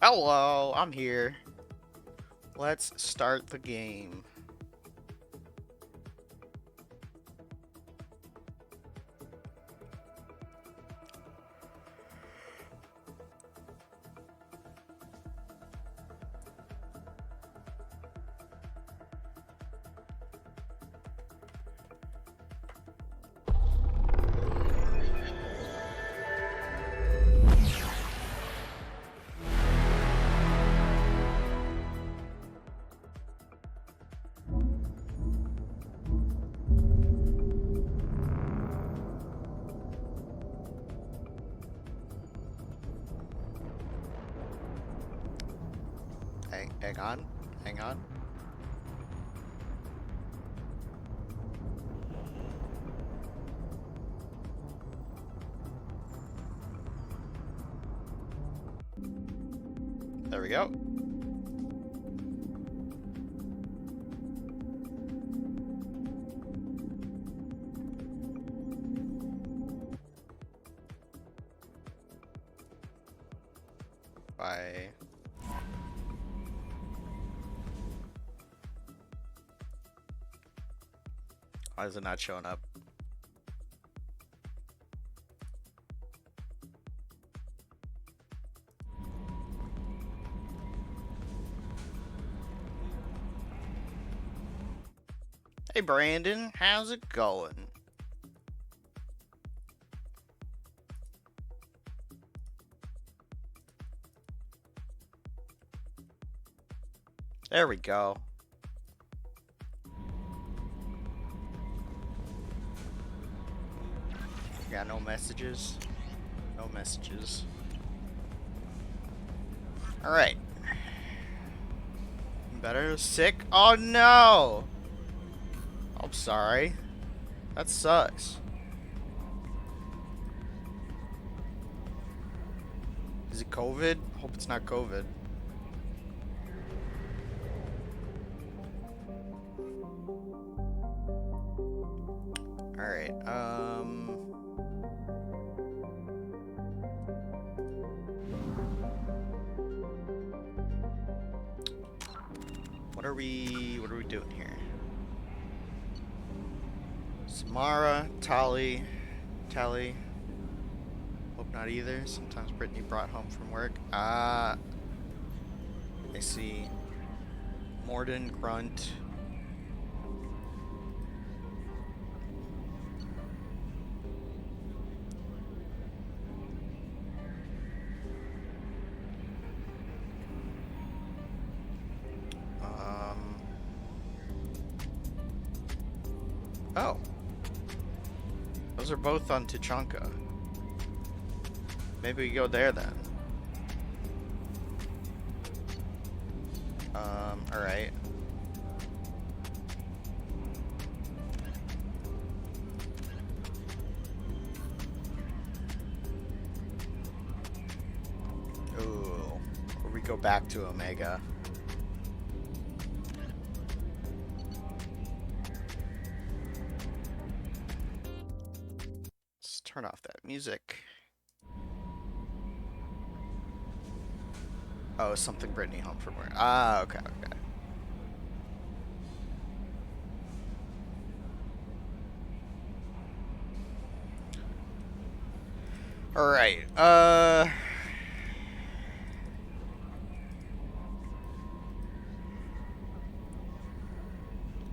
Hello, I'm here. Let's start the game. Hang on. Hang on. There we go. Bye. Why is it not showing up? Hey Brandon, how's it going? There we go. Got no messages. No messages. Alright. Better? Sick? Oh no! I'm sorry. That sucks. Is it COVID? Hope it's not COVID. Alright, What are we doing here? Samara, Tali. Hope not either. Sometimes Brittany brought home from work. I see. Morden, Grunt. Oh. Those are both on Tuchanka. Maybe we go there then. Alright. Ooh. Or we go back to Omega. Let's turn off that music. Oh, something Brittany home from work. Ah, okay. Alright,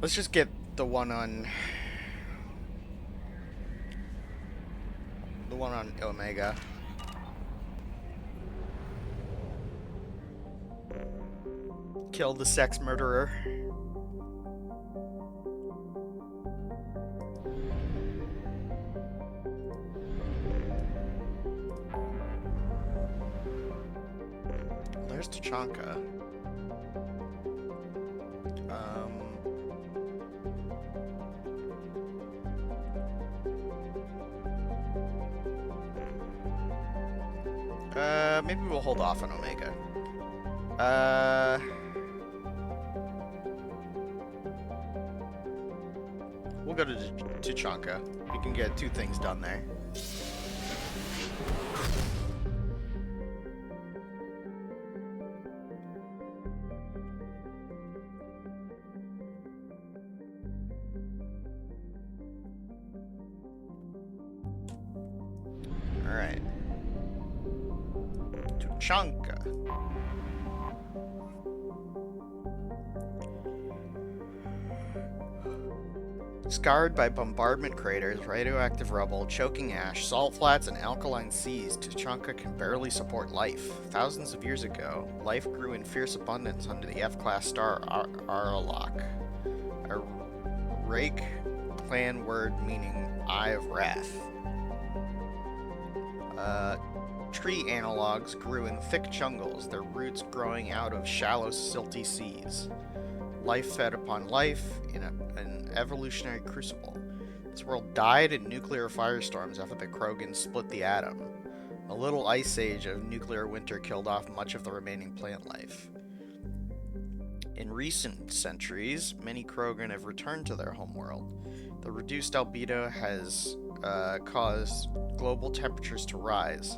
let's just get the one on Omega. Kill the sex murderer. There's Tuchanka. Maybe we'll hold off on Omega. We'll go to Tuchanka. We can get 2 things done there. Tuchanka. Scarred by bombardment craters, radioactive rubble, choking ash, salt flats, and alkaline seas, Tuchanka can barely support life. Thousands of years ago, life grew in fierce abundance under the F-class star Aralak, a Rake clan word meaning Eye of Wrath. Tree analogs grew in thick jungles, their roots growing out of shallow, silty seas. Life fed upon life in an evolutionary crucible. This world died in nuclear firestorms after the Krogans split the atom. A little ice age of nuclear winter killed off much of the remaining plant life. In recent centuries, many Krogan have returned to their homeworld. The reduced albedo has caused global temperatures to rise.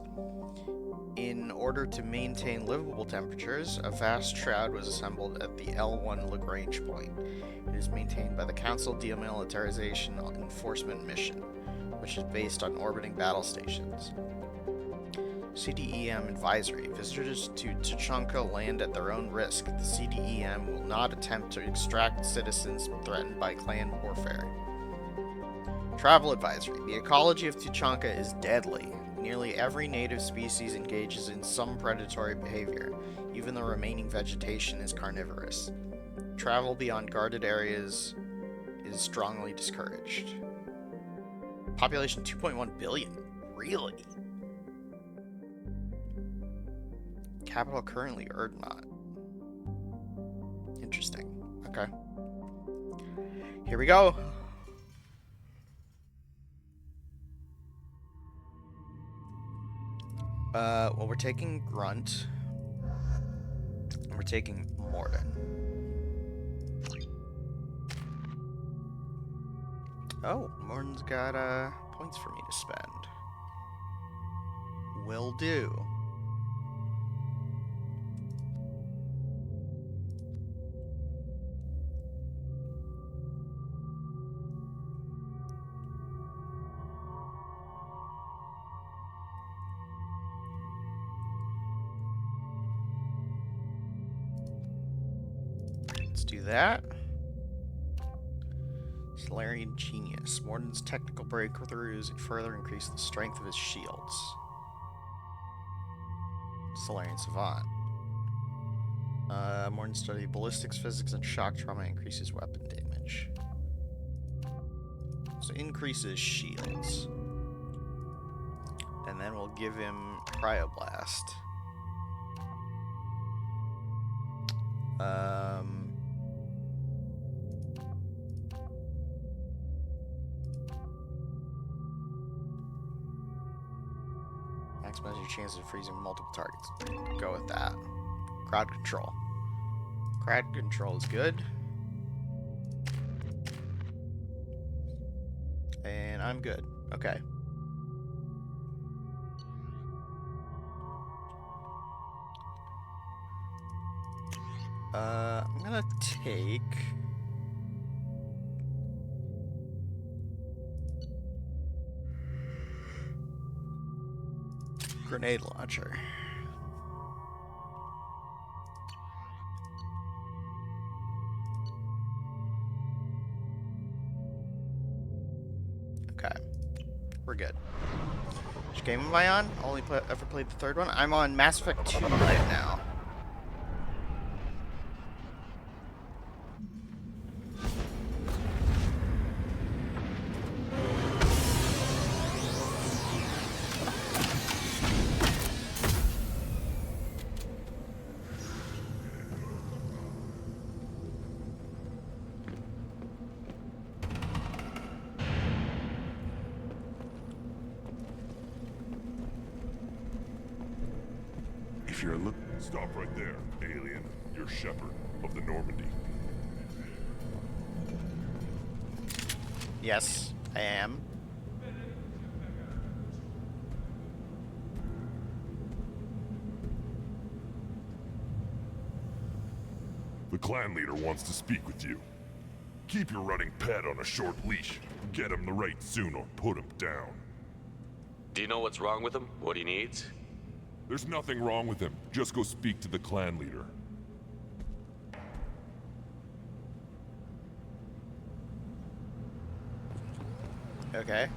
In order to maintain livable temperatures, a vast shroud was assembled at the L1 Lagrange point. It is maintained by the Council Demilitarization Enforcement Mission, which is based on orbiting battle stations. CDEM Advisory. Visitors to Tuchanka land at their own risk. The CDEM will not attempt to extract citizens threatened by clan warfare. Travel Advisory. The ecology of Tuchanka is deadly. Nearly every native species engages in some predatory behavior. Even the remaining vegetation is carnivorous. Travel beyond guarded areas is strongly discouraged. Population 2.1 billion. Really? Capital currently Erdnot. Interesting. Okay. Here we go. Well, we're taking Grunt. And we're taking Morden. Oh, Morden's got, points for me to spend. Will do. Let's do that. Solarian Genius. Morden's technical breakthroughs further increase the strength of his shields. Solarian Savant. Morden study ballistics, physics, and shock trauma increases weapon damage. So increases shields. And then we'll give him Cryoblast. Maximize your chances of freezing multiple targets. Go with that. Crowd control. Crowd control is good. And I'm good. Okay. I'm gonna take... Grenade launcher. Okay. We're good. Which game am I on? Only ever played the third one? I'm on Mass Effect 2 right now. Stop right there, alien. You're Shepard of the Normandy. Yes, I am. The clan leader wants to speak with you. Keep your running pet on a short leash. Get him the right soon or put him down. Do you know what's wrong with him? What he needs? There's nothing wrong with him. Just go speak to the clan leader. Okay.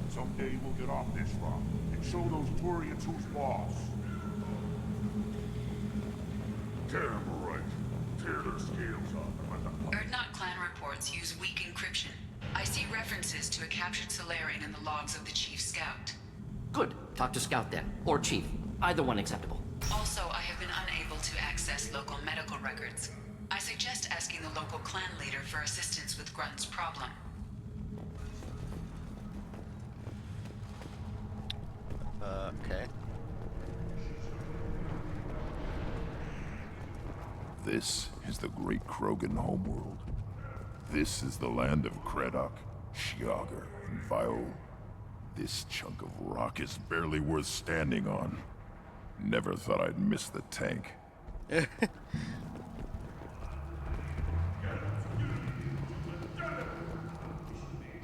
Someday we'll get off this rock and show those Turians who's boss. Damn right. Tear their scales off and let the Erdnot clan reports use weak encryption. I see references to a captured Solarian in the logs of the Chief Scout. Good. Talk to Scout then. Or Chief. Either one acceptable. Also, I have been unable to access local medical records. I suggest asking the local clan leader for assistance with Grunt's problem. Okay. This is the great Krogan homeworld. This is the land of Kredok, Shiagar, and Viol. This chunk of rock is barely worth standing on. Never thought I'd miss the tank.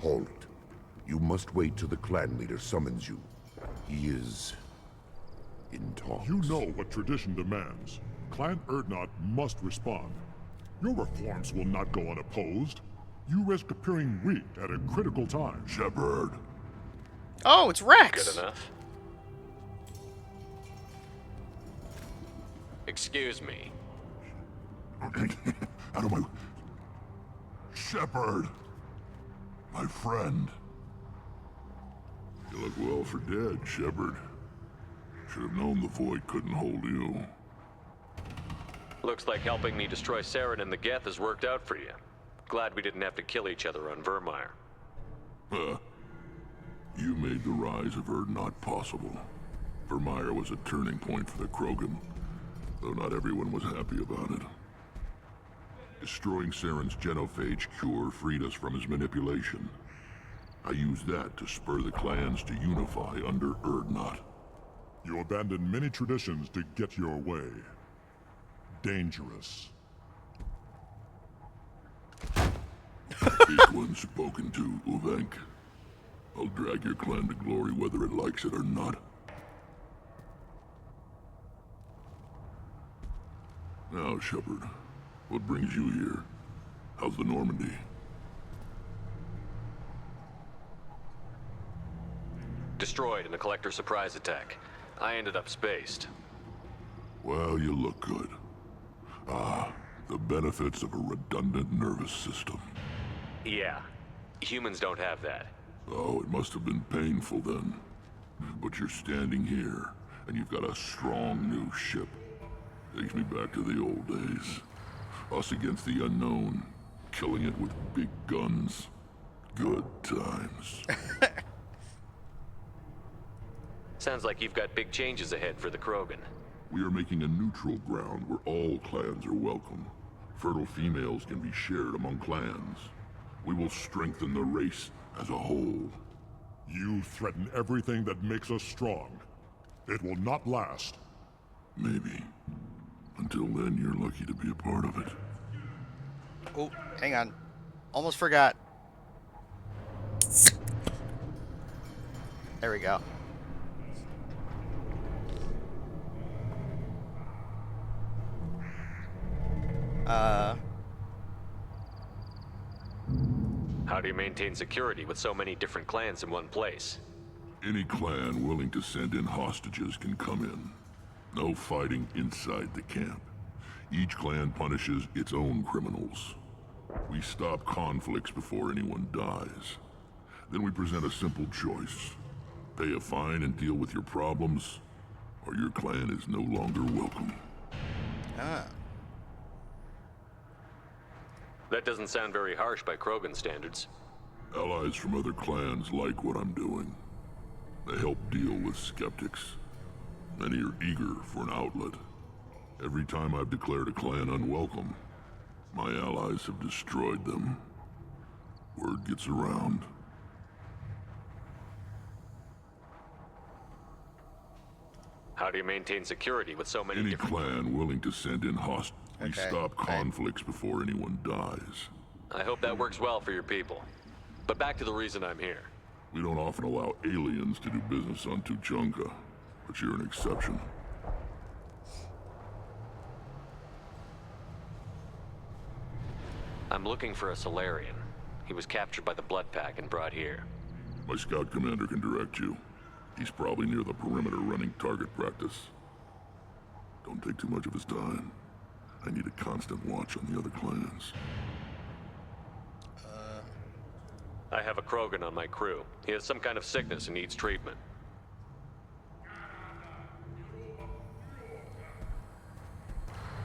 Halt. You must wait till the clan leader summons you. He is in talks. You know what tradition demands. Clan Erdnot must respond. Your reforms will not go unopposed. You risk appearing weak at a critical time. Shepard. Oh, it's Rex! Good enough. Excuse me. Out of my... Shepard. My friend. You look well for dead, Shepard. Should have known the Void couldn't hold you. Looks like helping me destroy Saren and the Geth has worked out for you. Glad we didn't have to kill each other on Virmire. You made the rise of Erdnot possible. Virmire was a turning point for the Krogan, though not everyone was happy about it. Destroying Saren's genophage cure freed us from his manipulation. I used that to spur the clans to unify under Erdnot. You abandoned many traditions to get your way. Dangerous. Big one spoken to, Uvenk. I'll drag your clan to glory whether it likes it or not. Now, Shepard, what brings you here? How's the Normandy? Destroyed in a collector surprise attack. I ended up spaced. Well, you look good. Ah, the benefits of a redundant nervous system. Yeah. Humans don't have that. Oh, it must have been painful then. But you're standing here, and you've got a strong new ship. Takes me back to the old days. Us against the unknown, killing it with big guns. Good times. Sounds like you've got big changes ahead for the Krogan. We are making a neutral ground where all clans are welcome. Fertile females can be shared among clans. We will strengthen the race as a whole. You threaten everything that makes us strong. It will not last. Maybe. Until then, you're lucky to be a part of it. Oh, hang on. Almost forgot. There we go. How do you maintain security with so many different clans in one place? Any clan willing to send in hostages can come in. No fighting inside the camp. Each clan punishes its own criminals. We stop conflicts before anyone dies. Then we present a simple choice. Pay a fine and deal with your problems, or your clan is no longer welcome. Ah. That doesn't sound very harsh by Krogan standards. Allies from other clans like what I'm doing. They help deal with skeptics. Many are eager for an outlet. Every time I've declared a clan unwelcome, my allies have destroyed them. Word gets around. How do you maintain security with so many Any different... clan willing to send in hostages. We Okay, stop okay. conflicts before anyone dies. I hope that works well for your people. But back to the reason I'm here. We don't often allow aliens to do business on Tuchanka, but you're an exception. I'm looking for a Solarian. He was captured by the Blood Pack and brought here. My scout commander can direct you. He's probably near the perimeter running target practice. Don't take too much of his time. I need a constant watch on the other clans. I have a Krogan on my crew. He has some kind of sickness and needs treatment.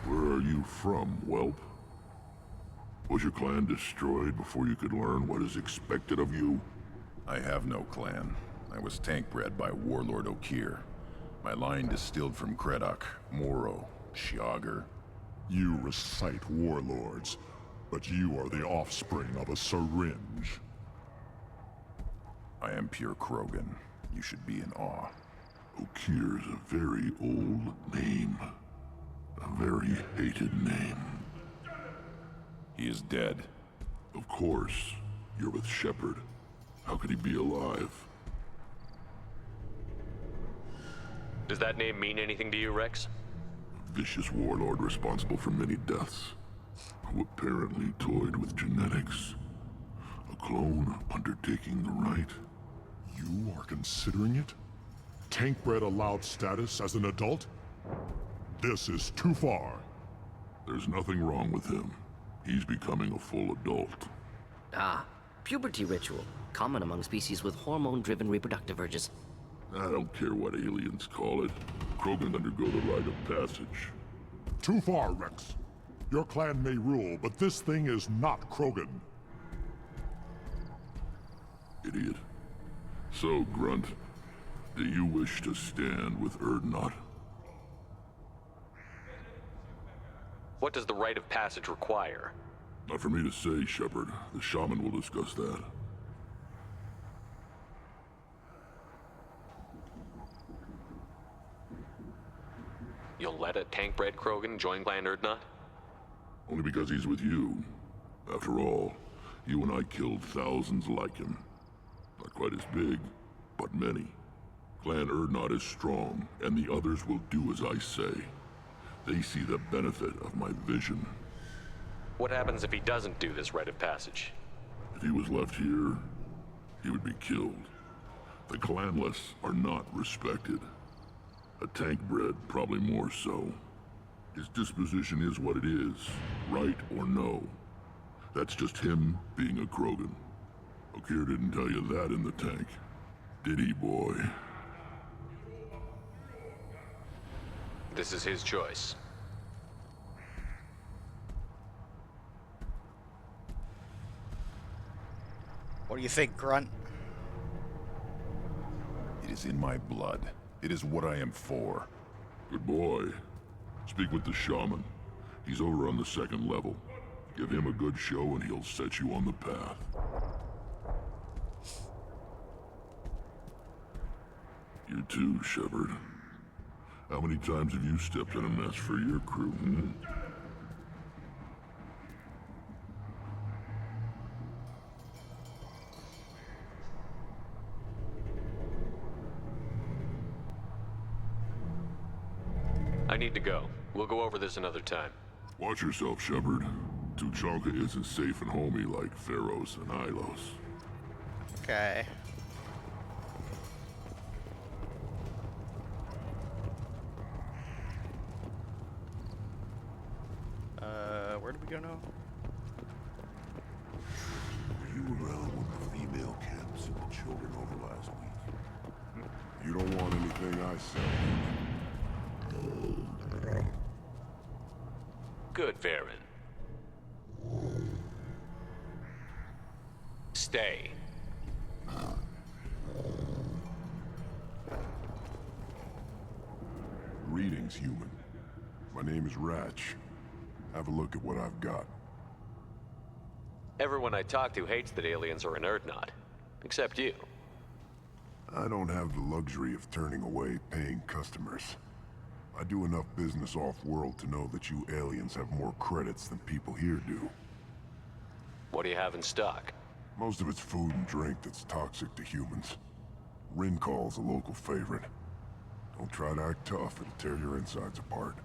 Where are you from, whelp? Was your clan destroyed before you could learn what is expected of you? I have no clan. I was tank bred by Warlord Okeer. My line distilled from Kredok, Moro, Shiagar. You recite warlords, but you are the offspring of a syringe. I am pure Krogan. You should be in awe. Okeer's a very old name. A very hated name. He is dead. Of course. You're with Shepard. How could he be alive? Does that name mean anything to you, Rex? A vicious warlord responsible for many deaths, who apparently toyed with genetics. A clone undertaking the right. You are considering it? Tank-bred allowed status as an adult? This is too far. There's nothing wrong with him. He's becoming a full adult. Ah, puberty ritual. Common among species with hormone-driven reproductive urges. I don't care what aliens call it. Krogan undergo the rite of passage. Too far, Rex. Your clan may rule, but this thing is not Krogan. Idiot. So, Grunt, do you wish to stand with Urdnot? What does the rite of passage require? Not for me to say, Shepard. The shaman will discuss that. You'll let a tank-bred Krogan join Clan Urdnot? Only because he's with you. After all, you and I killed thousands like him. Not quite as big, but many. Clan Urdnot is strong, and the others will do as I say. They see the benefit of my vision. What happens if he doesn't do this rite of passage? If he was left here, he would be killed. The clanless are not respected. A tank-bred, probably more so. His disposition is what it is, right or no. That's just him being a Krogan. Okeer didn't tell you that in the tank, did he, boy? This is his choice. What do you think, Grunt? It is in my blood. It is what I am for. Good boy. Speak with the shaman. He's over on the second level. Give him a good show and he'll set you on the path. You too, Shepard. How many times have you stepped in a mess for your crew, hmm? I need to go. We'll go over this another time. Watch yourself, Shepard. Tuchanka isn't safe and homey like Pharos and Ilos. Okay. Where do we go now? Were you around when the female camps and the children over last week? You don't want anything I sell. Good, Varen. Stay. Greetings, human. My name is Ratch. Have a look at what I've got. Everyone I talk to hates that aliens are in Urdnot. Except you. I don't have the luxury of turning away paying customers. I do enough business off-world to know that you aliens have more credits than people here do. What do you have in stock? Most of it's food and drink that's toxic to humans. Rincall's a local favorite. Don't try to act tough, it'll tear your insides apart.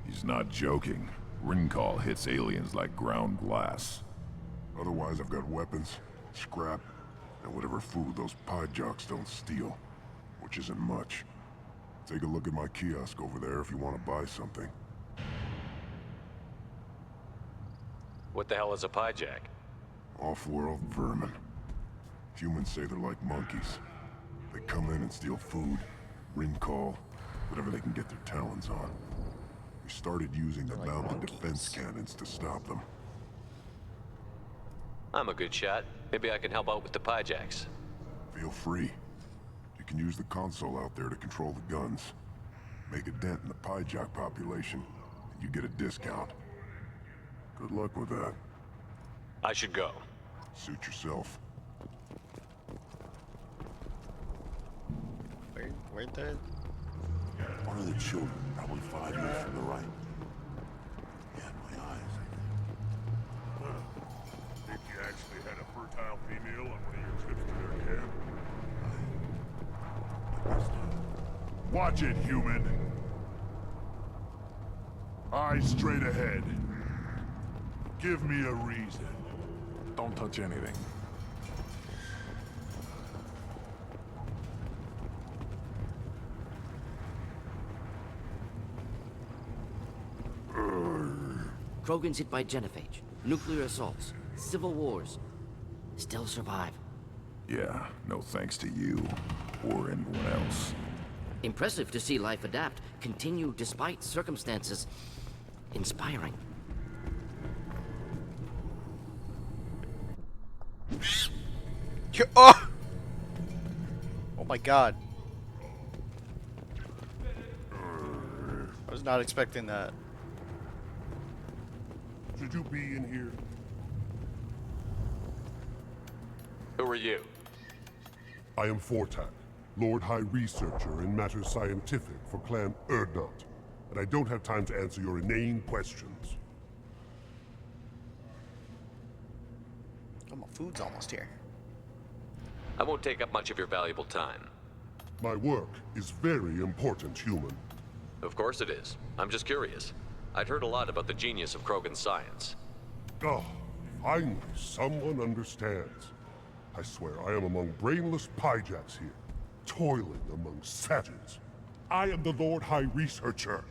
He's not joking. Rincall hits aliens like ground glass. Otherwise, I've got weapons, scrap, and whatever food those pie jocks don't steal. Which isn't much. Take a look at my kiosk over there if you want to buy something. What the hell is a pyjack? Off-world vermin. Humans say they're like monkeys. They come in and steal food, Rincall, whatever they can get their talons on. We started using the mounted defense cannons to stop them. I'm a good shot. Maybe I can help out with the pyjacks. Feel free. You can use the console out there to control the guns. Make a dent in the pyjack population, and you get a discount. Good luck with that. I should go. Suit yourself. Where'd the... One of the children, probably 5 years from the right. Yeah, my eyes, I Think you actually had a fertile female on one of your trips to their camp? Watch it, human. Eyes straight ahead. Give me a reason. Don't touch anything. Krogan's hit by genophage, nuclear assaults, civil wars. Still survive. Yeah, no thanks to you or anyone else. Impressive to see life adapt, continue despite circumstances. Inspiring. Oh! Oh my god. I was not expecting that. Should you be in here? Who are you? I am Fortak, Lord High Researcher in matters scientific for Clan Urdnot, and I don't have time to answer your inane questions. Oh, my food's almost here. I won't take up much of your valuable time. My work is very important, human. Of course it is. I'm just curious. I'd heard a lot about the genius of Krogan science. Oh, finally, someone understands. I swear I am among brainless pyjacks here, toiling among savages. I am the Lord High Researcher.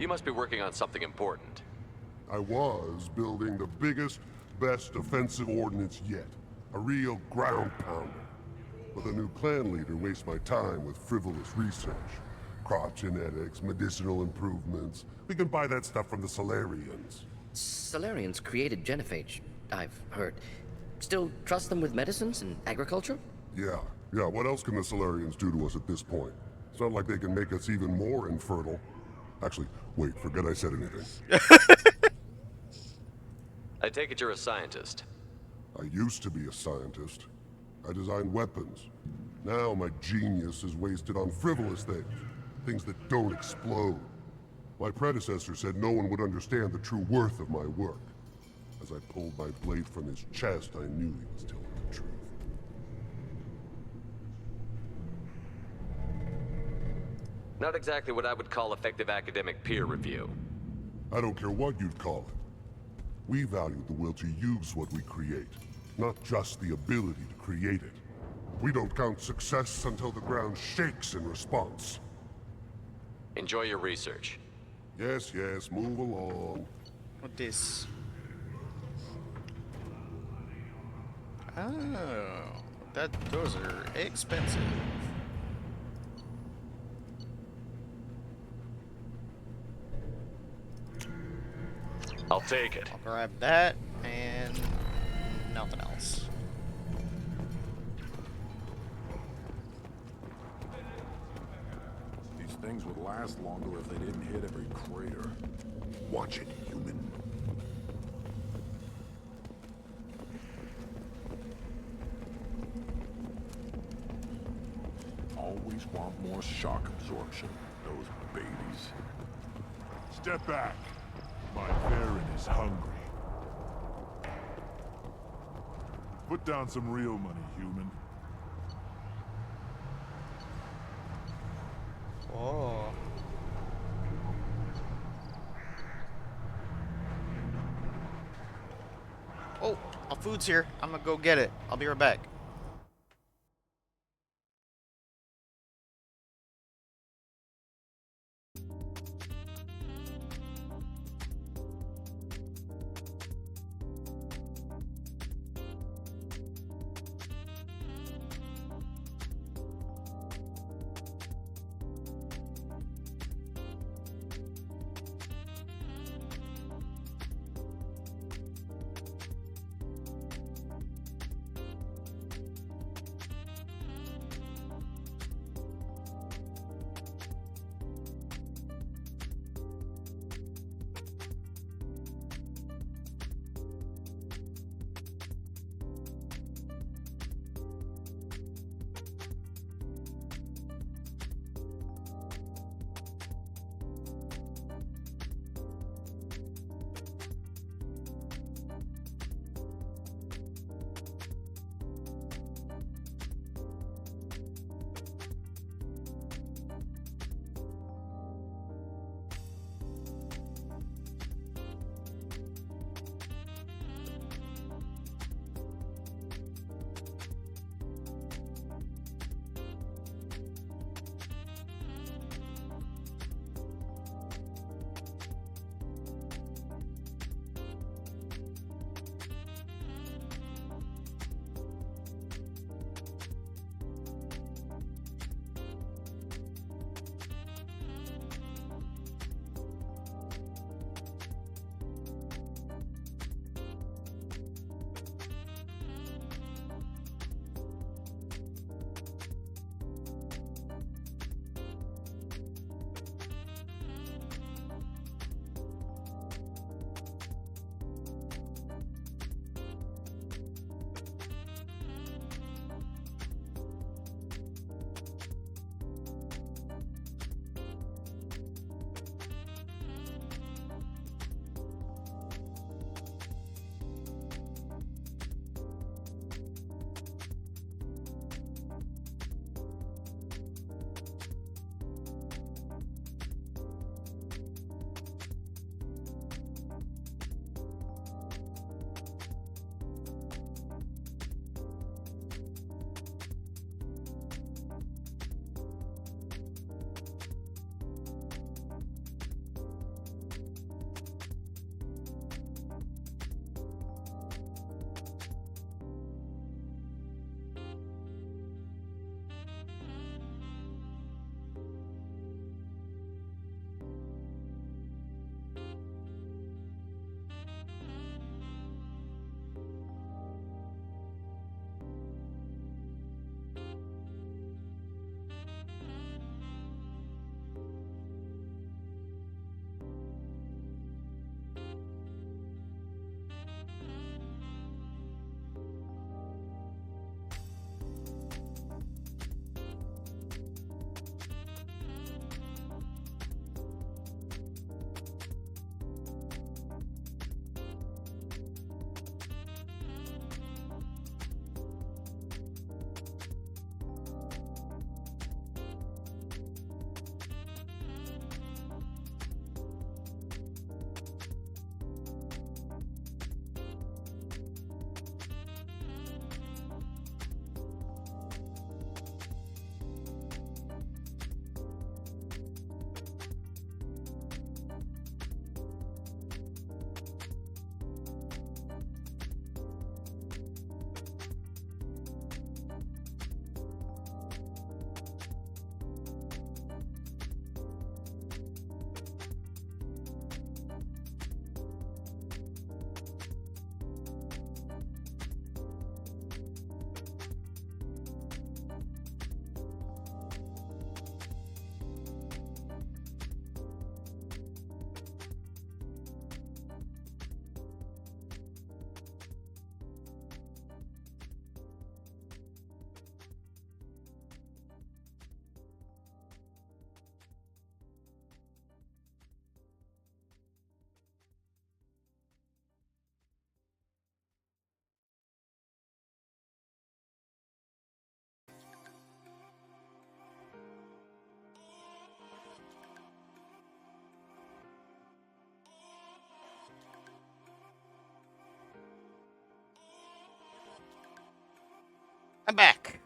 You must be working on something important. I was building the biggest, best offensive ordnance yet. A real ground pounder. But the new clan leader wastes my time with frivolous research. Crop genetics, medicinal improvements. We can buy that stuff from the Solarians. Solarians created genophage, I've heard. Still trust them with medicines and agriculture? Yeah. What else can the Solarians do to us at this point? It's not like they can make us even more infertile. Actually, wait, forget I said anything. I take it you're a scientist. I used to be a scientist. I designed weapons. Now my genius is wasted on frivolous things. Things that don't explode. My predecessor said no one would understand the true worth of my work. As I pulled my blade from his chest, I knew he was telling the truth. Not exactly what I would call effective academic peer review. I don't care what you'd call it. We value the will to use what we create, not just the ability to create it. We don't count success until the ground shakes in response. Enjoy your research. Yes, move along. What this? Oh, those are expensive. I'll take it. I'll grab that and nothing else. These things would last longer if they didn't hit every crater. Watch it, human. Always want more shock absorption, those babies. Step back. My Baron is hungry. Put down some real money, human. Oh. Oh, our food's here. I'm gonna go get it. I'll be right back. I'm back.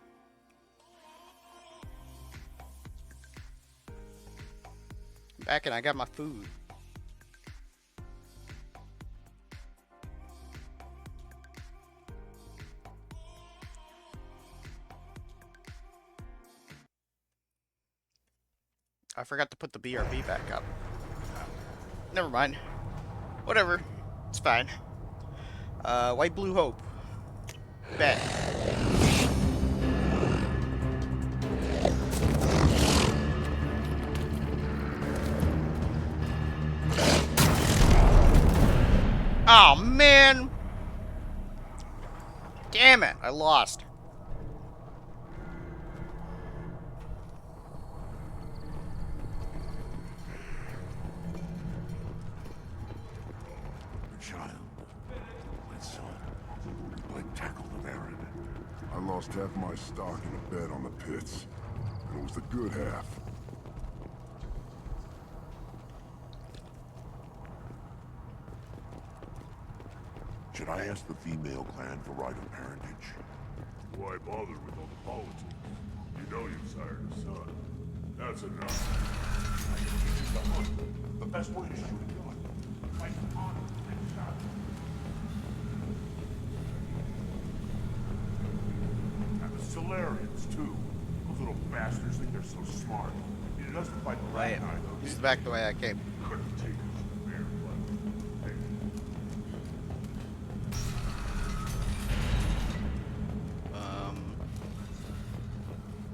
I'm back and I got my food. I forgot to put the BRB back up. Never mind. Whatever. It's fine. White Blue Hope. Bet. Oh, man! Damn it, I lost. Child. My son. Like tackle the Baron. I lost half my stock in a bet on the pits. And it was the good half. Should I ask the female clan for right of parentage? Why bother with all the politics? You know you've sired a son. That's enough. I can teach you the hunt. The best way to shoot a gun. Like honor and shot. And the Solarians, too. Those little bastards think they're so smart. Needed us to fight the Right. right guy, though. This is back the way I came. Couldn't take it from the Baron, but... Hey,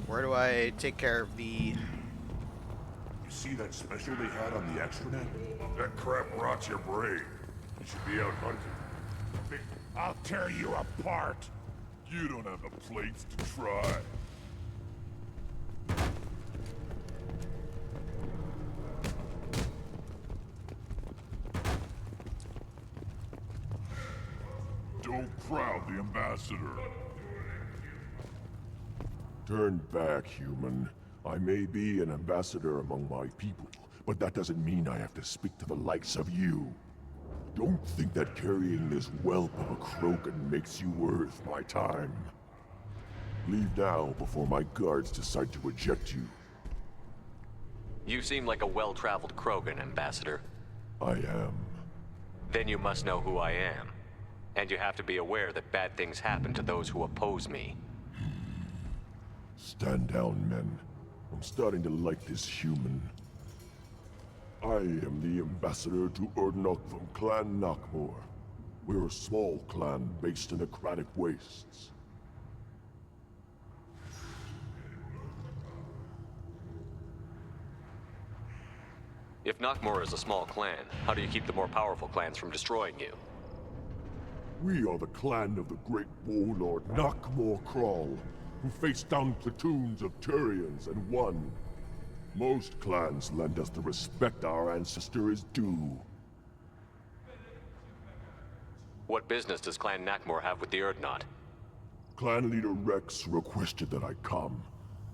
Where do I take care of the... you see that special they had on the extranet? That crap rots your brain. You should be out hunting. I'll tear you apart! You don't have the plates to try. Don't crowd the ambassador. Turn back, human. I may be an ambassador among my people, but that doesn't mean I have to speak to the likes of you. Don't think that carrying this whelp of a Krogan makes you worth my time. Leave now before my guards decide to eject you. You seem like a well-traveled Krogan, Ambassador. I am. Then you must know who I am. And you have to be aware that bad things happen to those who oppose me. Stand down, men. I'm starting to like this human. I am the ambassador to Urdnot from Clan Nakmor. We're a small clan based in Aquatic Wastes. If Nakmor is a small clan, how do you keep the more powerful clans from destroying you? We are the clan of the great warlord Nakmor Krall, who faced down platoons of Turians and won. Most clans lend us the respect our ancestor is due. What business does Clan Nakmor have with the Urdnot? Clan leader Rex requested that I come.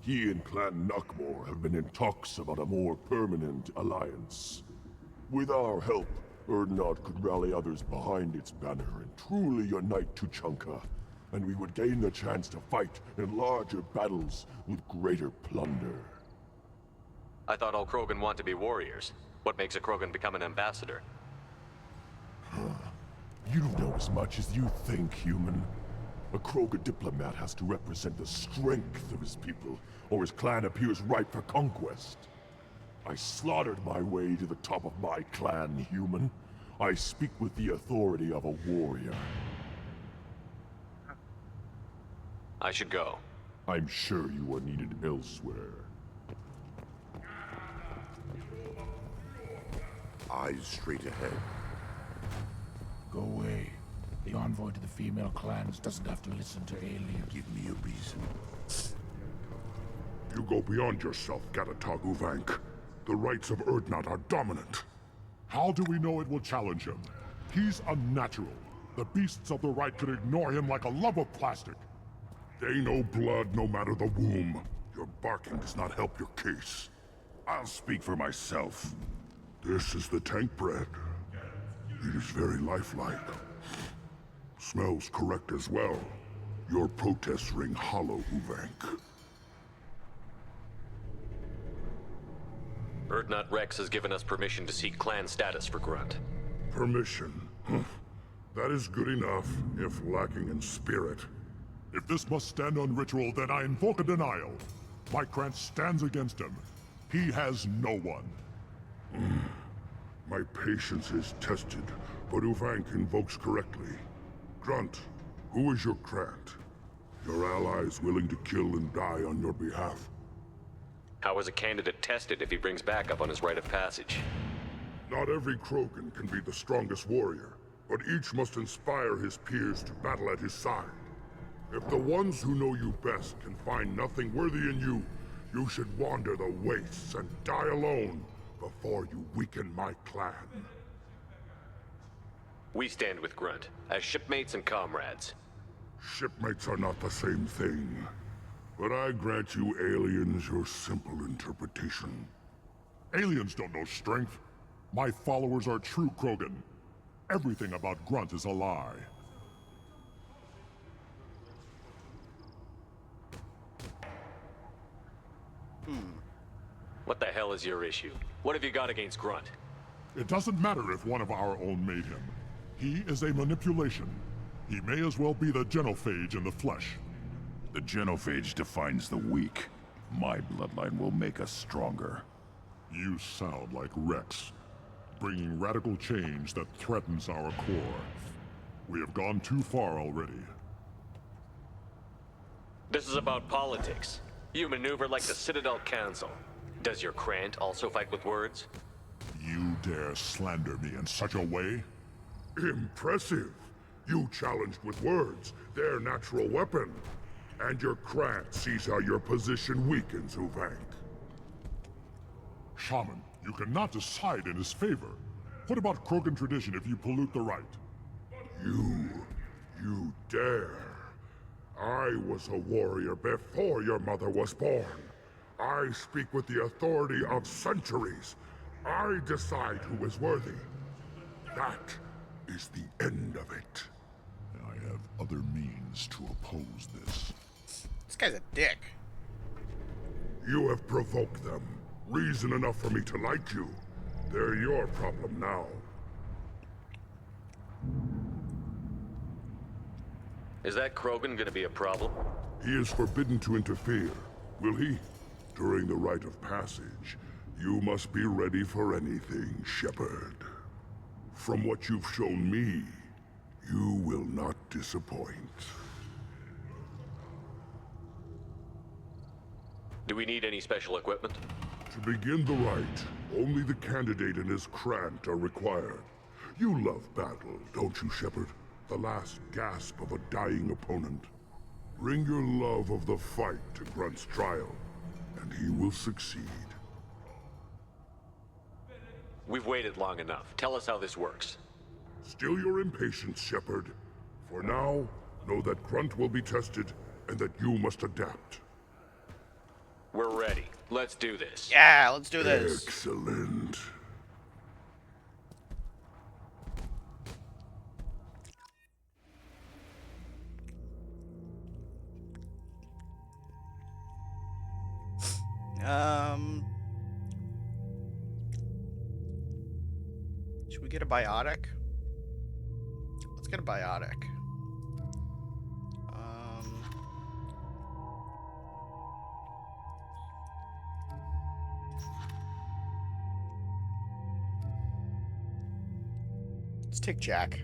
He and Clan Nakmor have been in talks about a more permanent alliance. With our help, Urdnot could rally others behind its banner and truly unite Tuchanka, and we would gain the chance to fight in larger battles with greater plunder. I thought all Krogan want to be warriors. What makes a Krogan become an ambassador? You don't know as much as you think, human. A Krogan diplomat has to represent the strength of his people, or his clan appears ripe for conquest. I slaughtered my way to the top of my clan, human. I speak with the authority of a warrior. I should go. I'm sure you are needed elsewhere. Eyes straight ahead. Go away. The envoy to the female clans doesn't have to listen to aliens. Give me a reason. You go beyond yourself, Gatatog Uvank. The rights of Urdnot are dominant. How do we know it will challenge him? He's unnatural. The beasts of the right could ignore him like a lump of plastic. They know blood no matter the womb. Your barking does not help your case. I'll speak for myself. This is the tank bread. It is very lifelike. Smells correct as well. Your protests ring hollow, Uvank. Urdnot Rex has given us permission to seek clan status for Grunt. Permission? That is good enough, if lacking in spirit. If this must stand on ritual, then I invoke a denial. Mykrant stands against him. He has no one. My patience is tested, but Uvank invokes correctly. Grunt, who is your Krant? Your allies willing to kill and die on your behalf? How is a candidate tested if he brings backup on his rite of passage? Not every Krogan can be the strongest warrior, but each must inspire his peers to battle at his side. If the ones who know you best can find nothing worthy in you, you should wander the wastes and die alone before you weaken my clan. We stand with Grunt, as shipmates and comrades. Shipmates are not the same thing. But I grant you aliens your simple interpretation. Aliens don't know strength. My followers are true Krogan. Everything about Grunt is a lie. What the hell is your issue? What have you got against Grunt? It doesn't matter if one of our own made him. He is a manipulation. He may as well be the genophage in the flesh. The genophage defines the weak. My bloodline will make us stronger. You sound like Rex, bringing radical change that threatens our core. We have gone too far already. This is about politics. You maneuver like the Citadel Council. Does your Krant also fight with words? You dare slander me in such a way? Impressive! You challenged with words, their natural weapon. And your Krant sees how your position weakens, Uvank. Shaman, you cannot decide in his favor. What about Krogan tradition if you pollute the rite? You dare. I was a warrior before your mother was born. I speak with the authority of centuries. I decide who is worthy. That is the end of it. I have other means to oppose this. This guy's a dick. You have provoked them. Reason enough for me to like you. They're your problem now. Is that Krogan gonna be a problem? He is forbidden to interfere. Will he? During the rite of passage, you must be ready for anything, Shepard. From what you've shown me, you will not disappoint. Do we need any special equipment? To begin the rite, only the candidate and his Krant are required. You love battle, don't you, Shepard? The last gasp of a dying opponent. Bring your love of the fight to Grunt's trial, and he will succeed. We've waited long enough. Tell us how this works. Still your impatience, Shepard. For now, know that Grunt will be tested, and that you must adapt. We're ready. Let's do this. Yeah, let's do this. Excellent. Should we get a biotic? Let's get a biotic. Let's take Jack.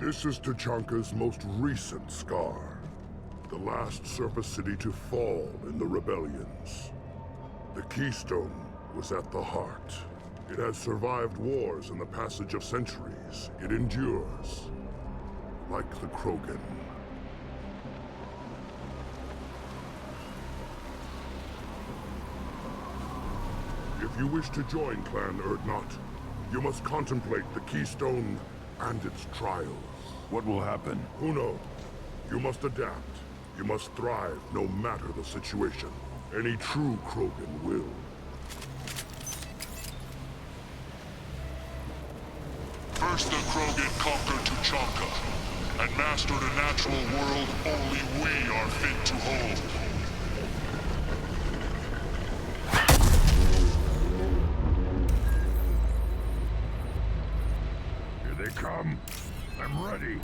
This is Tachanka's most recent scar. The last surface city to fall in the rebellions. The Keystone was at the heart. It has survived wars and the passage of centuries. It endures. Like the Krogan. If you wish to join Clan Urdnot, you must contemplate the Keystone and its trials. What will happen? Who knows? You must adapt. You must thrive no matter the situation. Any true Krogan will. First the Krogan conquered Tuchanka, and mastered a natural world only we are fit to hold. Here they come. I'm ready.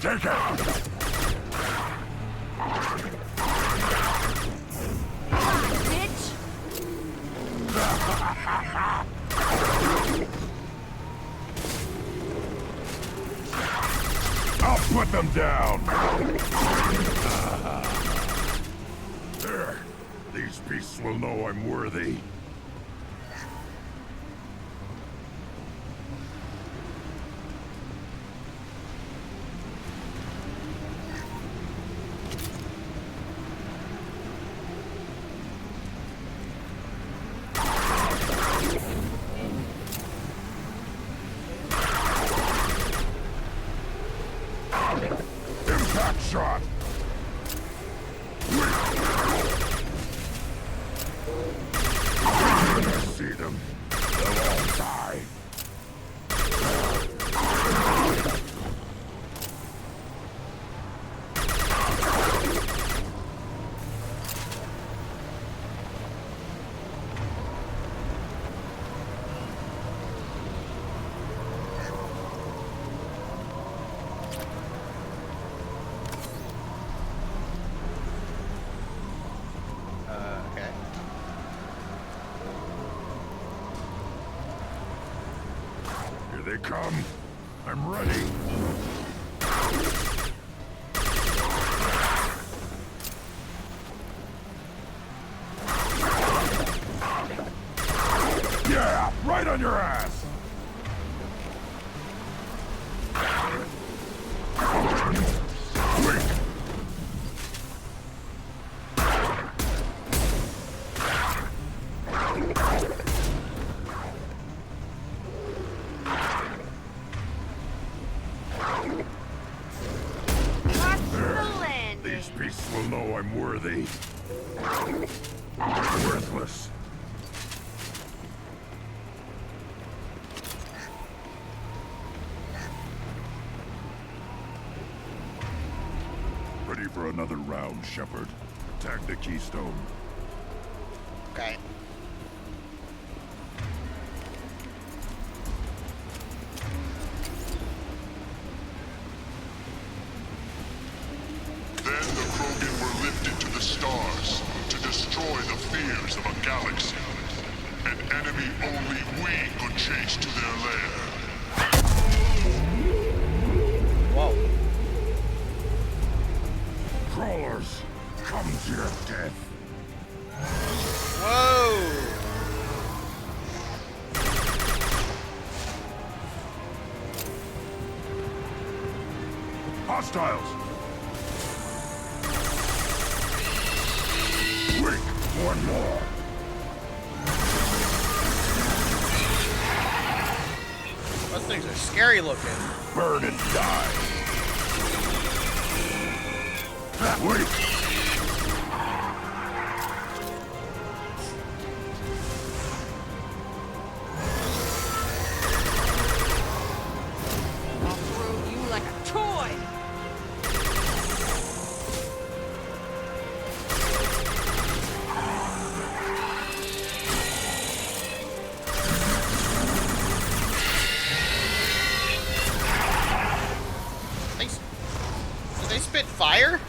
Take it! I'll put them down! There. These beasts will know I'm worthy. Impact shot! See them. They'll all die. Okay. Here they come. I'm ready. Yeah, right on your ass. Quick. These beasts will know I'm worthy. Worthless. Ready for another round, Shepard. Attack the Keystone. Okay. Then the Krogan were lifted to the stars to destroy the fears of a galaxy. An enemy only we could chase to their lair. Whoa. Crawlers, come to your death. Whoa! Hostiles! Quick, one more. Those things are scary looking. Burn and die. Wait. I'll throw you like a toy! Do they spit fire?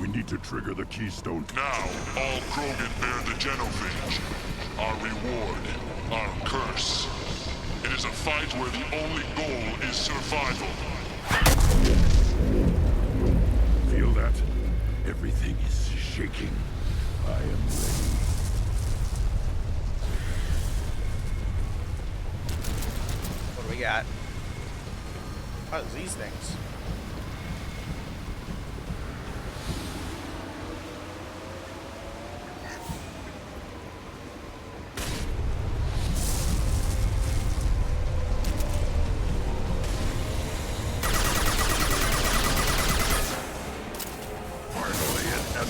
We need to trigger the keystone. Now, all Krogan bear the genophage. Our reward, our curse. It is a fight where the only goal is survival. Feel that? Everything is shaking. I am ready. What do we got? Oh, it's these things.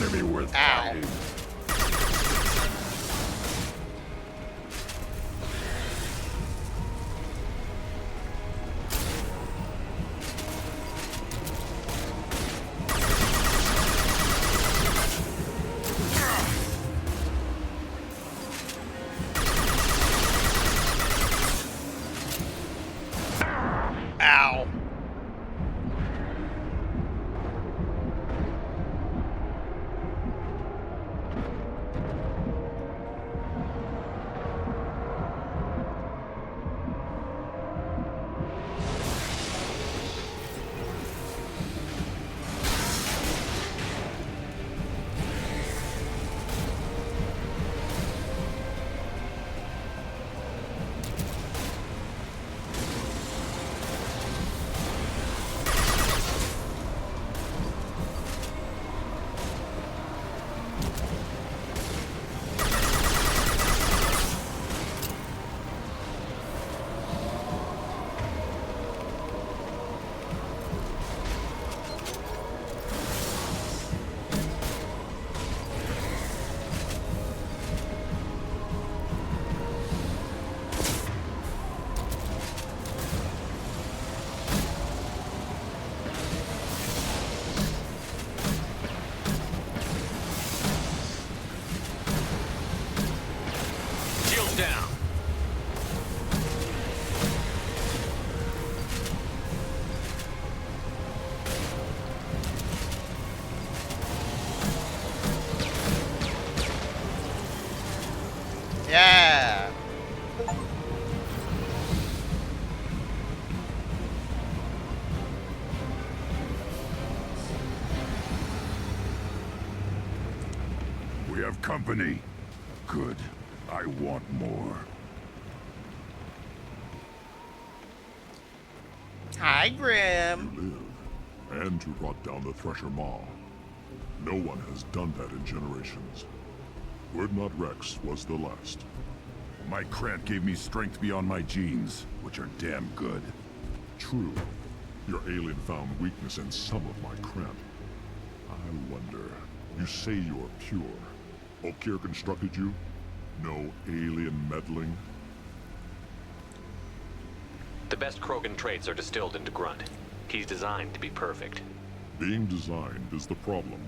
Enemy worth Ow. fighting. Ow. Down. Yeah. We have company. Good. I want more. Hi, Grim. Live, and to rot down the Thresher Maw. No one has done that in generations. Urdnot Rex was the last. My Krant gave me strength beyond my genes, which are damn good. True. Your alien found weakness in some of my Krant. I wonder, you say you're pure. Okeer constructed you? No alien meddling? The best Krogan traits are distilled into Grunt. He's designed to be perfect. Being designed is the problem,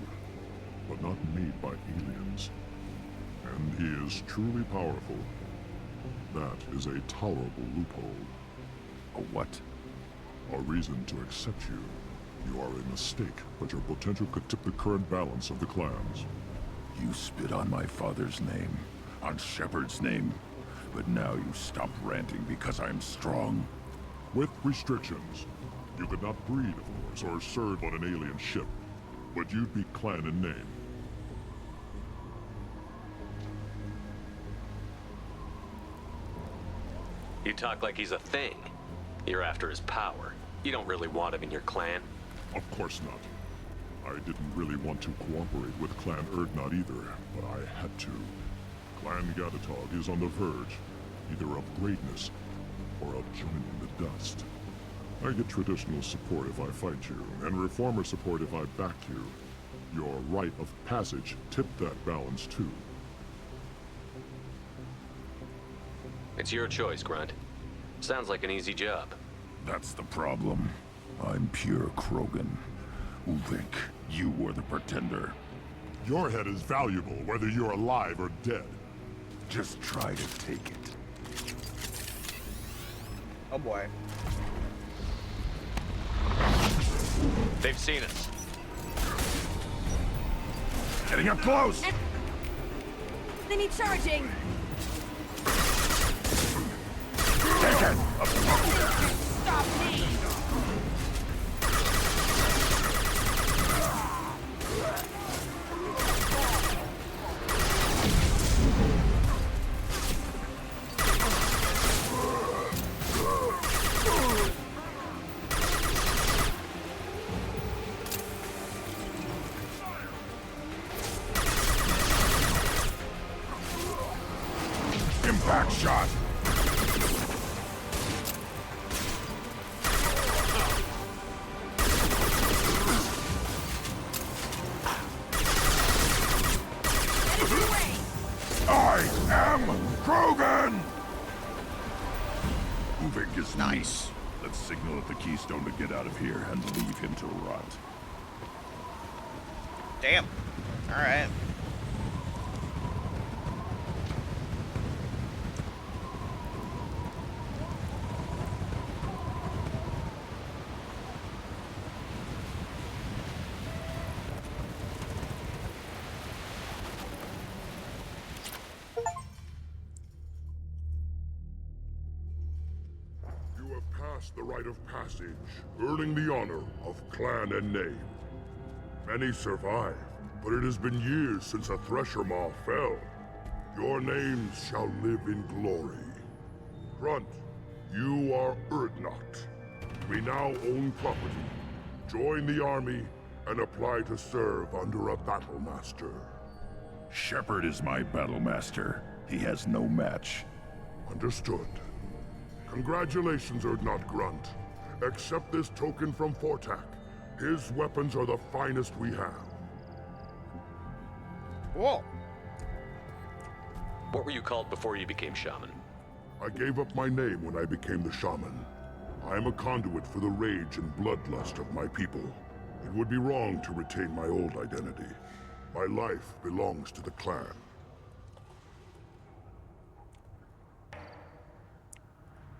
but not made by aliens. And he is truly powerful. That is a tolerable loophole. A what? A reason to accept you. You are a mistake, but your potential could tip the current balance of the clans. You spit on my father's name, on Shepard's name, but now you stop ranting because I'm strong. With restrictions. You could not breed, of course, or serve on an alien ship, but you'd be clan in name. You talk like he's a thing. You're after his power. You don't really want him in your clan. Of course not. I didn't really want to cooperate with Clan Urdnot either, but I had to. Clan Gatatog is on the verge, either of greatness or of joining the dust. I get traditional support if I fight you, and reformer support if I back you. Your rite of passage tipped that balance too. It's your choice, Grunt. Sounds like an easy job. That's the problem. I'm pure Krogan. Ulvik, you were the pretender. Your head is valuable, whether you're alive or dead. Just try to take it. Oh boy. They've seen us. Getting up close! They need charging! Taken! Stop me! Impact shot! I am Krogan! Uvik is Nice. Let's signal at the Keystone to get out of here and leave him to rot. Damn. Alright. You have passed the rite of passage, earning the honor of clan and name. Many survive, but it has been years since a Thresher Maw fell. Your names shall live in glory. Grunt, you are Urdnot. You may now own property, join the army, and apply to serve under a battle master. Shepard is my battle master. He has no match. Understood. Congratulations, Urdnot Grunt. Accept this token from Fortak. His weapons are the finest we have. Whoa. What were you called before you became shaman? I gave up my name when I became the shaman. I am a conduit for the rage and bloodlust of my people. It would be wrong to retain my old identity. My life belongs to the clan.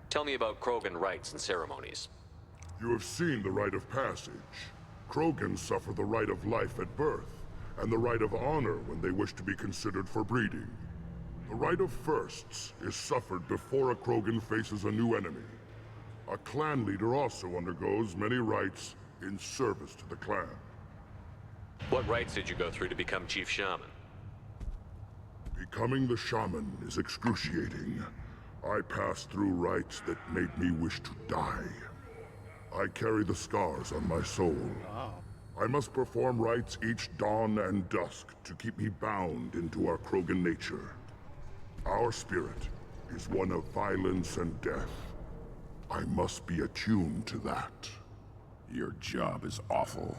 Tell me about Krogan rites and ceremonies. You have seen the rite of passage. Krogan suffer the rite of life at birth, and the rite of honor when they wish to be considered for breeding. The rite of firsts is suffered before a Krogan faces a new enemy. A clan leader also undergoes many rites in service to the clan. What rites did you go through to become Chief Shaman? Becoming the shaman is excruciating. I passed through rites that made me wish to die. I carry the scars on my soul. I must perform rites each dawn and dusk to keep me bound into our Krogan nature. Our spirit is one of violence and death. I must be attuned to that. Your job is awful.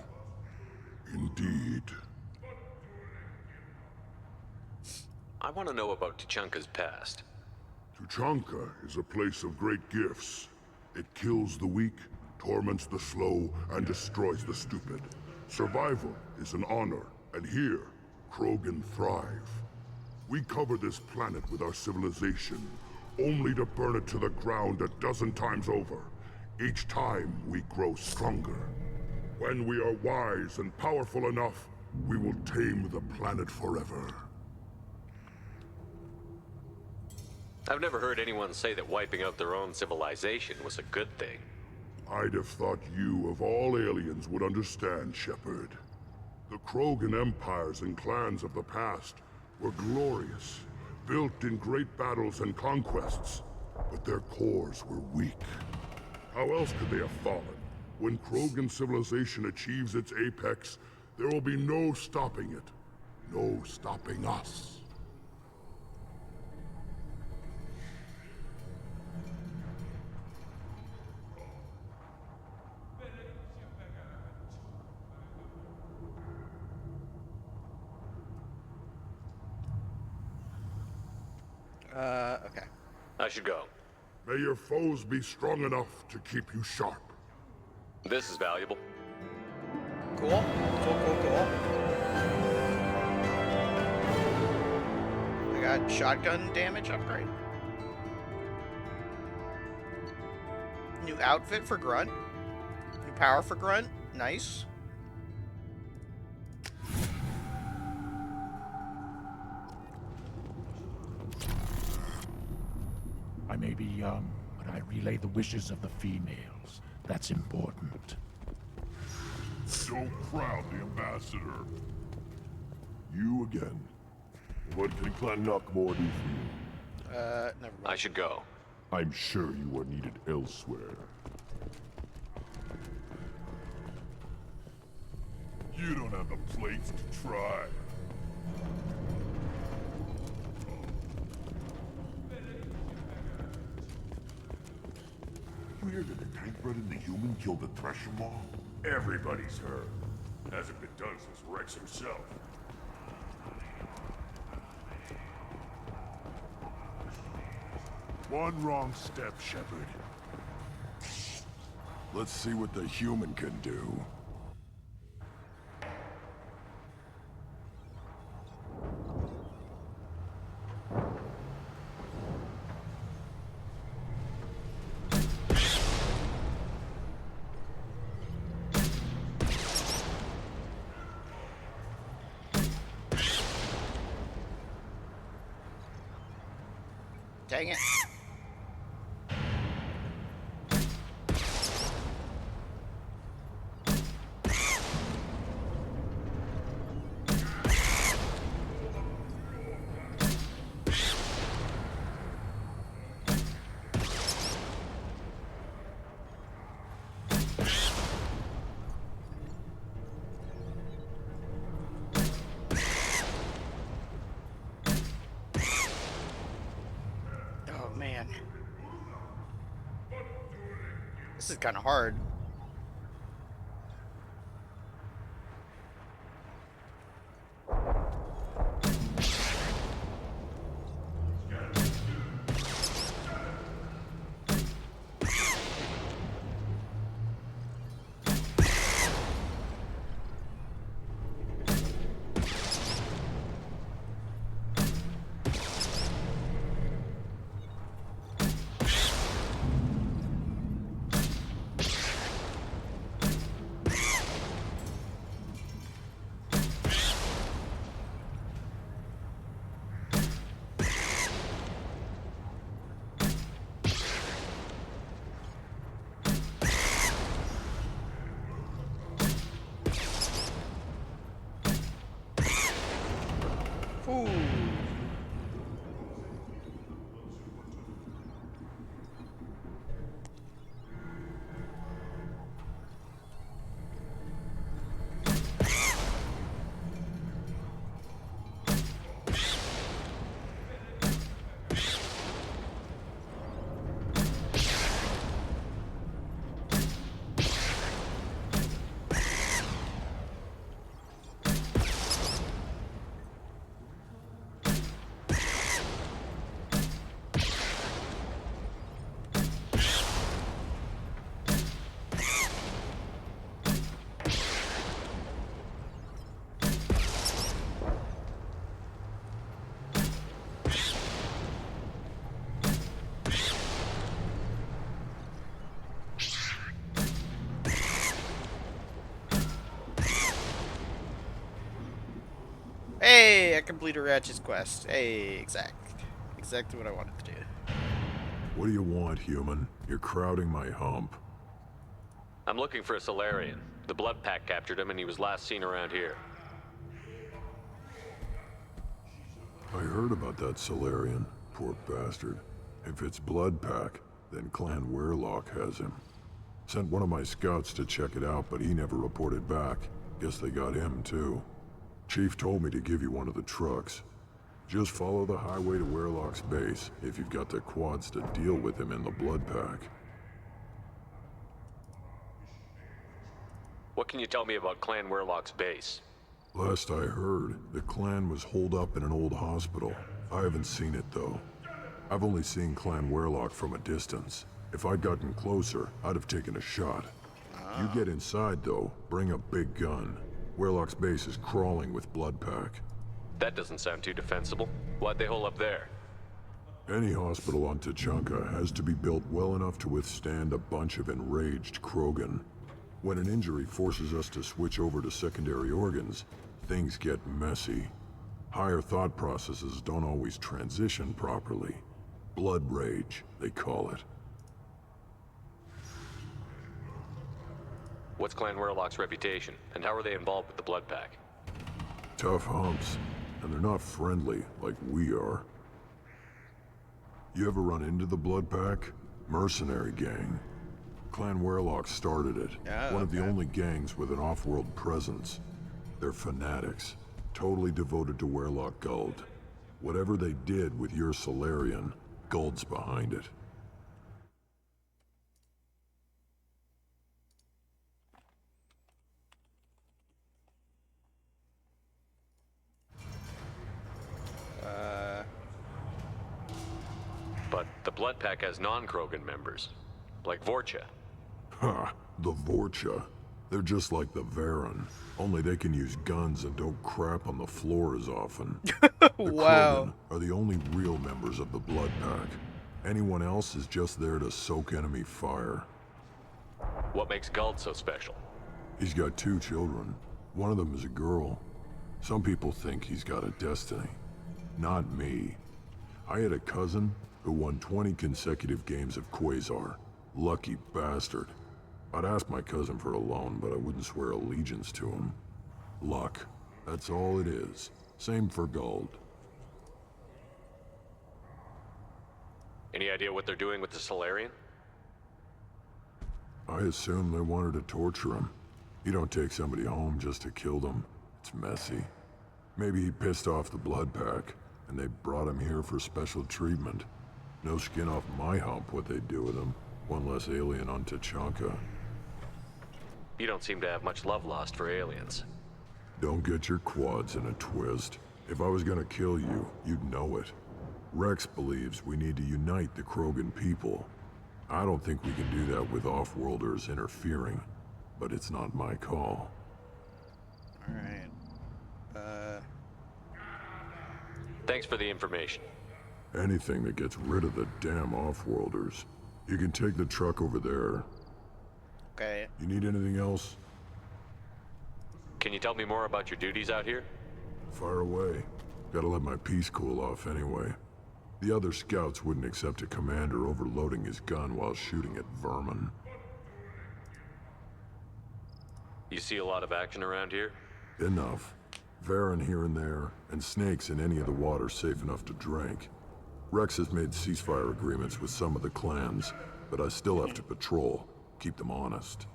Indeed. I want to know about Tuchanka's past. Tuchanka is a place of great gifts. It kills the weak, torments the slow, and destroys the stupid. Survival is an honor, and here, Krogan thrive. We cover this planet with our civilization, only to burn it to the ground a dozen times over. Each time, we grow stronger. When we are wise and powerful enough, we will tame the planet forever. I've never heard anyone say that wiping out their own civilization was a good thing. I'd have thought you, of all aliens, would understand, Shepard. The Krogan empires and clans of the past were glorious, built in great battles and conquests, but their cores were weak. How else could they have fallen? When Krogan civilization achieves its apex, there will be no stopping it. No stopping us. Okay. I should go. May your foes be strong enough to keep you sharp. This is valuable. Cool. Cool. I got shotgun damage upgrade. New outfit for Grunt. New power for Grunt. Nice. be young, but I relay the wishes of the females. That's important. Don't crowd the ambassador. You again. What can Clan Knockmore do for you? Never mind. I should go. I'm sure you are needed elsewhere. You don't have the plates to try. You hear that the Tankbred and the human killed the Thresher Maw? Everybody's heard. Hasn't been done since Rex himself. One wrong step, Shepard. Let's see what the human can do. Dang it. Oh man. This is kind of hard. Ooh. Hey, I completed Ratchet's quest. Hey, exactly what I wanted to do. What do you want, human? You're crowding my hump. I'm looking for a Solarian. The Blood Pack captured him and he was last seen around here. I heard about that Solarian. Poor bastard. If it's Blood Pack, then Clan Weirlock has him. Sent one of my scouts to check it out, but he never reported back. Guess they got him, too. Chief told me to give you one of the trucks. Just follow the highway to Weirlock's base, if you've got the quads to deal with him in the Blood Pack. What can you tell me about Clan Weirlock's base? Last I heard, the clan was holed up in an old hospital. I haven't seen it, though. I've only seen Clan Weirlock from a distance. If I'd gotten closer, I'd have taken a shot. You get inside, though, bring a big gun. Weirlock's base is crawling with Blood Pack. That doesn't sound too defensible. Why'd they hole up there? Any hospital on Tuchanka has to be built well enough to withstand a bunch of enraged Krogan. When an injury forces us to switch over to secondary organs, things get messy. Higher thought processes don't always transition properly. Blood rage, they call it. What's Clan Werlock's reputation, and how are they involved with the Blood Pack? Tough humps, and they're not friendly like we are. You ever run into the Blood Pack? Mercenary gang. Clan Werlock started it. One of the only gangs with an off-world presence. They're fanatics, totally devoted to Werlock Guld. Whatever they did with your Solarian, Guld's behind it. But the Blood Pack has non-Krogan members, like Vorcha. Ha! The Vorcha. They're just like the Varen, only they can use guns and don't crap on the floor as often. The Krogan are the only real members of the Blood Pack. Anyone else is just there to soak enemy fire. What makes Guld so special? He's got 2 children. One of them is a girl. Some people think he's got a destiny. Not me. I had a cousin who won 20 consecutive games of Quasar. Lucky bastard. I'd ask my cousin for a loan, but I wouldn't swear allegiance to him. Luck. That's all it is. Same for Guld. Any idea what they're doing with the Solarian? I assume they wanted to torture him. You don't take somebody home just to kill them. It's messy. Maybe he pissed off the Blood Pack, and they brought him here for special treatment. No skin off my hump what they'd do with him. One less alien on Tuchanka. You don't seem to have much love lost for aliens. Don't get your quads in a twist. If I was gonna kill you, you'd know it. Rex believes we need to unite the Krogan people. I don't think we can do that with off-worlders interfering, but it's not my call. Alright. Thanks for the information. Anything that gets rid of the damn off-worlders. You can take the truck over there. Okay. You need anything else? Can you tell me more about your duties out here? Fire away. Gotta let my piece cool off anyway. The other scouts wouldn't accept a commander overloading his gun while shooting at vermin. You see a lot of action around here? Enough. Varen here and there, and snakes in any of the water safe enough to drink. Rex has made ceasefire agreements with some of the clans, but I still have to patrol, keep them honest.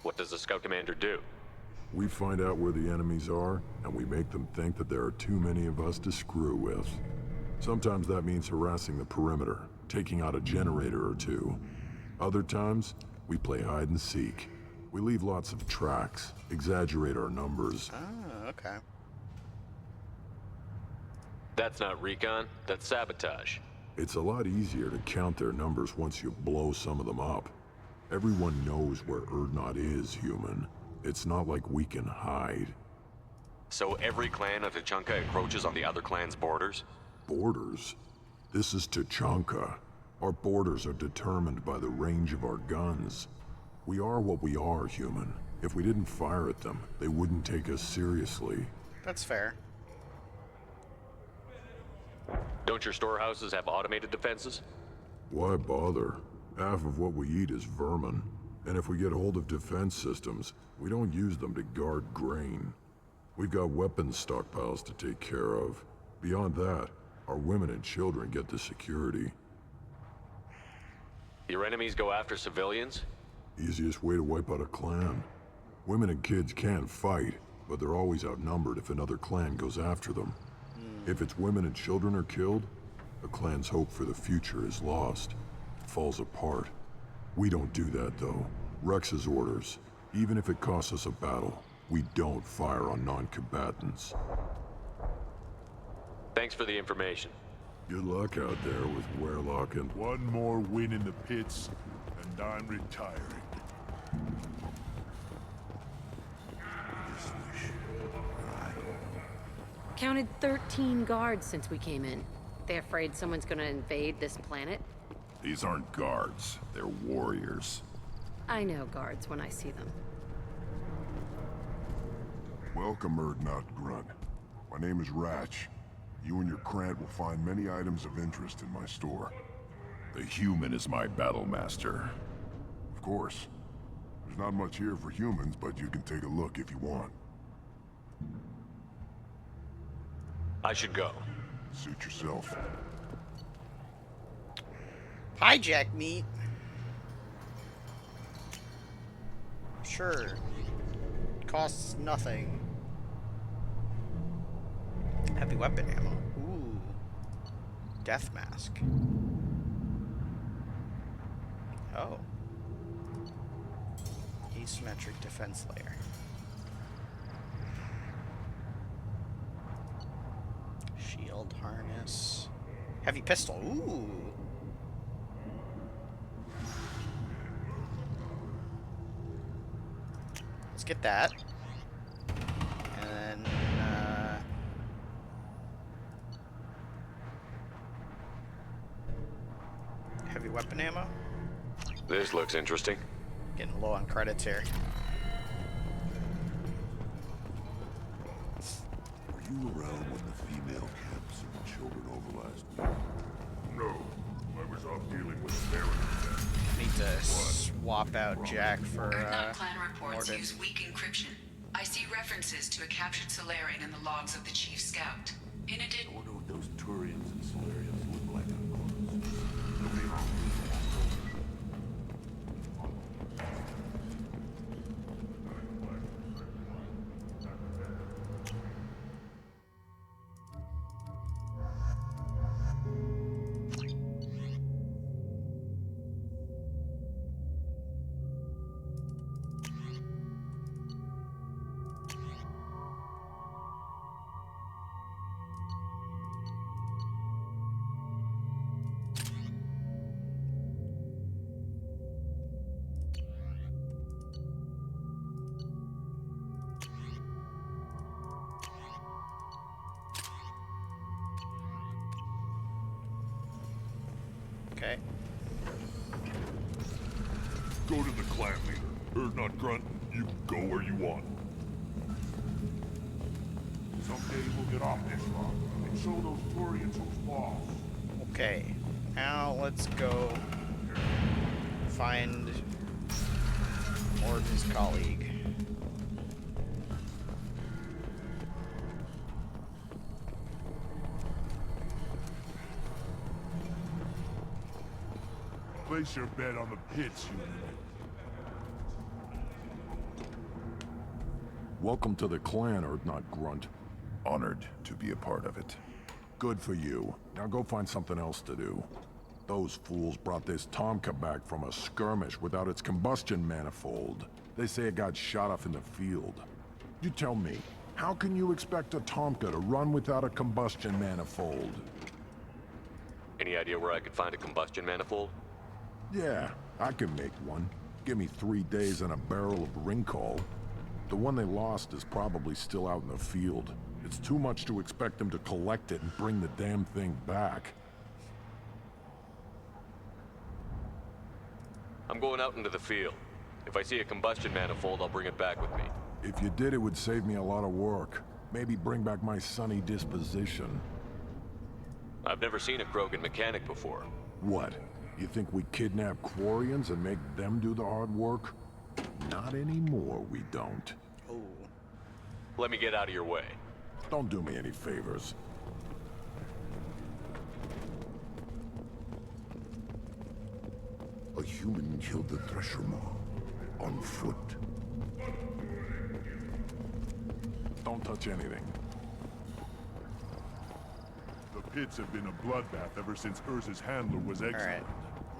What does the scout commander do? We find out where the enemies are, and we make them think that there are too many of us to screw with. Sometimes that means harassing the perimeter, taking out a generator or 2. Other times, we play hide and seek. We leave lots of tracks, exaggerate our numbers. Oh, okay. That's not recon, that's sabotage. It's a lot easier to count their numbers once you blow some of them up. Everyone knows where Urdnot is, human. It's not like we can hide. So every clan of Tuchanka encroaches on the other clan's borders? Borders? This is Tuchanka. Our borders are determined by the range of our guns. We are what we are, human. If we didn't fire at them, they wouldn't take us seriously. That's fair. Don't your storehouses have automated defenses? Why bother? Half of what we eat is vermin. And if we get hold of defense systems, we don't use them to guard grain. We've got weapons stockpiles to take care of. Beyond that, our women and children get the security. Your enemies go after civilians? Easiest way to wipe out a clan. Women and kids can fight, but they're always outnumbered if another clan goes after them. If its women and children are killed, a clan's hope for the future is lost. It falls apart. We don't do that, though. Rex's orders. Even if it costs us a battle, we don't fire on non-combatants. Thanks for the information. Good luck out there with Werlock and... One more win in the pits, and I'm retiring. Counted 13 guards since we came in. They afraid someone's gonna invade this planet? These aren't guards. They're warriors. I know guards when I see them. Welcome, Urdnot Grunt. My name is Ratch. You and your Krant will find many items of interest in my store. The human is my battle master. Of course. There's not much here for humans, but you can take a look if you want. I should go. Suit yourself. Hijack meat. Sure. Costs nothing. Heavy weapon ammo. Ooh. Death mask. Oh. Asymmetric defense layer. Shield harness. Heavy pistol. Ooh. Let's get that. And then, heavy weapon ammo. This looks interesting. Getting low on credits here. Were you around when the female camps and children over last week? No, I was off dealing with Sarah. Need to swap out Jack for Earth-Knot Clan reports Mordin. use weak encryption. I see references to a captured Solarian in the logs of the Chief Scout. In addition, I wonder what those Turians and Solarians look like up close. Okay. Go to the clan leader. Urdnot Grunt, you can go where you want. Someday we'll get off this rock and show those Turians who's boss. Okay. Now let's go find Mordin's colleague. Place your bet on the pits, you. Welcome to the clan, Urdnot Grunt. Honored to be a part of it. Good for you. Now go find something else to do. Those fools brought this Tomka back from a skirmish without its combustion manifold. They say it got shot off in the field. You tell me, how can you expect a Tomka to run without a combustion manifold? Any idea where I could find a combustion manifold? Yeah, I can make one. Give me 3 days and a barrel of Ringcall. The one they lost is probably still out in the field. It's too much to expect them to collect it and bring the damn thing back. I'm going out into the field. If I see a combustion manifold, I'll bring it back with me. If you did, it would save me a lot of work. Maybe bring back my sunny disposition. I've never seen a Krogan mechanic before. What? You think we kidnap Quarians and make them do the hard work? Not anymore, we don't. Oh. Let me get out of your way. Don't do me any favors. A human killed the Thresher Maw. On foot. Don't touch anything. The pits have been a bloodbath ever since Urza's handler was exiled. Alright.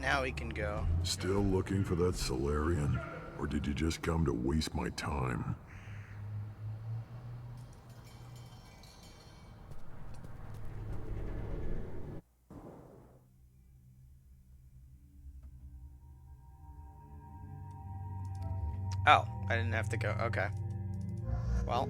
Now we can go. Still looking for that Solarian? Or did you just come to waste my time? Oh, I didn't have to go. Okay. Well.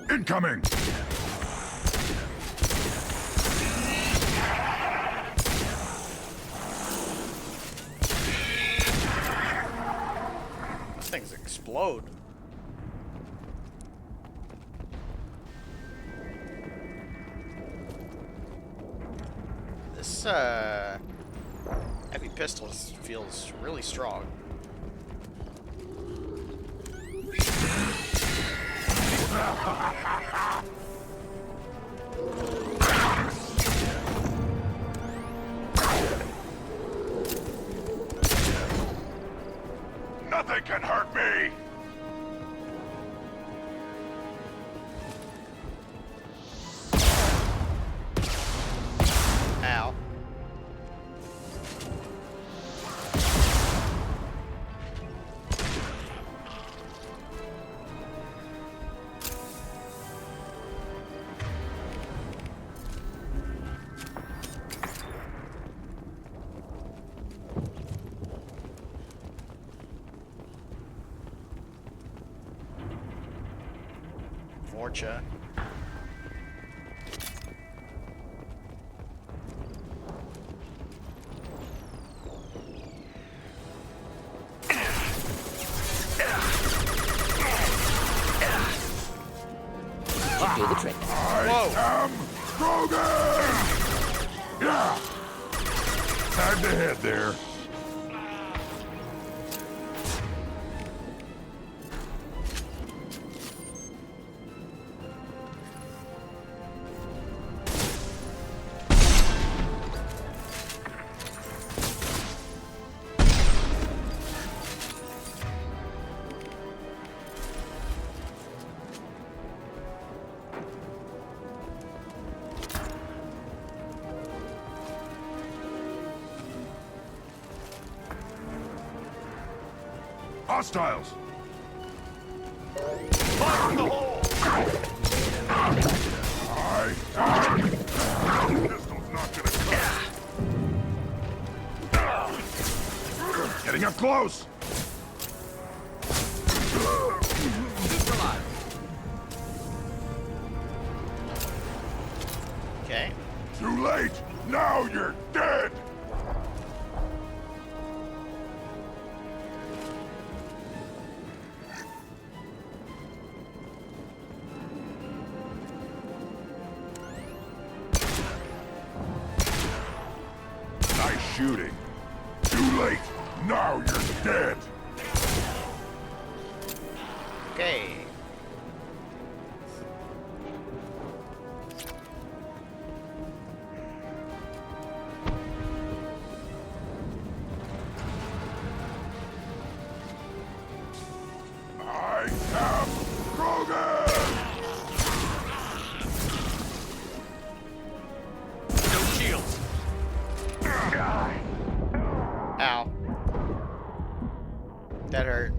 Incoming! Things explode. This heavy pistol feels really strong. Nothing can hurt me! Ow. Vorcha. Should do the trick. I am Krogan! Yeah! Time to head there. Hostiles! Fire in the hole! Pistol's not gonna cut. Getting up close! Okay. Too late! Now you're dead! Nice shooting. Too late. Now you're dead. Okay. I am Krogan! No shields. Ow. That hurt.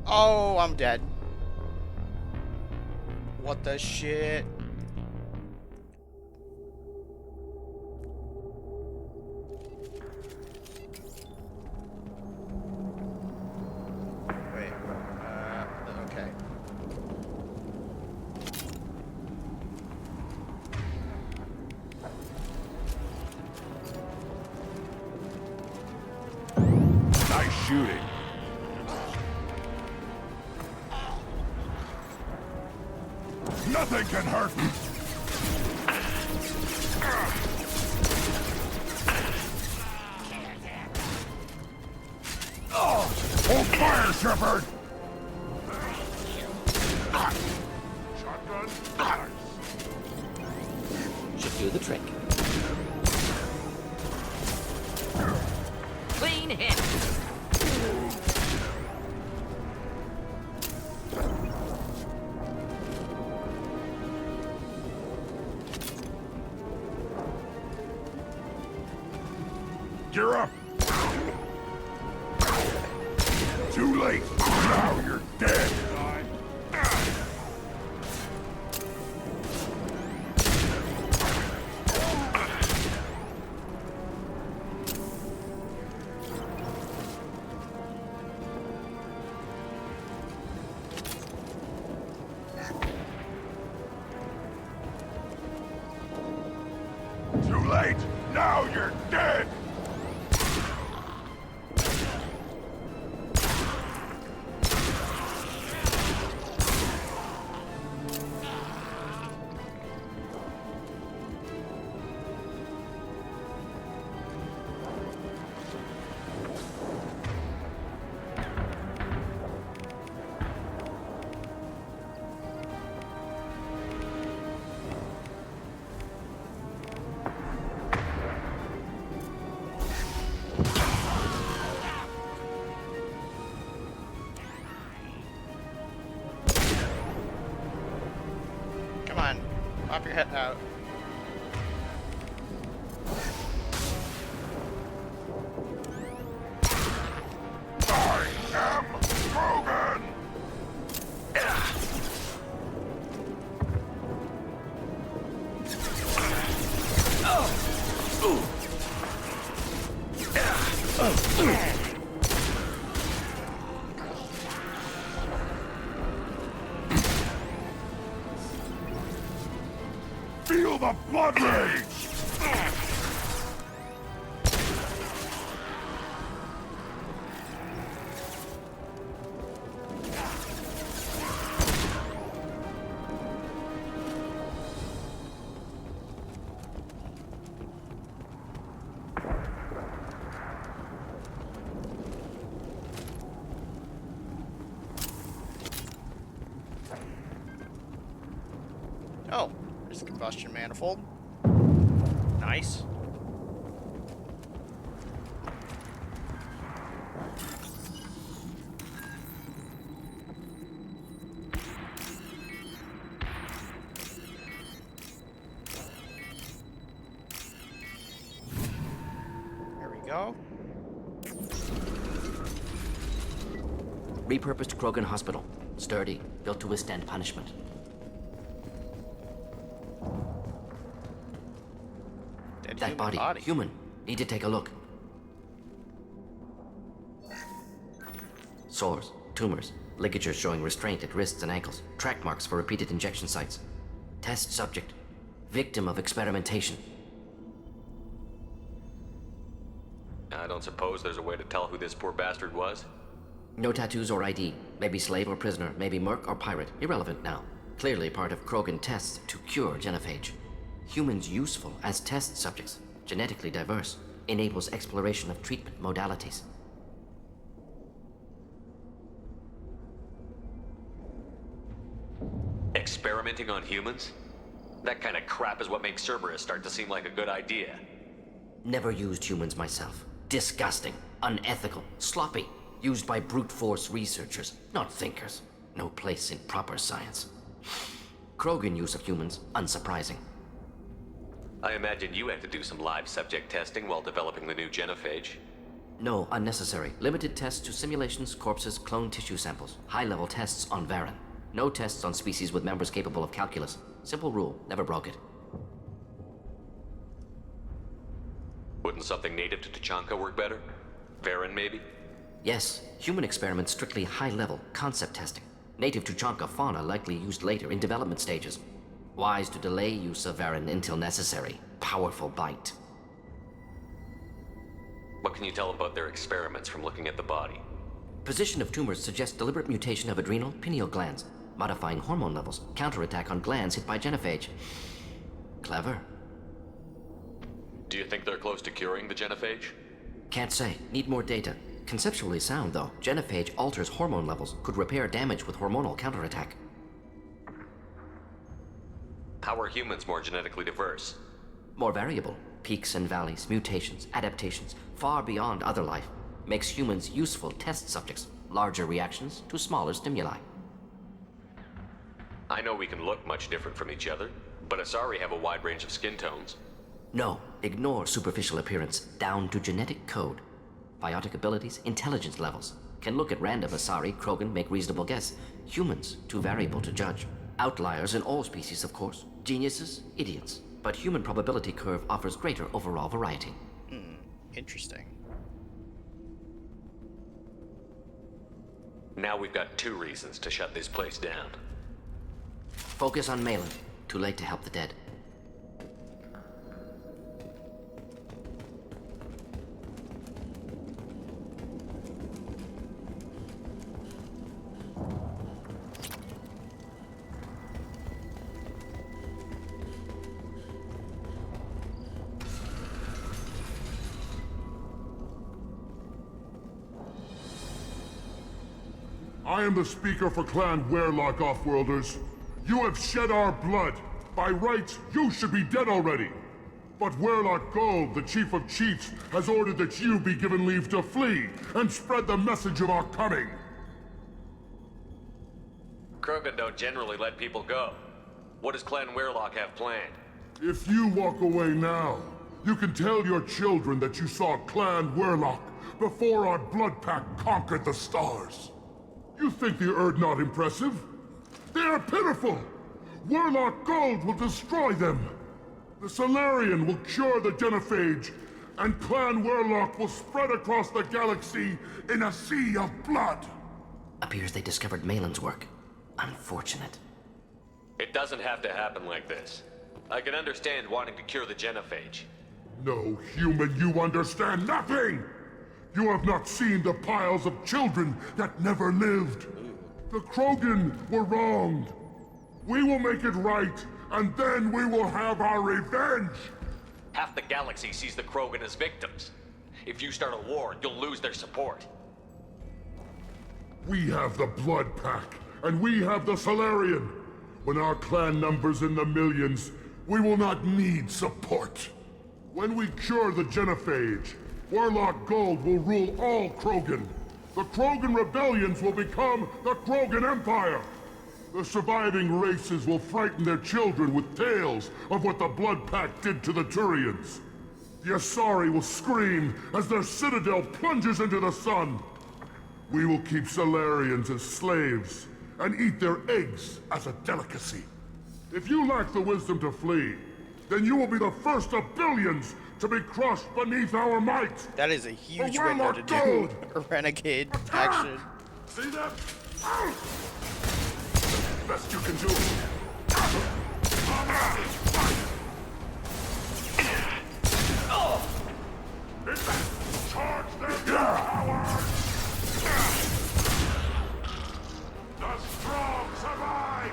Oh, I'm dead. What the shit? Wait. Okay. Nice shooting. Nothing can hurt me. Hold fire, Shepard! Shotgun. Should do the trick. Clean hit. Gear up! Too late! Now you're dead! late! Now you're dead! Come on, pop your head out. I am Krogan! Feel the blood rage! Oh, there's the combustion manifold. Nice. There we go. Repurposed Krogan Hospital. Sturdy, built to withstand punishment. That body, human. Need to take a look. Sores, tumors, ligatures showing restraint at wrists and ankles, track marks for repeated injection sites. Test subject, victim of experimentation. I don't suppose there's a way to tell who this poor bastard was? No tattoos or ID. Maybe slave or prisoner, maybe merc or pirate. Irrelevant now. Clearly part of Krogan tests to cure genophage. Humans useful as test subjects, genetically diverse, enables exploration of treatment modalities. Experimenting on humans? That kind of crap is what makes Cerberus start to seem like a good idea. Never used humans myself. Disgusting, unethical, sloppy. Used by brute force researchers, not thinkers. No place in proper science. Krogan use of humans, unsurprising. I imagine you had to do some live subject testing while developing the new genophage. No, unnecessary. Limited tests to simulations, corpses, cloned tissue samples. High-level tests on Varen. No tests on species with members capable of calculus. Simple rule, never broke it. Wouldn't something native to Tuchanka work better? Varen, maybe? Yes, human experiments strictly high-level, concept testing. Native Tuchanka fauna likely used later in development stages. Wise to delay use of Varen until necessary. Powerful bite. What can you tell about their experiments from looking at the body? Position of tumors suggests deliberate mutation of adrenal, pineal glands, modifying hormone levels, counterattack on glands hit by genophage. Clever. Do you think they're close to curing the genophage? Can't say. Need more data. Conceptually sound, though. Genophage alters hormone levels, could repair damage with hormonal counterattack. How are humans more genetically diverse? More variable. Peaks and valleys, mutations, adaptations, far beyond other life. Makes humans useful test subjects. Larger reactions to smaller stimuli. I know we can look much different from each other, but Asari have a wide range of skin tones. No, ignore superficial appearance, down to genetic code. Biotic abilities, intelligence levels. Can look at random Asari, Krogan, make reasonable guess. Humans, too variable to judge. Outliers in all species, of course. Geniuses, idiots. But human probability curve offers greater overall variety. Interesting. Now we've got 2 reasons to shut this place down. Focus on Malin. Too late to help the dead. I am the speaker for Clan Werlock, Offworlders. You have shed our blood. By rights, you should be dead already. But Werlock Gold, the Chief of Chiefs, has ordered that you be given leave to flee and spread the message of our coming. Krogan don't generally let people go. What does Clan Werlock have planned? If you walk away now, you can tell your children that you saw Clan Werlock before our Blood Pack conquered the stars. You think the Erd not impressive? They are pitiful! Werlock Gold will destroy them! The Solarian will cure the Genophage, and Clan Werlock will spread across the galaxy in a sea of blood! Appears they discovered Malin's work. Unfortunate. It doesn't have to happen like this. I can understand wanting to cure the Genophage. No, human, you understand nothing! You have not seen the piles of children that never lived. The Krogan were wronged. We will make it right, and then we will have our revenge! Half the galaxy sees the Krogan as victims. If you start a war, you'll lose their support. We have the Blood Pack, and we have the Solarian. When our clan numbers in the millions, we will not need support. When we cure the Genophage, Werlock Gold will rule all Krogan. The Krogan rebellions will become the Krogan Empire. The surviving races will frighten their children with tales of what the Blood Pack did to the Turians. The Asari will scream as their citadel plunges into the sun. We will keep Solarians as slaves and eat their eggs as a delicacy. If you lack the wisdom to flee, then you will be the first of billions to be crushed beneath our might. That is a huge window to do a renegade action. See them? Best you can do. Charge them, cowards! The strong survive!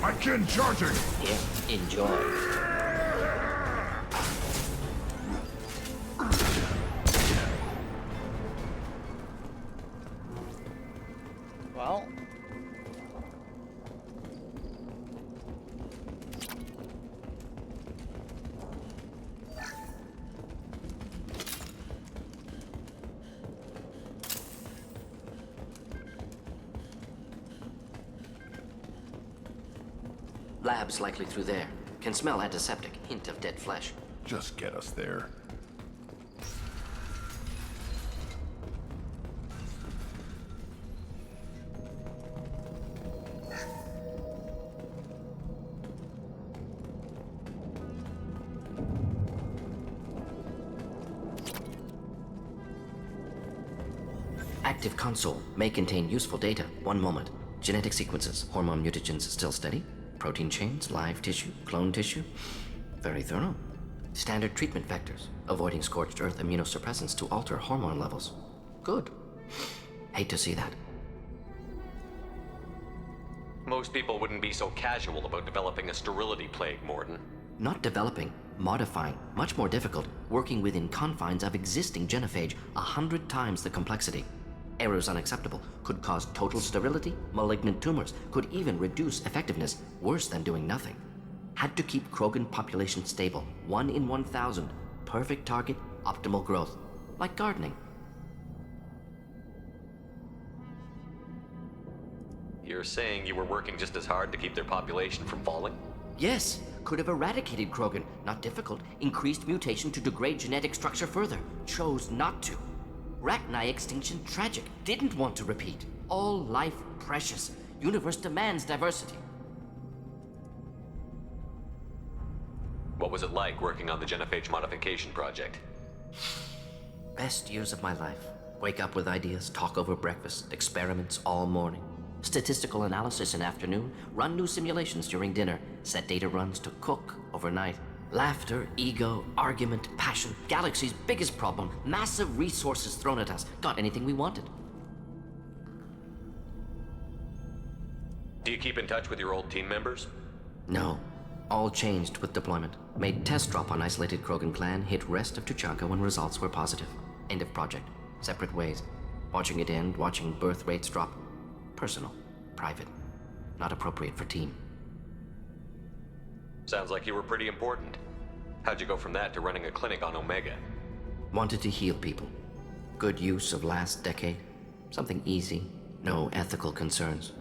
My kin charging! Yeah, enjoy. Well, Lab's likely through there. Can smell antiseptic, hint of dead flesh. Just get us there. Active console may contain useful data. One moment. Genetic sequences, hormone mutagens still steady. Protein chains, live tissue, clone tissue. Very thorough. Standard treatment vectors, avoiding scorched earth immunosuppressants to alter hormone levels. Good. Hate to see that. Most people wouldn't be so casual about developing a sterility plague, Mordin. Not developing, modifying, much more difficult, working within confines of existing genophage, 100 times the complexity. Errors unacceptable, could cause total sterility, malignant tumors, could even reduce effectiveness, worse than doing nothing. Had to keep Krogan population stable, 1 in 1,000, perfect target, optimal growth, like gardening. You're saying you were working just as hard to keep their population from falling? Yes, could have eradicated Krogan, not difficult, increased mutation to degrade genetic structure further, chose not to. Rachni extinction tragic, didn't want to repeat. All life precious, universe demands diversity. What was it like working on the Genophage modification project? Best years of my life. Wake up with ideas, talk over breakfast, experiments all morning. Statistical analysis in afternoon, run new simulations during dinner, set data runs to cook overnight. Laughter, ego, argument, passion, galaxy's biggest problem, massive resources thrown at us. Got anything we wanted. Do you keep in touch with your old team members? No. All changed with deployment. Made test drop on isolated Krogan clan, hit rest of Tuchanka when results were positive. End of project. Separate ways. Watching it end, watching birth rates drop. Personal. Private. Not appropriate for team. Sounds like you were pretty important. How'd you go from that to running a clinic on Omega? Wanted to heal people. Good use of last decade. Something easy. No ethical concerns.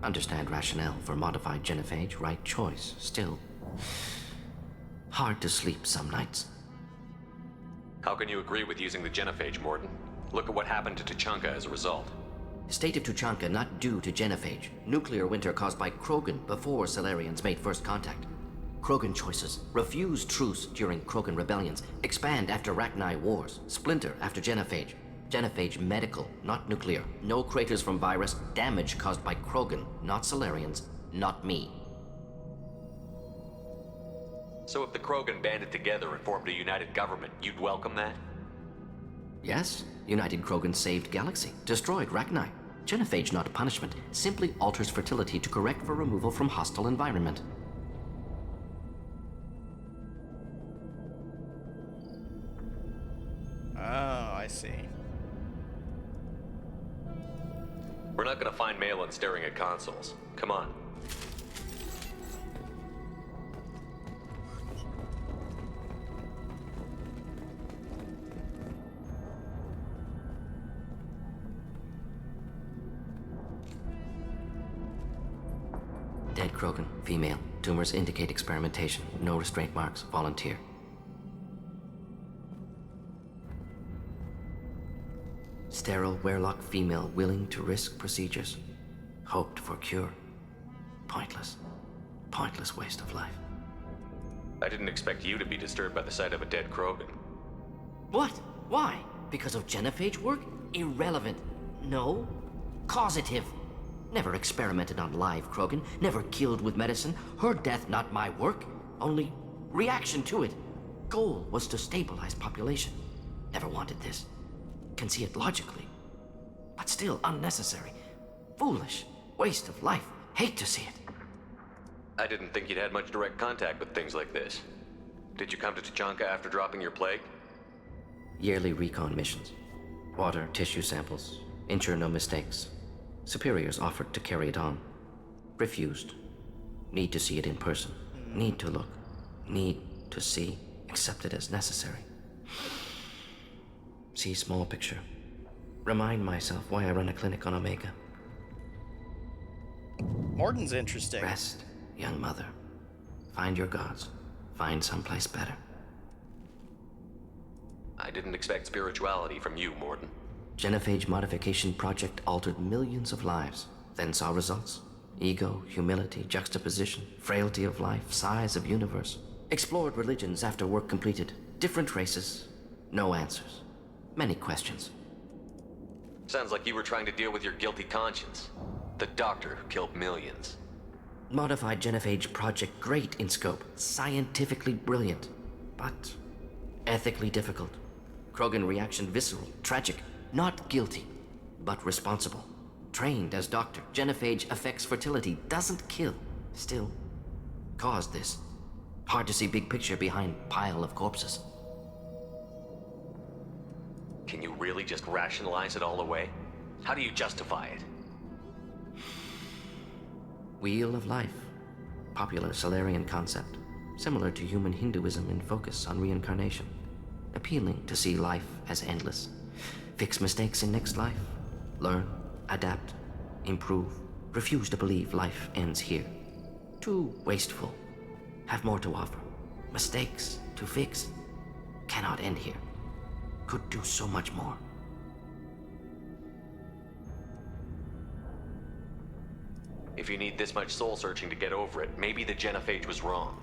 Understand rationale for modified genophage, right choice. Still, hard to sleep some nights. How can you agree with using the genophage, Mordin? Look at what happened to Tuchanka as a result. State of Tuchanka not due to genophage. Nuclear winter caused by Krogan before Salarians made first contact. Krogan choices. Refuse truce during Krogan rebellions. Expand after Rachni wars. Splinter after genophage. Genophage medical, not nuclear. No craters from virus. Damage caused by Krogan, not Salarians, not me. So if the Krogan banded together and formed a united government, you'd welcome that? Yes, United Krogan saved Galaxy, destroyed Rachni. Genophage not punishment, simply alters fertility to correct for removal from hostile environment. Oh, I see. We're not gonna find Malin staring at consoles. Come on. Dead Krogan, female. Tumors indicate experimentation. No restraint marks. Volunteer. Sterile Werelock female willing to risk procedures. Hoped for cure. Pointless. Pointless waste of life. I didn't expect you to be disturbed by the sight of a dead Krogan. What? Why? Because of genophage work? Irrelevant. No. Causative. Never experimented on live Krogan. Never killed with medicine. Her death not my work. Only reaction to it. Goal was to stabilize population. Never wanted this. Can see it logically. But still unnecessary. Foolish. Waste of life. Hate to see it. I didn't think you'd had much direct contact with things like this. Did you come to Tuchanka after dropping your plague? Yearly recon missions. Water, tissue samples. Ensure no mistakes. Superiors offered to carry it on. Refused. Need to see it in person. Need to look. Need to see. Accepted as necessary. See small picture. Remind myself why I run a clinic on Omega. Mordin's interesting. Rest, young mother. Find your gods. Find someplace better. I didn't expect spirituality from you, Mordin. Genophage modification project altered millions of lives. Then saw results. Ego, humility, juxtaposition, frailty of life, size of universe. Explored religions after work completed. Different races. No answers. Many questions. Sounds like you were trying to deal with your guilty conscience. The doctor who killed millions. Modified genophage project great in scope. Scientifically brilliant. But ethically difficult. Krogan reaction visceral, tragic. Not guilty, but responsible. Trained as doctor. Genophage affects fertility, doesn't kill. Still, caused this. Hard to see big picture behind pile of corpses. Can you really just rationalize it all away? How do you justify it? Wheel of life. Popular Salarian concept. Similar to human Hinduism in focus on reincarnation. Appealing to see life as endless. Fix mistakes in next life. Learn, adapt, improve. Refuse to believe life ends here. Too wasteful. Have more to offer. Mistakes to fix. Cannot end here. Could do so much more. If you need this much soul searching to get over it, maybe the genophage was wrong.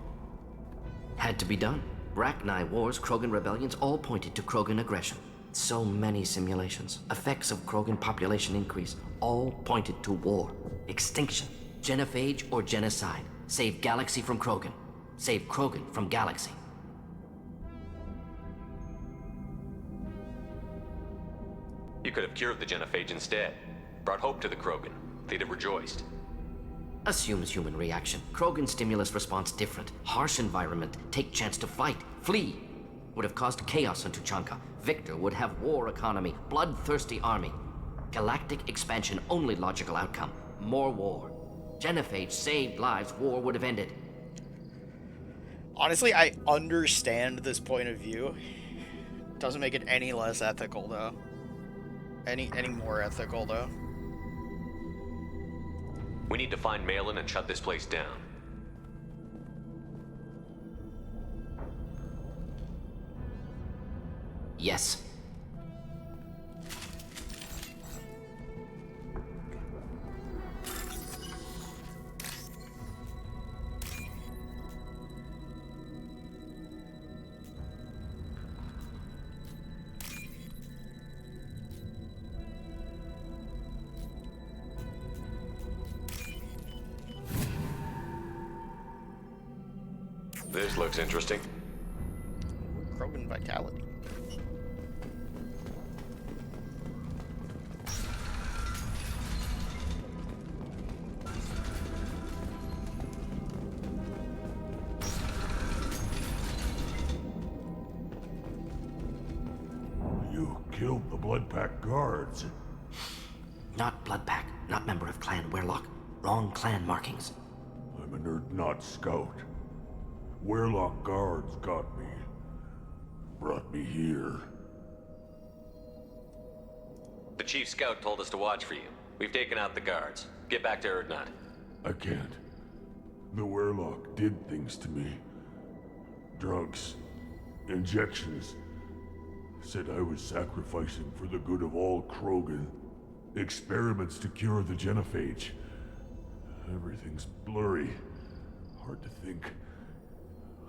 Had to be done. Rachni wars, Krogan rebellions, all pointed to Krogan aggression. So many simulations. Effects of Krogan population increase. All pointed to war. Extinction. Genophage or genocide. Save Galaxy from Krogan. Save Krogan from Galaxy. You could have cured the genophage instead. Brought hope to the Krogan. They'd have rejoiced. Assumes human reaction. Krogan stimulus response different. Harsh environment. Take chance to fight. Flee. Would have caused chaos on Tuchanka. Victor would have war economy. Bloodthirsty army. Galactic expansion only logical outcome. More war. Genophage saved lives. War would have ended. Honestly, I understand this point of view. Doesn't make it any less ethical, though. Any more ethical, though. We need to find Malin and shut this place down. Yes. This looks interesting. Krogan vitality. You killed the Bloodpack guards. Not Bloodpack. Not member of Clan Werlock. Wrong clan markings. I'm a nerd not scout. Werlock guards got me. Brought me here. The Chief Scout told us to watch for you. We've taken out the guards. Get back to Urdnot. I can't. The Werlock did things to me. Drugs. Injections. Said I was sacrificing for the good of all Krogan. Experiments to cure the genophage. Everything's blurry. Hard to think.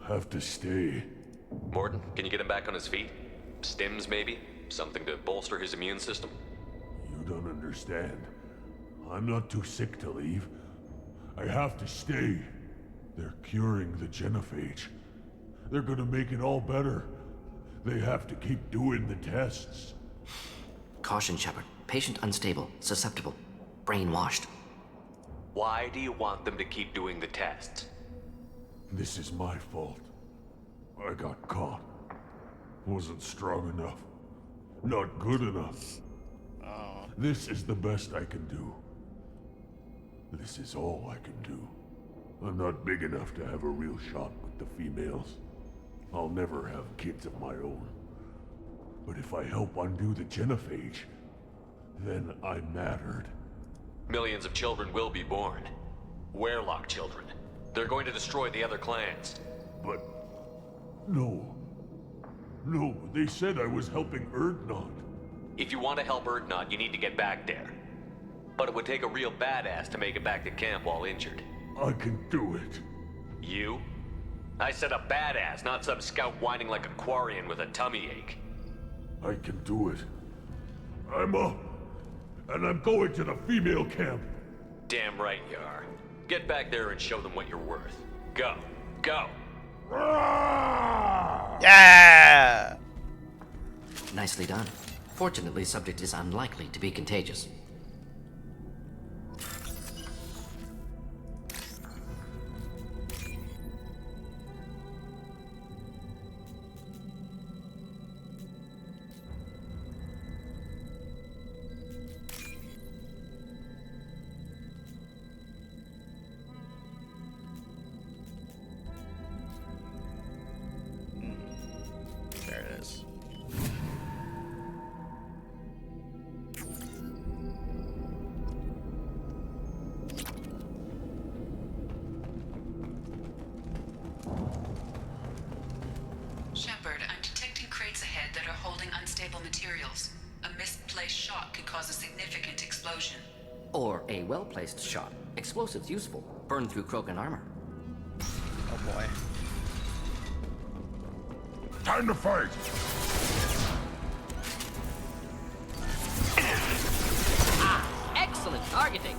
Have to stay. Morton, can you get him back on his feet? Stims, maybe? Something to bolster his immune system? You don't understand. I'm not too sick to leave. I have to stay. They're curing the genophage. They're gonna make it all better. They have to keep doing the tests. Caution, Shepard. Patient unstable, susceptible, brainwashed. Why do you want them to keep doing the tests? This is my fault. I got caught. Wasn't strong enough. Not good enough. This is the best I can do. This is all I can do. I'm not big enough to have a real shot with the females. I'll never have kids of my own. But if I help undo the genophage, then I mattered. Millions of children will be born. Werlock children. They're going to destroy the other clans. But... no. No, they said I was helping Urdnot. If you want to help Urdnot, you need to get back there. But it would take a real badass to make it back to camp while injured. I can do it. You? I said a badass, not some scout whining like a Quarian with a tummy ache. I can do it. I'm up. And I'm going to the female camp. Damn right you are. Get back there and show them what you're worth. Go. Go. Yeah! Nicely done. Fortunately, subject is unlikely to be contagious. There it is. Shepard, I'm detecting crates ahead that are holding unstable materials. A misplaced shot could cause a significant explosion. Or a well-placed shot. Explosives useful. Burn through Krogan armor. Oh boy. Time to fight! Excellent targeting!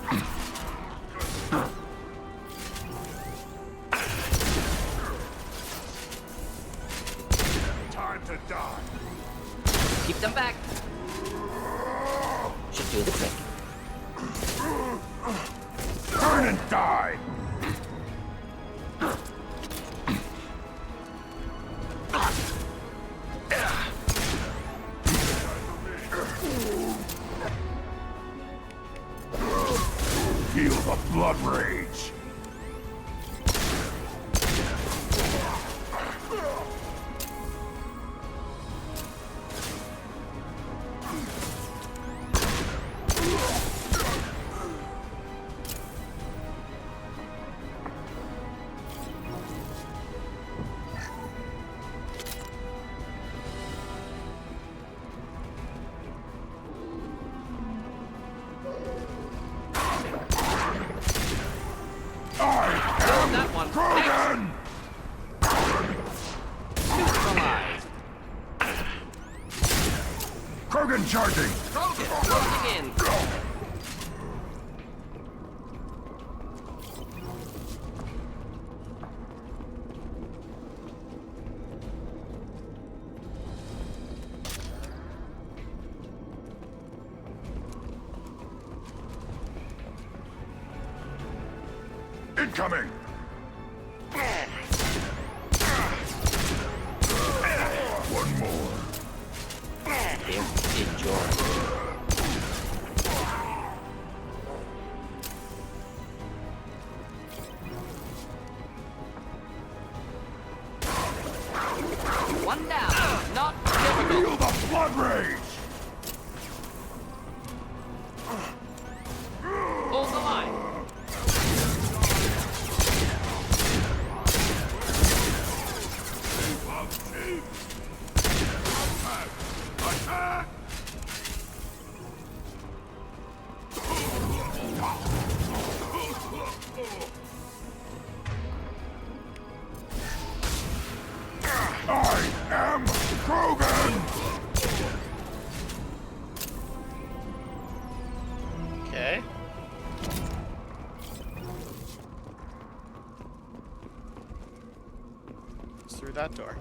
Time to die! Keep them back! Should do the trick. Turn and die! Got that one. Krogan! Neutralized. Krogan charging! Krogan closing in. Incoming! One more. Enjoy. One down. Not difficult. Feel the blood rage! Hold the line. Attack! I am Krogan! Okay. It's through that door.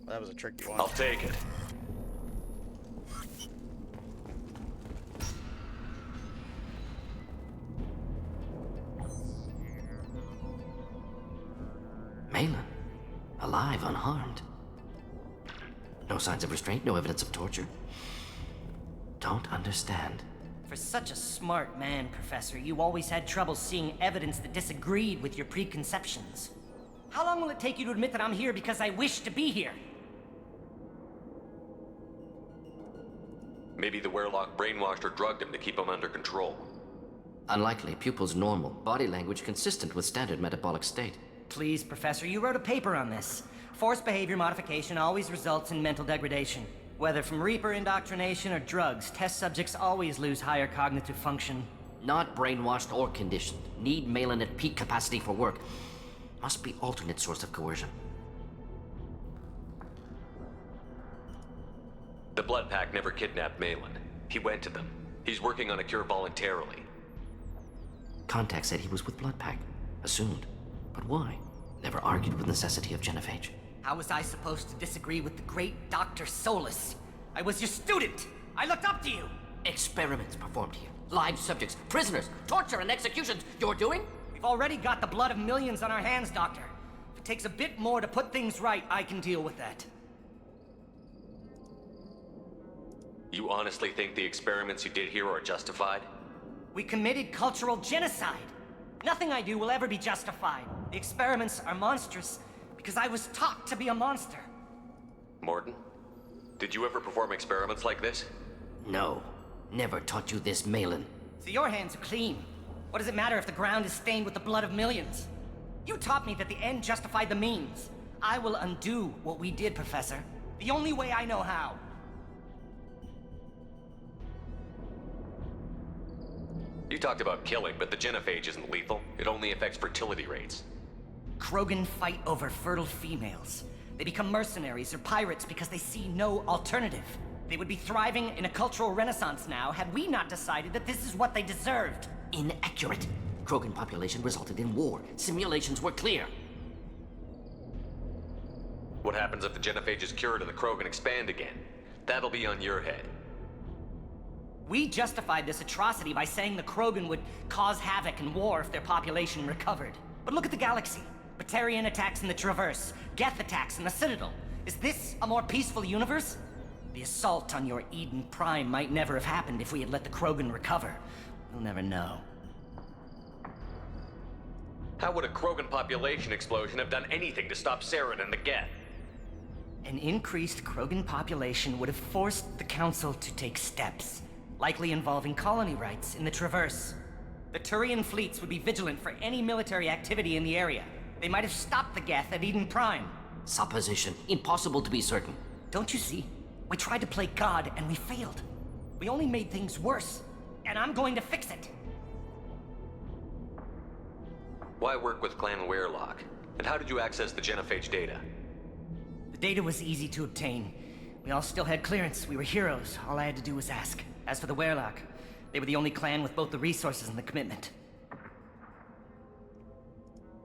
That was a tricky one. I'll take it. Malin. Alive, unharmed. No signs of restraint, no evidence of torture. Don't understand. For such a smart man, Professor, you always had trouble seeing evidence that disagreed with your preconceptions. How long will it take you to admit that I'm here because I wish to be here? Maybe the Werelock brainwashed or drugged him to keep him under control. Unlikely. Pupils normal. Body language consistent with standard metabolic state. Please, Professor, you wrote a paper on this. Forced behavior modification always results in mental degradation. Whether from Reaper indoctrination or drugs, test subjects always lose higher cognitive function. Not brainwashed or conditioned. Need Malin at peak capacity for work. Must be alternate source of coercion. The Blood Pack never kidnapped Malin. He went to them. He's working on a cure voluntarily. Contact said he was with Blood Pack. Assumed. But why? Never argued with necessity of genophage. How was I supposed to disagree with the great Dr. Solus? I was your student! I looked up to you! Experiments performed here. Live subjects, prisoners, torture and executions. You're doing? We've already got the blood of millions on our hands, Doctor. If it takes a bit more to put things right, I can deal with that. You honestly think the experiments you did here are justified? We committed cultural genocide. Nothing I do will ever be justified. The experiments are monstrous because I was taught to be a monster. Mordin, did you ever perform experiments like this? No. Never taught you this, Malin. So your hands are clean. What does it matter if the ground is stained with the blood of millions? You taught me that the end justified the means. I will undo what we did, Professor. The only way I know how. You talked about killing, but the genophage isn't lethal. It only affects fertility rates. Krogan fight over fertile females. They become mercenaries or pirates because they see no alternative. They would be thriving in a cultural renaissance now had we not decided that this is what they deserved. Inaccurate. Krogan population resulted in war. Simulations were clear. What happens if the genophage is cured and the Krogan expand again? That'll be on your head. We justified this atrocity by saying the Krogan would cause havoc and war if their population recovered. But look at the galaxy. Batarian attacks in the Traverse, Geth attacks in the Citadel. Is this a more peaceful universe? The assault on your Eden Prime might never have happened if we had let the Krogan recover. We'll never know. How would a Krogan population explosion have done anything to stop Saren and the Geth? An increased Krogan population would have forced the Council to take steps, likely involving colony rights in the Traverse. The Turian fleets would be vigilant for any military activity in the area. They might have stopped the Geth at Eden Prime. Supposition. Impossible to be certain. Don't you see? We tried to play God and we failed. We only made things worse, and I'm going to fix it. Why work with Clan Weyrloc? And how did you access the genophage data? The data was easy to obtain. We all still had clearance. We were heroes. All I had to do was ask. As for the Weyrloc, they were the only clan with both the resources and the commitment.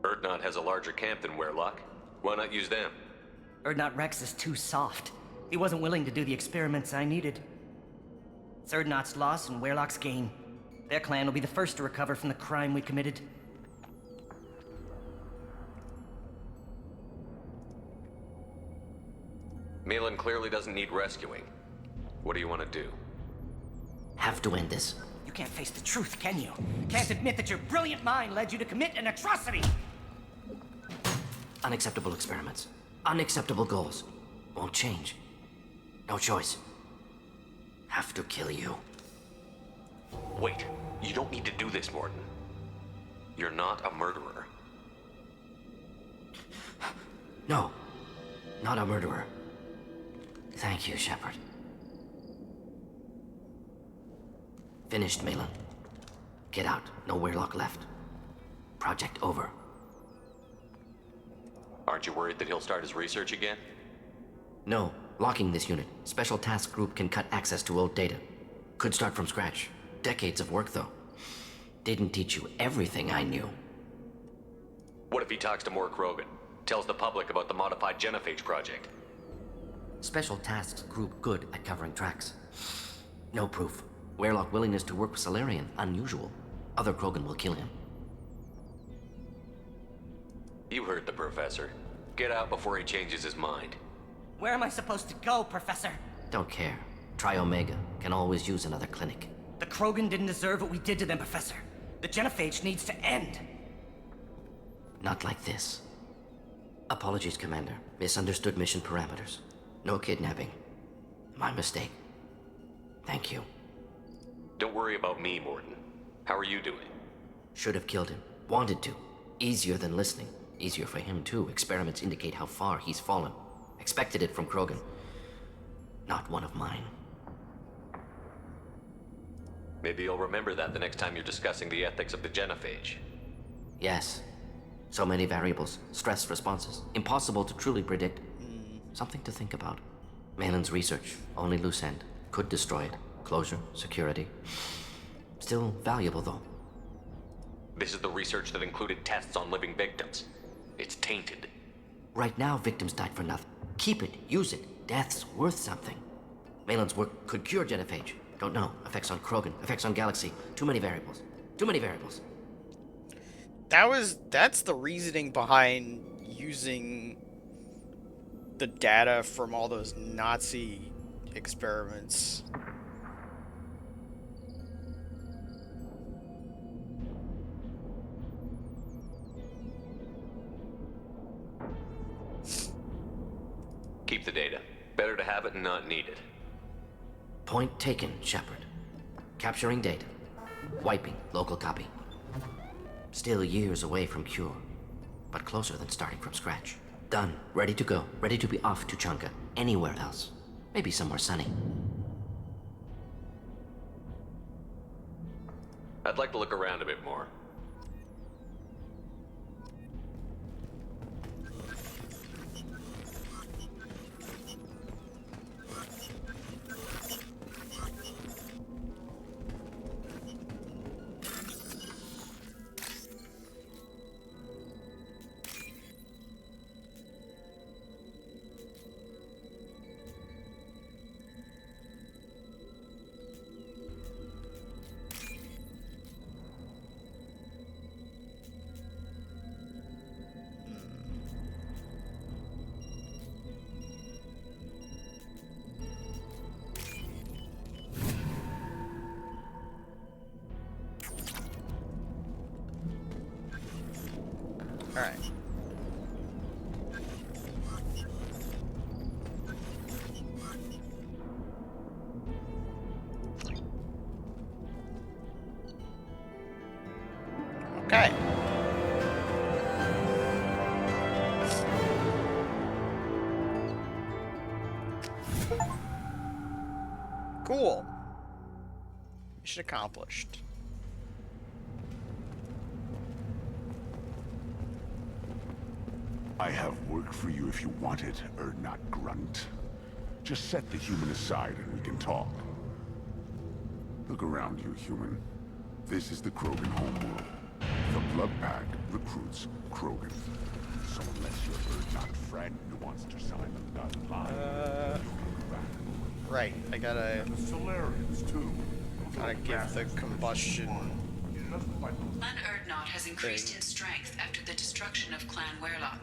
Urdnot has a larger camp than Weyrloc. Why not use them? Urdnot Rex is too soft. He wasn't willing to do the experiments I needed. It's Urdnot's loss and Weyrloc's gain. Their clan will be the first to recover from the crime we committed. Malin clearly doesn't need rescuing. What do you want to do? Have to end this. You can't face the truth, can you? Can't admit that your brilliant mind led you to commit an atrocity! Unacceptable experiments. Unacceptable goals. Won't change. No choice. Have to kill you. Wait. You don't need to do this, Mordin. You're not a murderer. No. Not a murderer. Thank you, Shepard. Finished, Malin. Get out. No Weyrloc left. Project over. Aren't you worried that he'll start his research again? No. Locking this unit. Special Task Group can cut access to old data. Could start from scratch. Decades of work, though. Didn't teach you everything I knew. What if he talks to more Krogan? Tells the public about the modified genophage project? Special Tasks Group good at covering tracks. No proof. Weyrloc willingness to work with Salarian, unusual. Other Krogan will kill him. You heard the Professor. Get out before he changes his mind. Where am I supposed to go, Professor? Don't care. Try Omega. Can always use another clinic. The Krogan didn't deserve what we did to them, Professor. The genophage needs to end. Not like this. Apologies, Commander. Misunderstood mission parameters. No kidnapping. My mistake. Thank you. Don't worry about me, Mordin. How are you doing? Should have killed him. Wanted to. Easier than listening. Easier for him, too. Experiments indicate how far he's fallen. Expected it from Krogan. Not one of mine. Maybe you'll remember that the next time you're discussing the ethics of the genophage. Yes. So many variables. Stress responses. Impossible to truly predict. Something to think about. Malin's research. Only loose end. Could destroy it. Closure. Security. Still valuable, though. This is the research that included tests on living victims. It's tainted. Right now, victims died for nothing. Keep it. Use it. Death's worth something. Malin's work could cure genophage. Don't know. Effects on Krogan. Effects on Galaxy. Too many variables. Too many variables. That's the reasoning behind using the data from all those Nazi experiments. Keep the data. Better to have it and not need it. Point taken, Shepard. Capturing data. Wiping local copy. Still years away from cure, but closer than starting from scratch. Done. Ready to go. Ready to be off to Chunka. Anywhere else. Maybe somewhere sunny. I'd like to look around a bit more. Alright. Okay. Cool. Mission accomplished. I have work for you if you want it, Urdnot Grunt. Just set the human aside and we can talk. Look around you, human. This is the Krogan homeworld. The Blood Pack recruits Krogan. So unless your Urdnot friend wants to sign the dotted line, right, I gotta... the Solarians, too. Gotta give the combustion... Clan Urdnot has increased in strength after the destruction of Clan Werlock.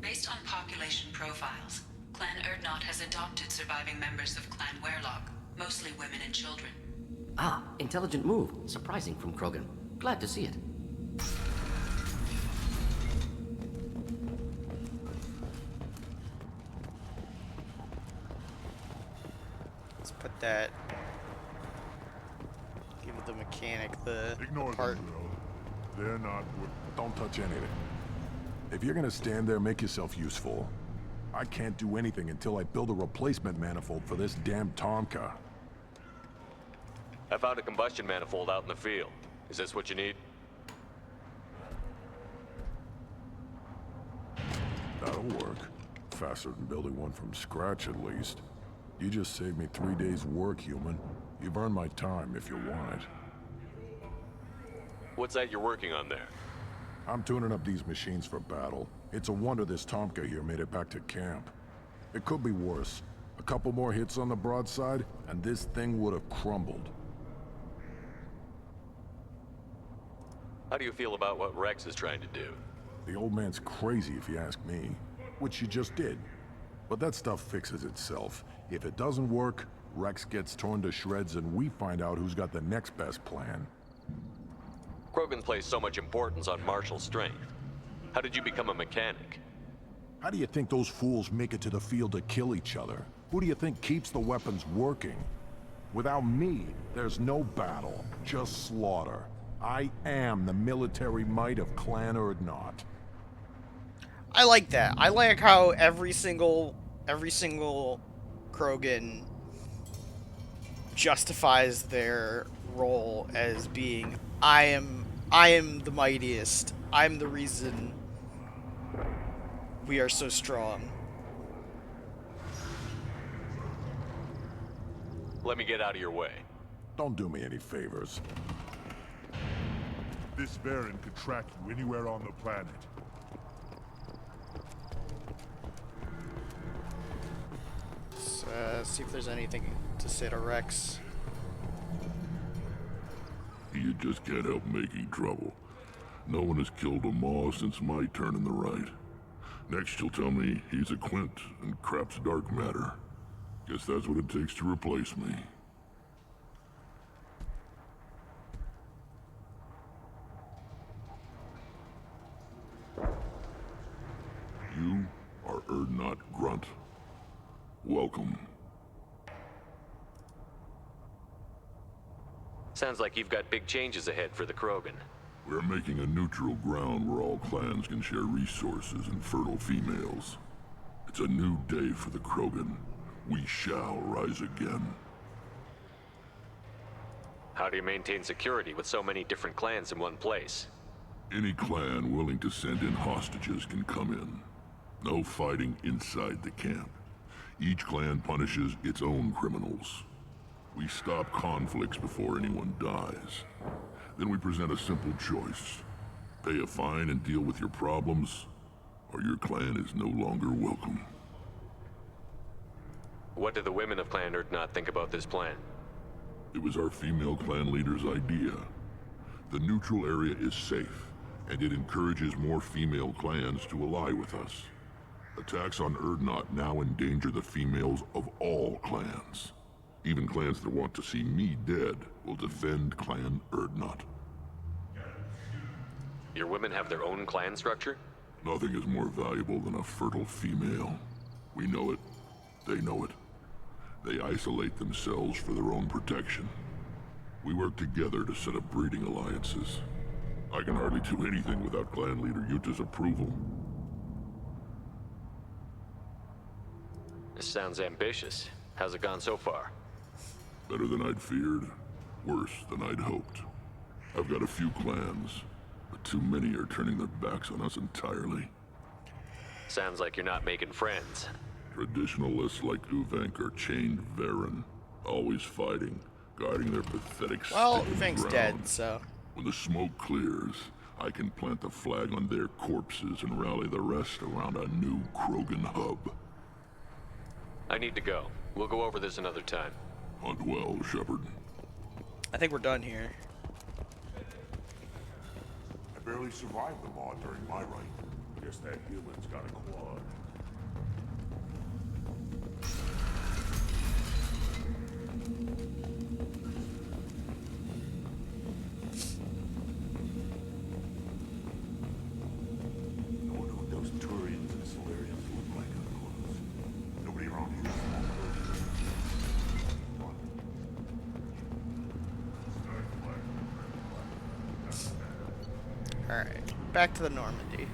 Based on population profiles, Clan Urdnot has adopted surviving members of Clan Werlock, mostly women and children. Ah, intelligent move. Surprising from Krogan. Glad to see it. Let's put that... Give the mechanic the Ignore part. them, bro. They're not... Don't touch anything. If you're gonna stand there, make yourself useful. I can't do anything until I build a replacement manifold for this damn Tomka. I found a combustion manifold out in the field. Is this what you need? That'll work. Faster than building one from scratch, at least. You just saved me 3 days' work, human. You've earned my time if you want it. What's that you're working on there? I'm tuning up these machines for battle. It's a wonder this Tomka here made it back to camp. It could be worse. A couple more hits on the broadside, and this thing would have crumbled. How do you feel about what Rex is trying to do? The old man's crazy if you ask me. Which you just did. But that stuff fixes itself. If it doesn't work, Rex gets torn to shreds and we find out who's got the next best plan. Krogan place so much importance on martial strength. How did you become a mechanic? How do you think those fools make it to the field to kill each other? Who do you think keeps the weapons working? Without me, there's no battle, just slaughter. I am the military might of Clan Urdnot. I like that. I like how every single Krogan justifies their role as being I am the mightiest. I'm the reason we are so strong. Let me get out of your way. Don't do me any favors. This Baron could track you anywhere on the planet. Let's see if there's anything to say to Rex. You just can't help making trouble. No one has killed a Maw since my turn in the right. Next you'll tell me he's a Quint and crap's dark matter. Guess that's what it takes to replace me. You are Urdnot Grunt. Welcome. Sounds like you've got big changes ahead for the Krogan. We're making a neutral ground where all clans can share resources and fertile females. It's a new day for the Krogan. We shall rise again. How do you maintain security with so many different clans in one place? Any clan willing to send in hostages can come in. No fighting inside the camp. Each clan punishes its own criminals. We stop conflicts before anyone dies. Then we present a simple choice. Pay a fine and deal with your problems, or your clan is no longer welcome. What do the women of Clan Urdnot think about this plan? It was our female clan leader's idea. The neutral area is safe, and it encourages more female clans to ally with us. Attacks on Urdnot now endanger the females of all clans. Even clans that want to see me dead will defend Clan Urdnot. Your women have their own clan structure? Nothing is more valuable than a fertile female. We know it. They know it. They isolate themselves for their own protection. We work together to set up breeding alliances. I can hardly do anything without clan leader Yuta's approval. This sounds ambitious. How's it gone so far? Better than I'd feared. Worse than I'd hoped. I've got a few clans, but too many are turning their backs on us entirely. Sounds like you're not making friends. Traditionalists like Uvenk are chained Varen, always fighting, guarding their pathetic Well, stinking Uvenk's ground. dead, so... When the smoke clears, I can plant the flag on their corpses and rally the rest around a new Krogan hub. I need to go. We'll go over this another time. Hunt well, Shepard. I think we're done here. I barely survived the law during my reign. Guess that human's got a quad. I wonder what those Turians and Solarians look like up close. Nobody around here is Alright, back to the Normandy.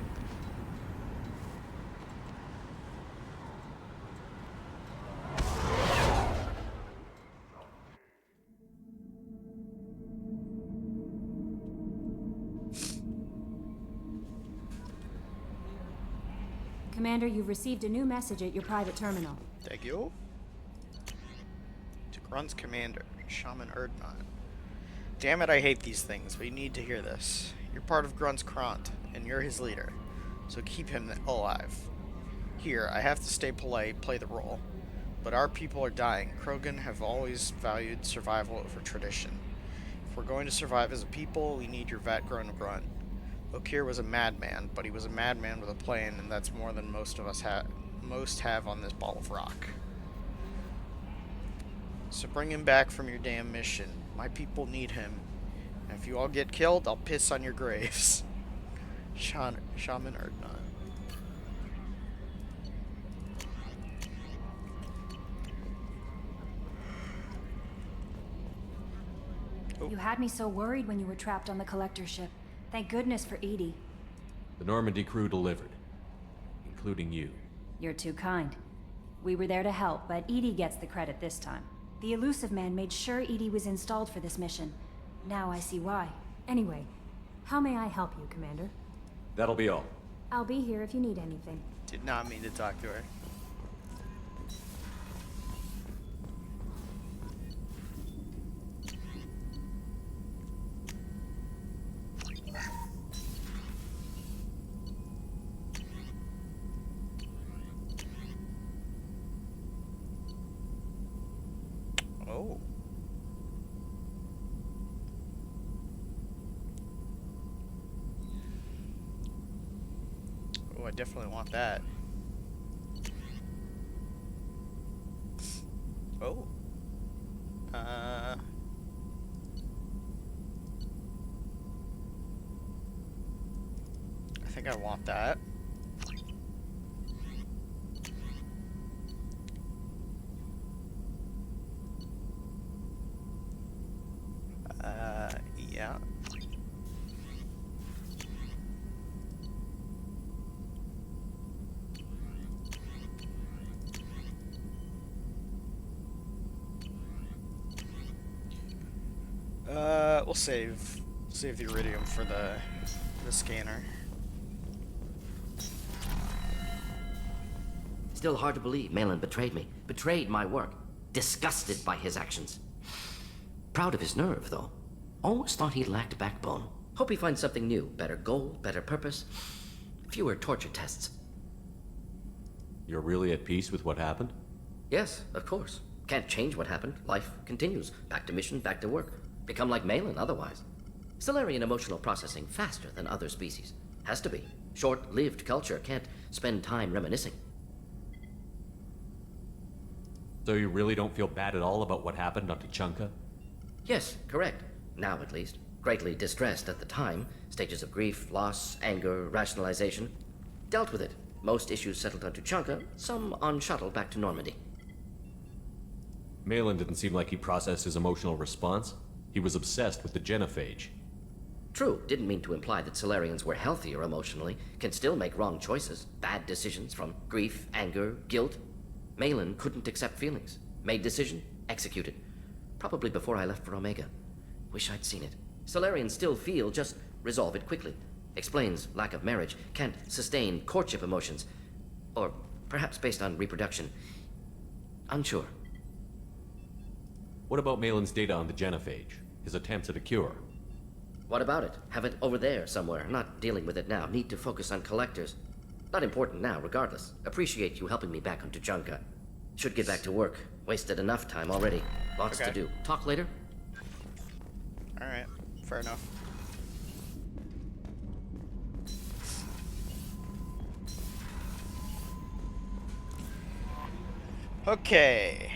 Commander, you've received a new message at your private terminal. Thank you. To Grun's commander, Shaman Erdnot. Damn it, I hate these things, but you need to hear this. You're part of Grun's Krant, and you're his leader, so keep him alive. Here, I have to stay polite, play the role. But our people are dying. Krogan have always valued survival over tradition. If we're going to survive as a people, we need your vat-grown Grunt. Okir was a madman, but he was a madman with a plan, and that's more than most of us have on this ball of rock. So bring him back from your damn mission. My people need him. And if you all get killed, I'll piss on your graves. Shaman Erdnot. You had me so worried when you were trapped on the collector ship. Thank goodness for Edie. The Normandy crew delivered, including you. You're too kind. We were there to help, but Edie gets the credit this time. The Elusive Man made sure Edie was installed for this mission. Now I see why. Anyway, how may I help you, Commander? That'll be all. I'll be here if you need anything. Did not mean to talk to her. Oh. Oh, I definitely want that. Oh. I think I want that. Yeah. We'll save the iridium for the scanner. Still hard to believe Malin betrayed me, betrayed my work, disgusted by his actions. Proud of his nerve, though. Always thought he lacked backbone. Hope he finds something new, better goal, better purpose, fewer torture tests. You're really at peace with what happened? Yes, of course. Can't change what happened. Life continues. Back to mission, back to work. Become like Malin otherwise. Solarian emotional processing faster than other species. Has to be. Short-lived culture can't spend time reminiscing. So you really don't feel bad at all about what happened on Tuchanka? Yes, correct. Now at least. Greatly distressed at the time. Stages of grief, loss, anger, rationalization. dealt with it. Most issues settled on Tuchanka, some on shuttle back to Normandy. Malin didn't seem like he processed his emotional response. He was obsessed with the genophage. True, didn't mean to imply that Solarians were healthier emotionally, can still make wrong choices, bad decisions from grief, anger, guilt. Malin couldn't accept feelings. Made decision, executed. Probably before I left for Omega. Wish I'd seen it. Solarians still feel, just resolve it quickly. Explains lack of marriage, can't sustain courtship emotions. Or perhaps based on reproduction. Unsure. What about Malin's data on the genophage? His attempts at a cure? What about it? Have it over there somewhere. Not dealing with it now. Need to focus on collectors. Not important now, regardless. Appreciate you helping me back on Tuchanka. Should get back to work. Wasted enough time already. Lots to do. Talk later? Alright, fair enough. Okay.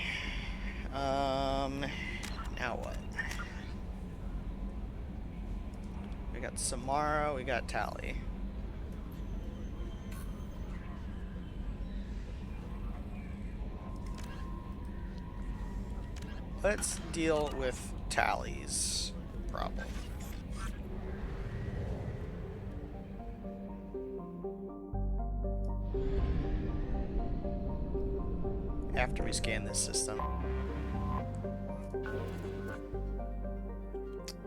Now what? We got Samara, we got Tali. Let's deal with Tali's problem. After we scan this system.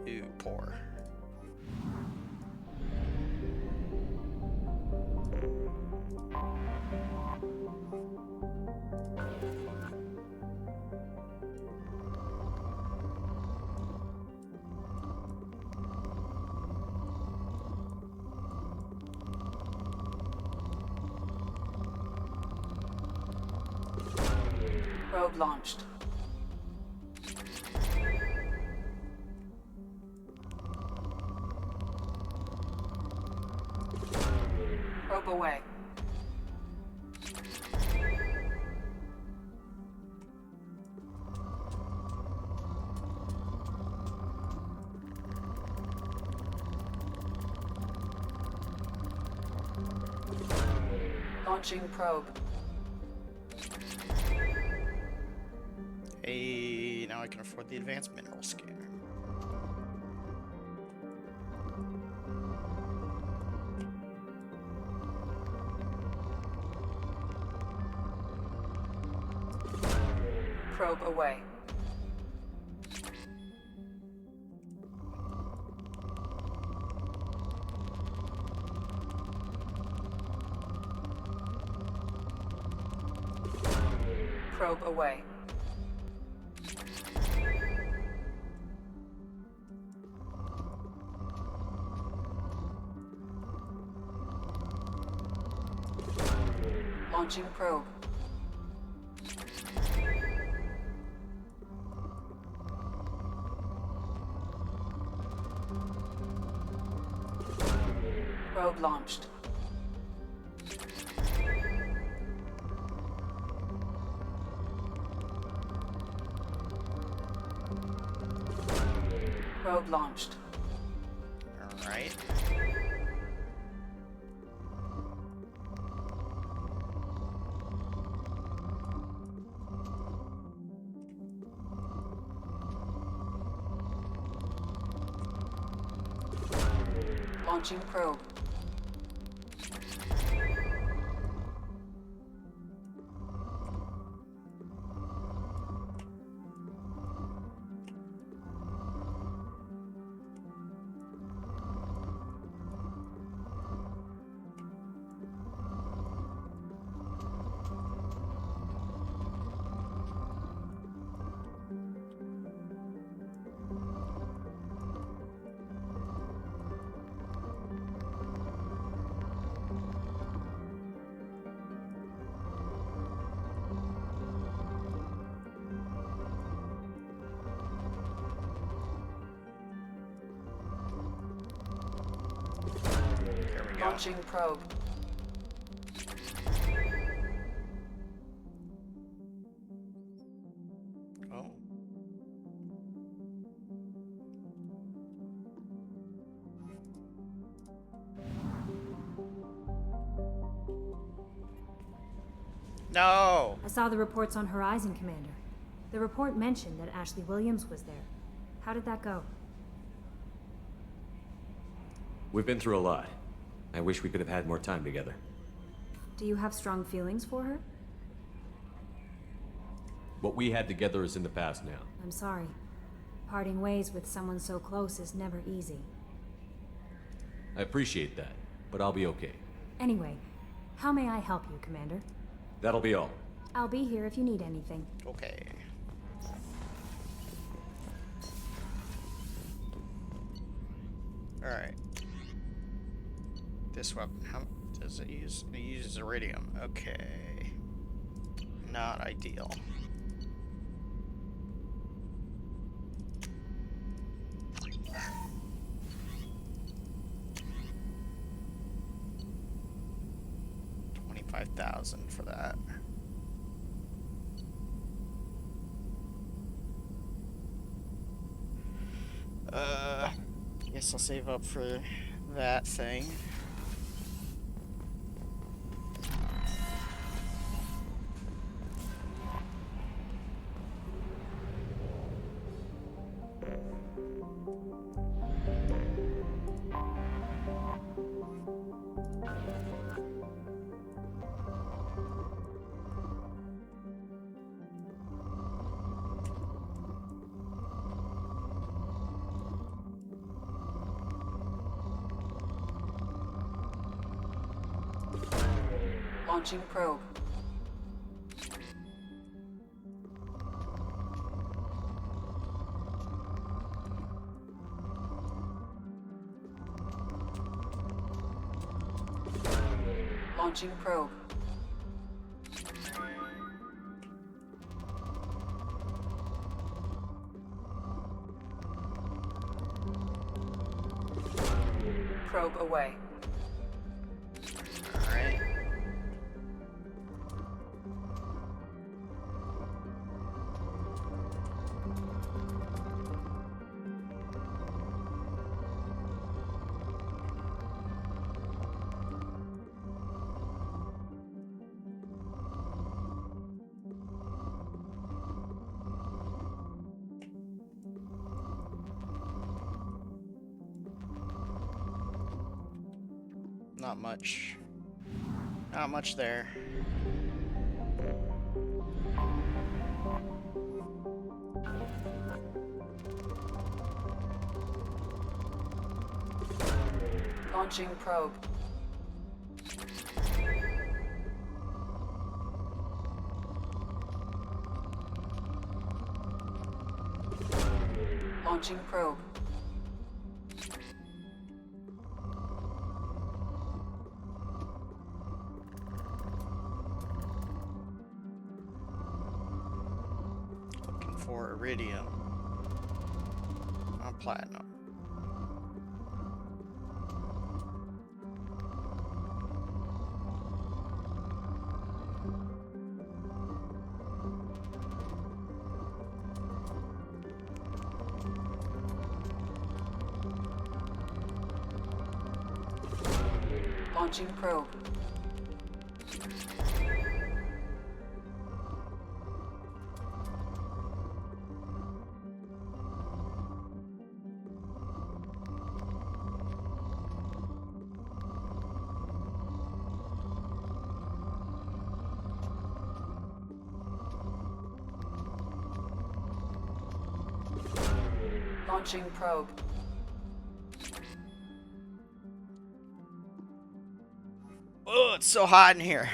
Ooh, poor. Probe launched. Probe away. Launching probe. Hey, now I can afford the advanced mineral scanner. Probe away. Probe away. Launching probe. Probe launched. Probe launched. All right. Launching probe. Launching probe. Oh. No! I saw the reports on Horizon, Commander. The report mentioned that Ashley Williams was there. How did that go? We've been through a lot. I wish we could have had more time together. Do you have strong feelings for her? What we had together is in the past now. I'm sorry. Parting ways with someone so close is never easy. I appreciate that, but I'll be okay. Anyway, how may I help you, Commander? That'll be all. I'll be here if you need anything. Okay. Alright. This weapon, how does it use? It uses iridium. Okay. Not ideal. $25,000 for that. Guess I'll save up for that thing. Launching probe. Launching probe. Probe away. Alright. Not much. Not much there. Launching probe. Launching probe. Looking for iridium. Not platinum. Launching probe. Launching probe. Oh, it's so hot in here.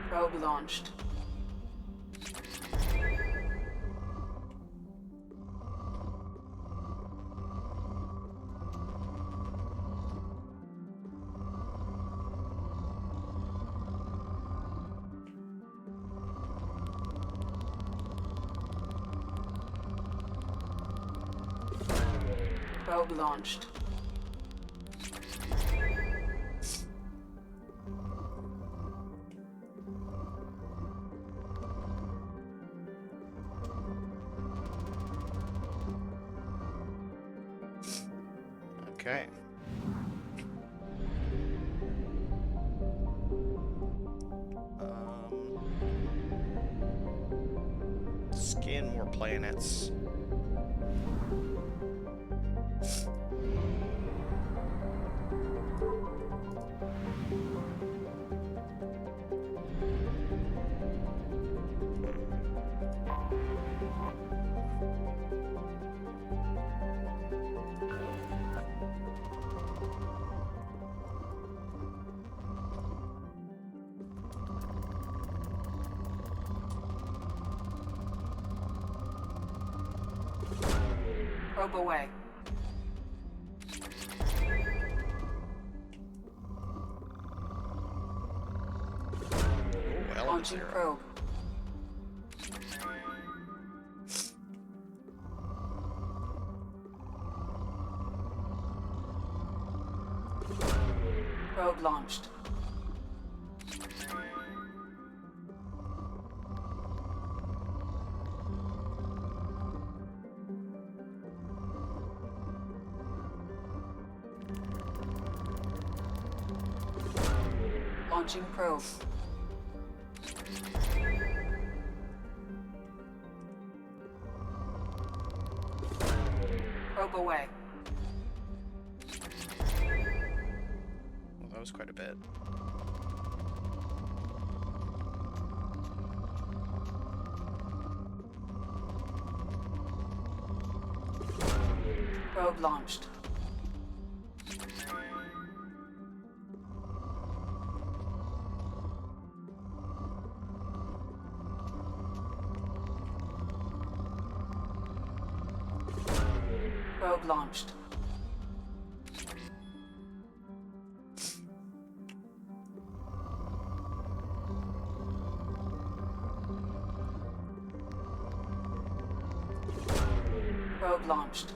Probe launched. Probe launched. Okay. Scan more planets. Probe away. Launching probe. Probe launched. Launching probe. Probe away. Well, that was quite a bit. Probe launched. Probe launched. Probe launched.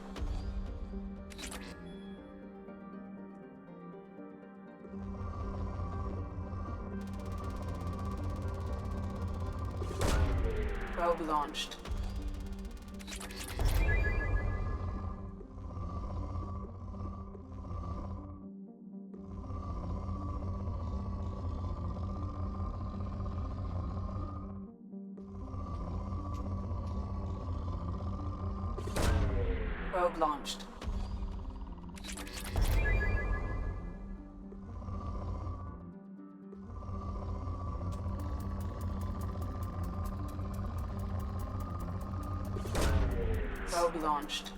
Probe launched. Probe launched. Probe launched.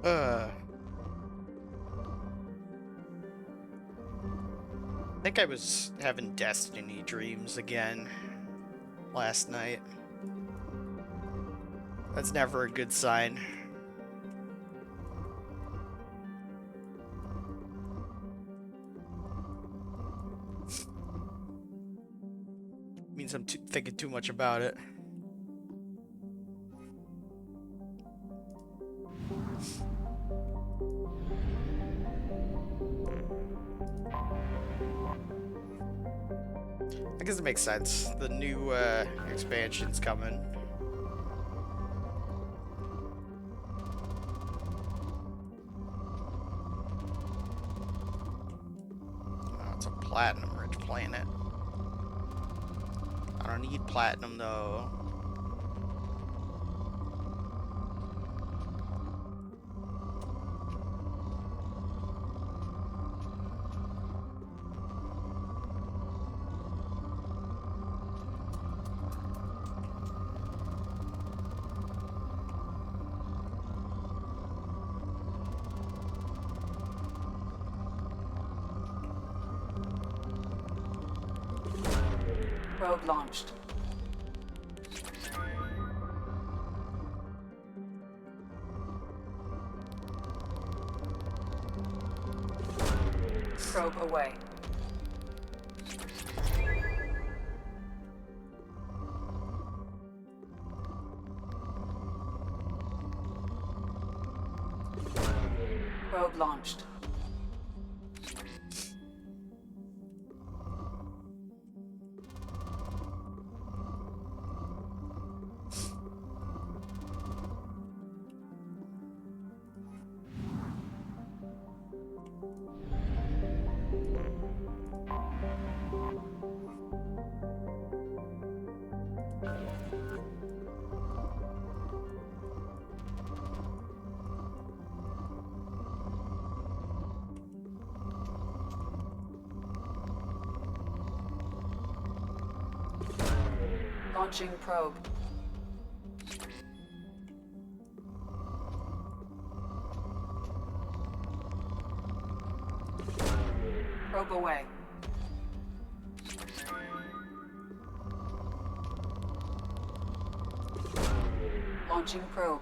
I think I was having Destiny dreams again last night. That's never a good sign. Means I'm thinking too much about it. I guess it makes sense. The new expansion's coming. Oh, it's a platinum-rich planet. I don't need platinum though. Probe launched. Probe away. Probe launched. Launching probe. Probe away. Launching probe.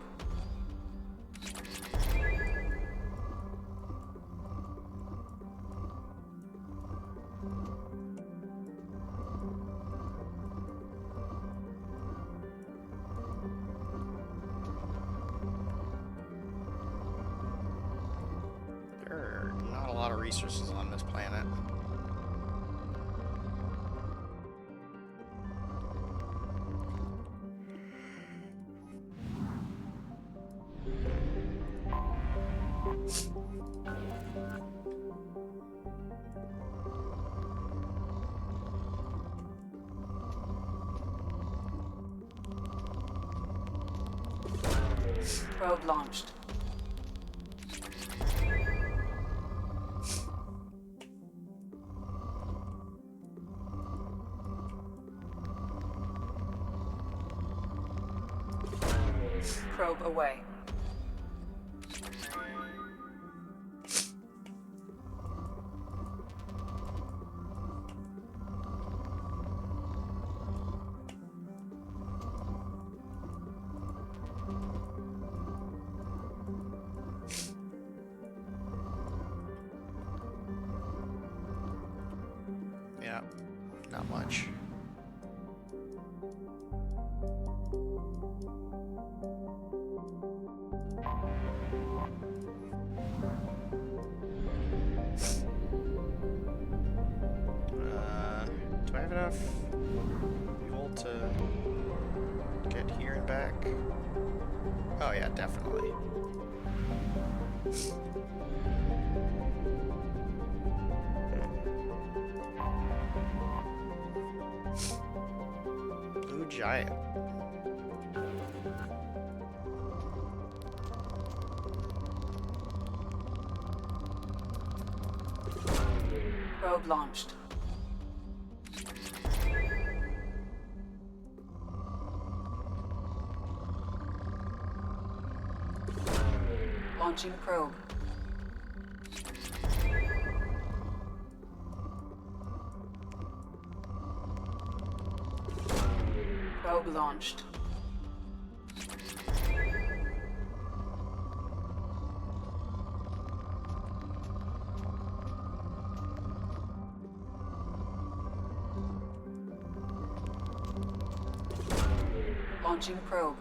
There are not a lot of resources on this planet. Probe launched. Probe away. Yeah, not much. Do I have enough fuel to get here and back? Oh yeah, definitely. Blue Giant. Probe launched. Launching probe. Probe launched. Launching probe.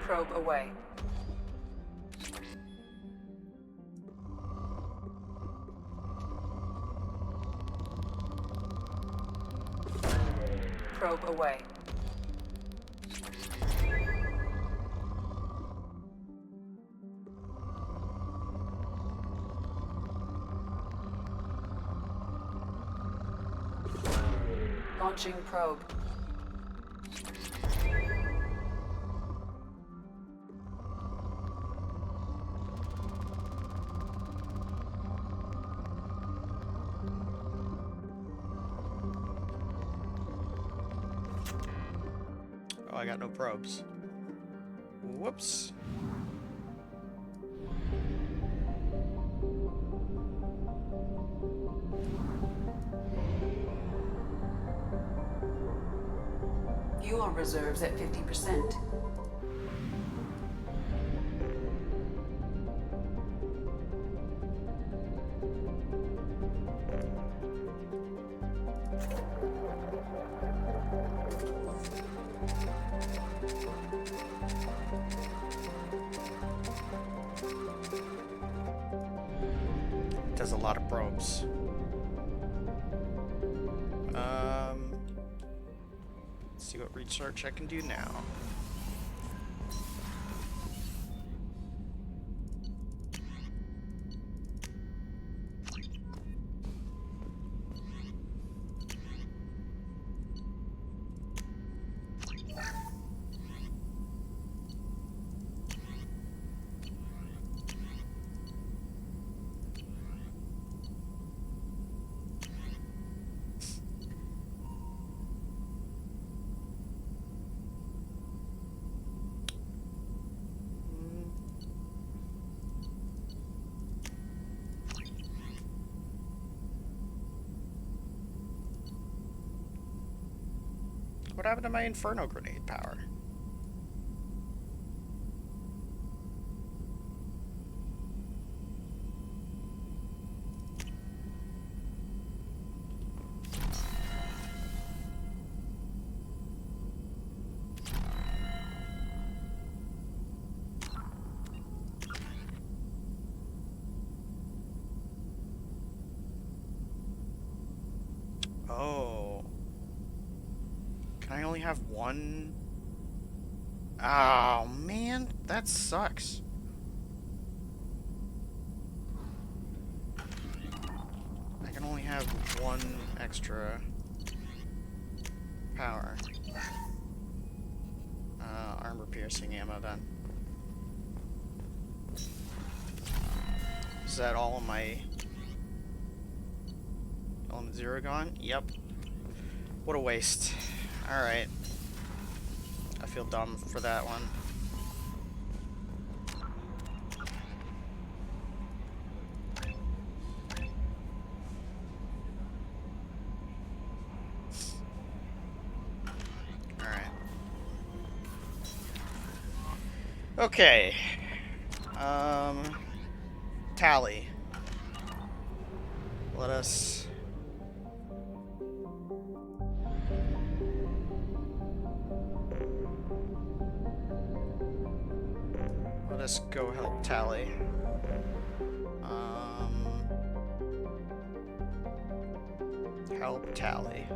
Probe away. Probe away. Launching probe. Oh, I got no probes. Whoops. Fuel reserves at 50%. has a lot of probes. Let's see what research I can do now. What happened to my Inferno Grenade power? Oh. Can I only have one? Oh, man. That sucks. I can only have one extra power. Armor piercing ammo then. Is that all of my element 0 gone? Yep. What a waste. Alright. I feel dumb for that one. Alright. Okay. Tally. Let us... Let's go help Tally. Help Tally.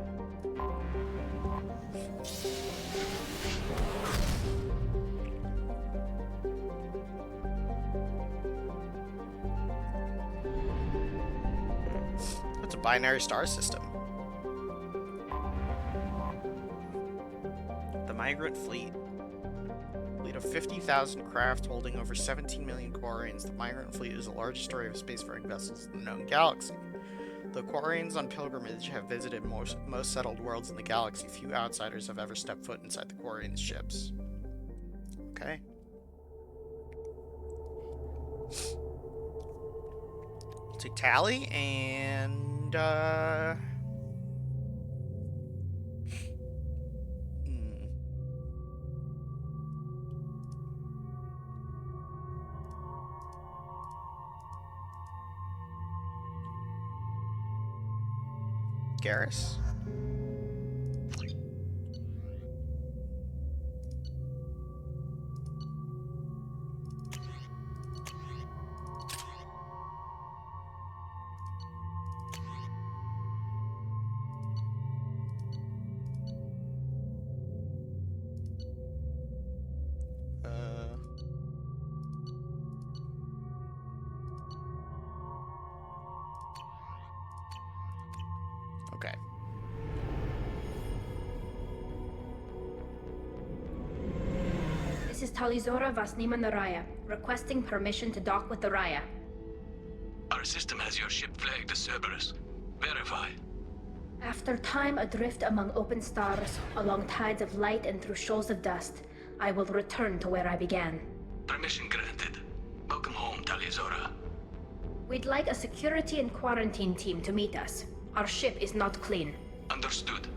It's a binary star system. The Migrant Fleet. Fleet of 50,000 craft holding over 17 million Quarians, the Migrant Fleet is the largest array of spacefaring vessels in the known galaxy. The Quarians on pilgrimage have visited most settled worlds in the galaxy. Few outsiders have ever stepped foot inside the Quarians' ships. Okay. I'll take Tally and Garrus. Okay. This is Talizora Vasnima Naraya, requesting permission to dock with the Raya. Our system has your ship flagged as Cerberus. Verify. After time adrift among open stars, along tides of light and through shoals of dust, I will return to where I began. Permission granted. Welcome home, Talizora. We'd like a security and quarantine team to meet us. Our ship is not clean. Understood.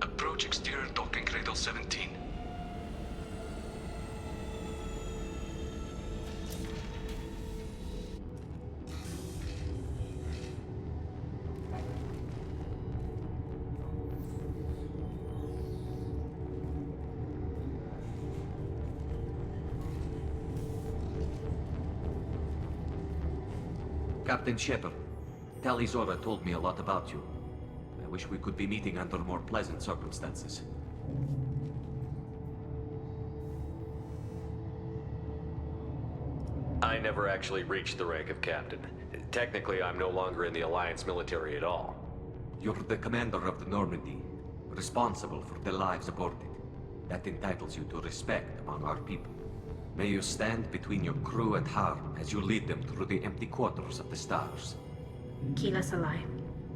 Approach exterior docking cradle 17. Captain Shepard, Tali Zora told me a lot about you. I wish we could be meeting under more pleasant circumstances. I never actually reached the rank of captain. Technically, I'm no longer in the Alliance military at all. You're the commander of the Normandy, responsible for the lives aboard it. That entitles you to respect among our people. May you stand between your crew and harm as you lead them through the empty quarters of the stars. Kila Salai.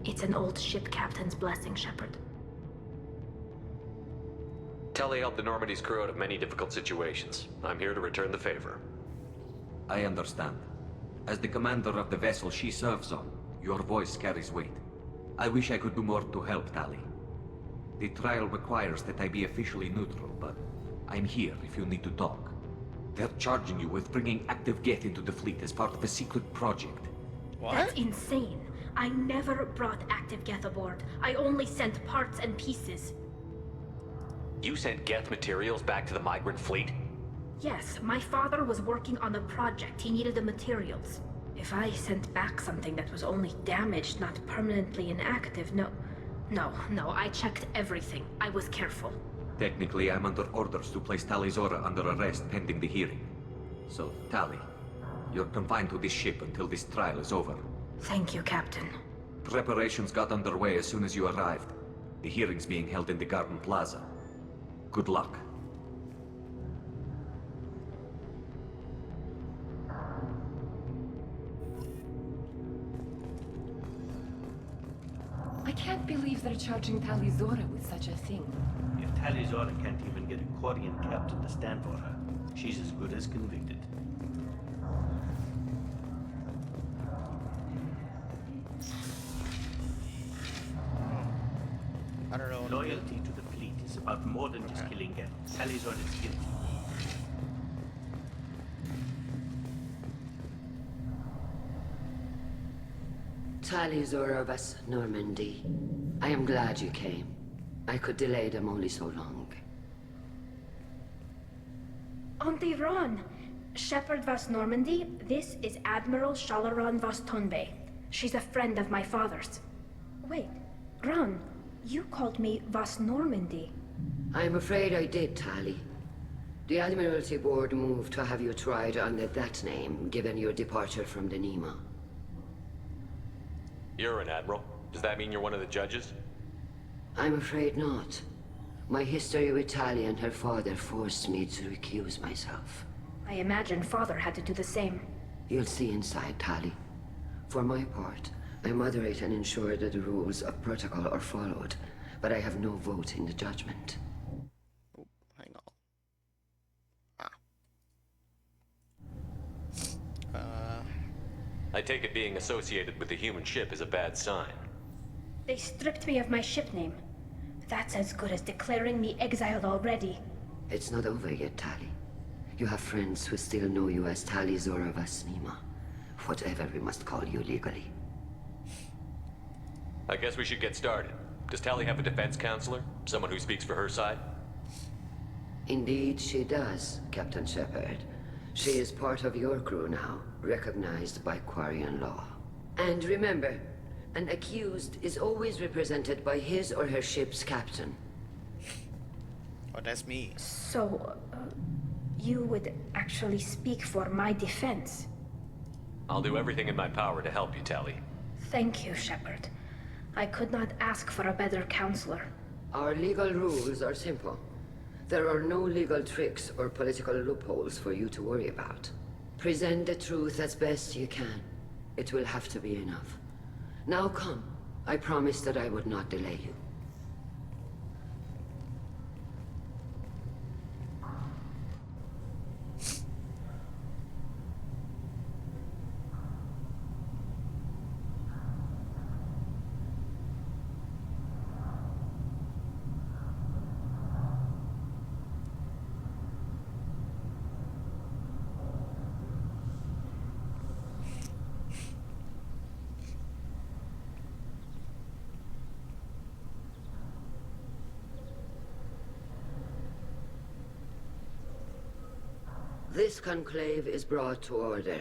It's an old ship captain's blessing, Shepard. Tali helped the Normandy's crew out of many difficult situations. I'm here to return the favor. I understand. As the commander of the vessel she serves on, your voice carries weight. I wish I could do more to help Tali. The trial requires that I be officially neutral, but I'm here if you need to talk. They're charging you with bringing active Geth into the fleet as part of a secret project. What? That's insane. I never brought active Geth aboard. I only sent parts and pieces. You sent Geth materials back to the migrant fleet? Yes, my father was working on a project. He needed the materials. If I sent back something that was only damaged, not permanently inactive, no, I checked everything. I was careful. Technically, I'm under orders to place Tali Zora under arrest pending the hearing. So, Tali, you're confined to this ship until this trial is over. Thank you, Captain. Preparations got underway as soon as you arrived. The hearing's being held in the Garden Plaza. Good luck. I can't believe they're charging Tali Zora with such a thing. If Tali Zora can't even get a Quarian captain to stand for her, she's as good as convicted. I don't know. Loyalty to the fleet is about more than just killing Geth. Tali Zora's guilty. Tali Zora Vas Normandy. I am glad you came. I could delay them only so long. Auntie Ron! Shepard Vas Normandy, this is Admiral Shalaron Vas Tonbe. She's a friend of my father's. Wait, Ron, you called me Vas Normandy. I'm afraid I did, Tali. The Admiralty Board moved to have you tried under that name, given your departure from the Nima. You're an admiral. Does that mean you're one of the judges? I'm afraid not. My history with Tali and her father forced me to recuse myself. I imagine father had to do the same. You'll see inside, Tali. For my part, I moderate and ensure that the rules of protocol are followed, but I have no vote in the judgment. Oh, hang on. I take it being associated with the human ship is a bad sign. They stripped me of my ship name. That's as good as declaring me exiled already. It's not over yet, Tali. You have friends who still know you as Tali Zora Vas Nima. Whatever we must call you legally. I guess we should get started. Does Tali have a defense counselor? Someone who speaks for her side? Indeed she does, Captain Shepard. She is part of your crew now, recognized by Quarian law. And remember, an accused is always represented by his or her ship's captain. Oh, that's me. So, you would actually speak for my defense? I'll do everything in my power to help you, Tali. Thank you, Shepard. I could not ask for a better counselor. Our legal rules are simple. There are no legal tricks or political loopholes for you to worry about. Present the truth as best you can. It will have to be enough. Now come. I promised that I would not delay you. This conclave is brought to order.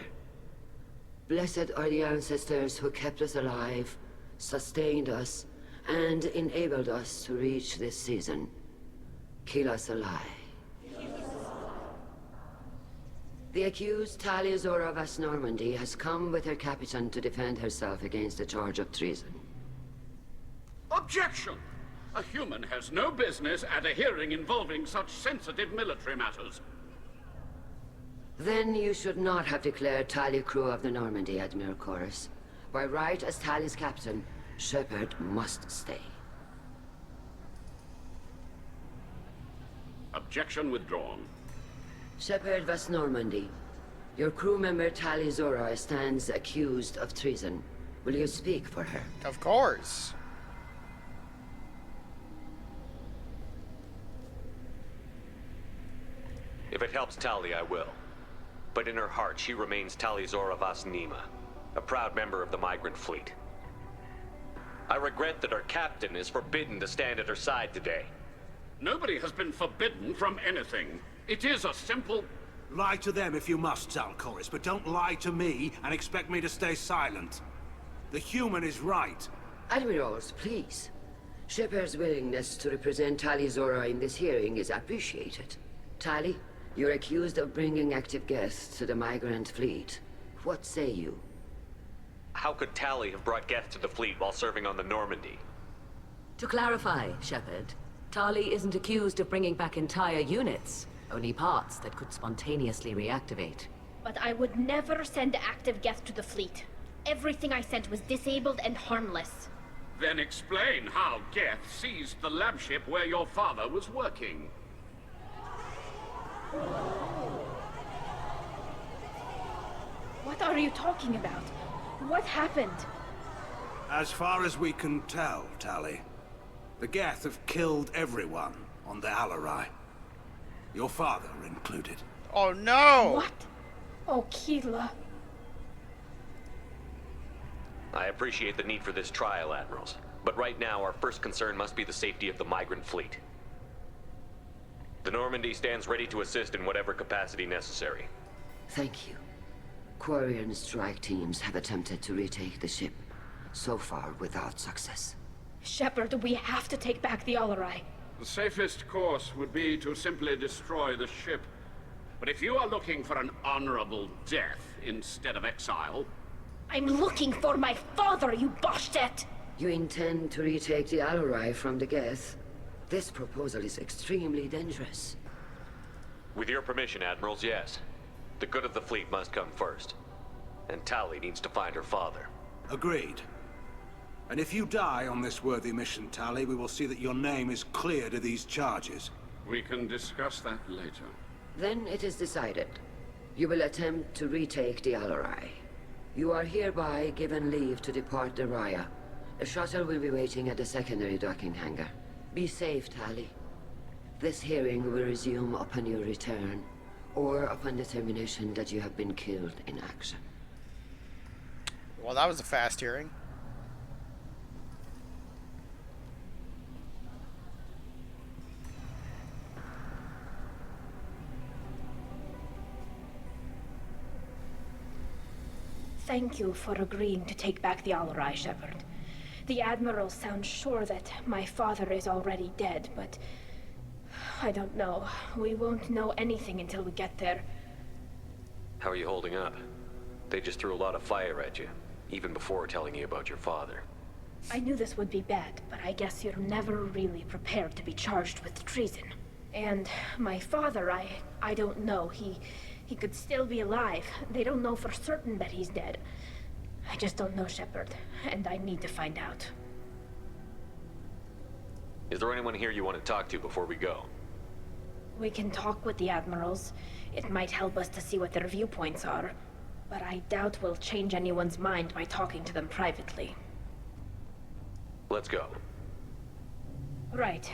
Blessed are the ancestors who kept us alive, sustained us, and enabled us to reach this season. Keep us alive. The accused Talia Zora Vas Normandy has come with her captain to defend herself against a charge of treason. Objection! A human has no business at a hearing involving such sensitive military matters. Then you should not have declared Talia crew of the Normandy, Admiral Chorus. By right as Talia's captain, Shepard must stay. Objection withdrawn. Shepard Vas Normandy, your crew member Talia Zora stands accused of treason. Will you speak for her? Of course. If it helps Talia, I will. But in her heart, she remains Talia Zora Vas Nima, a proud member of the migrant fleet. I regret that our captain is forbidden to stand at her side today. Nobody has been forbidden from anything. It is a simple... Lie to them if you must, Zalcoris, but don't lie to me and expect me to stay silent. The human is right. Admirals, please. Shepard's willingness to represent Talia Zora in this hearing is appreciated. Tali, you're accused of bringing active guests to the migrant fleet. What say you? How could Tali have brought Geth to the fleet while serving on the Normandy? To clarify, Shepard, Tali isn't accused of bringing back entire units, only parts that could spontaneously reactivate. But I would never send active Geth to the fleet. Everything I sent was disabled and harmless. Then explain how Geth seized the lab ship where your father was working. What are you talking about? What happened? As far as we can tell, Tali, the Geth have killed everyone on the Alarai. Your father included. Oh no! What? Oh, Keela. I appreciate the need for this trial, Admirals. But right now, our first concern must be the safety of the migrant fleet. The Normandy stands ready to assist in whatever capacity necessary. Thank you. Quarian strike teams have attempted to retake the ship, so far without success. Shepard, we have to take back the Alarai. The safest course would be to simply destroy the ship. But if you are looking for an honorable death instead of exile... I'm looking for my father, you Bastet! You intend to retake the Alarai from the Geth? This proposal is extremely dangerous. With your permission, Admirals, yes. The good of the fleet must come first. And Tali needs to find her father. Agreed. And if you die on this worthy mission, Tali, we will see that your name is cleared of these charges. We can discuss that later. Then it is decided. You will attempt to retake the Alarai. You are hereby given leave to depart the Raya. A shuttle will be waiting at the secondary docking hangar. Be safe, Tali. This hearing will resume upon your return, or upon determination that you have been killed in action. Well, that was a fast hearing. Thank you for agreeing to take back the Alarai, Shepard. The Admiral sounds sure that my father is already dead, but... I don't know. We won't know anything until we get there. How are you holding up? They just threw a lot of fire at you, even before telling you about your father. I knew this would be bad, but I guess you're never really prepared to be charged with treason. And my father, I don't know. He could still be alive. They don't know for certain that he's dead. I just don't know, Shepard, and I need to find out. Is there anyone here you want to talk to before we go? We can talk with the Admirals. It might help us to see what their viewpoints are. But I doubt we'll change anyone's mind by talking to them privately. Let's go. Right.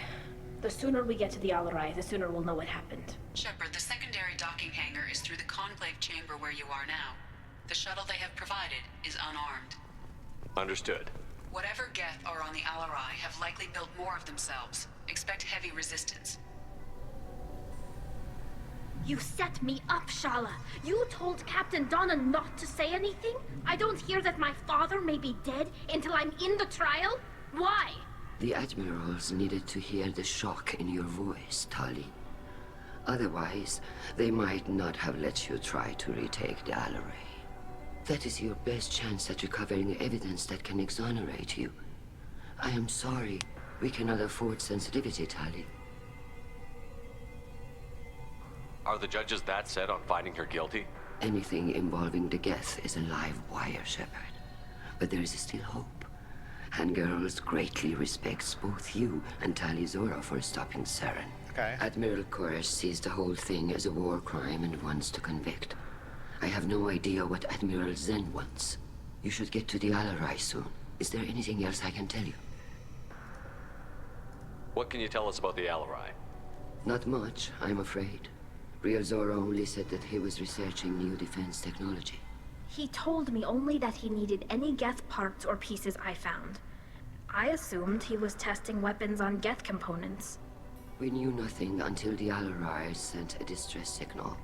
The sooner we get to the Alarai, the sooner we'll know what happened. Shepard, the secondary docking hangar is through the Conclave chamber where you are now. The shuttle they have provided is unarmed. Understood. Whatever Geth are on the Alarai have likely built more of themselves. Expect heavy resistance. You set me up, Shala. You told Captain Donna not to say anything? I don't hear that my father may be dead until I'm in the trial? Why? The Admirals needed to hear the shock in your voice, Tali. Otherwise, they might not have let you try to retake the Alarai. That is your best chance at recovering evidence that can exonerate you. I am sorry. We cannot afford sensitivity, Tali. Are the judges that set on finding her guilty? Anything involving the Geth is a live wire, Shepard. But there is still hope. Handgirls greatly respects both you and Tali Zora for stopping Saren. Okay. Admiral Koresh sees the whole thing as a war crime and wants to convict. I have no idea what Admiral Zen wants. You should get to the Alarai soon. Is there anything else I can tell you? What can you tell us about the Alarai? Not much, I'm afraid. Real Zora only said that he was researching new defense technology. He told me only that he needed any Geth parts or pieces I found. I assumed he was testing weapons on Geth components. We knew nothing until the Alarai sent a distress signal,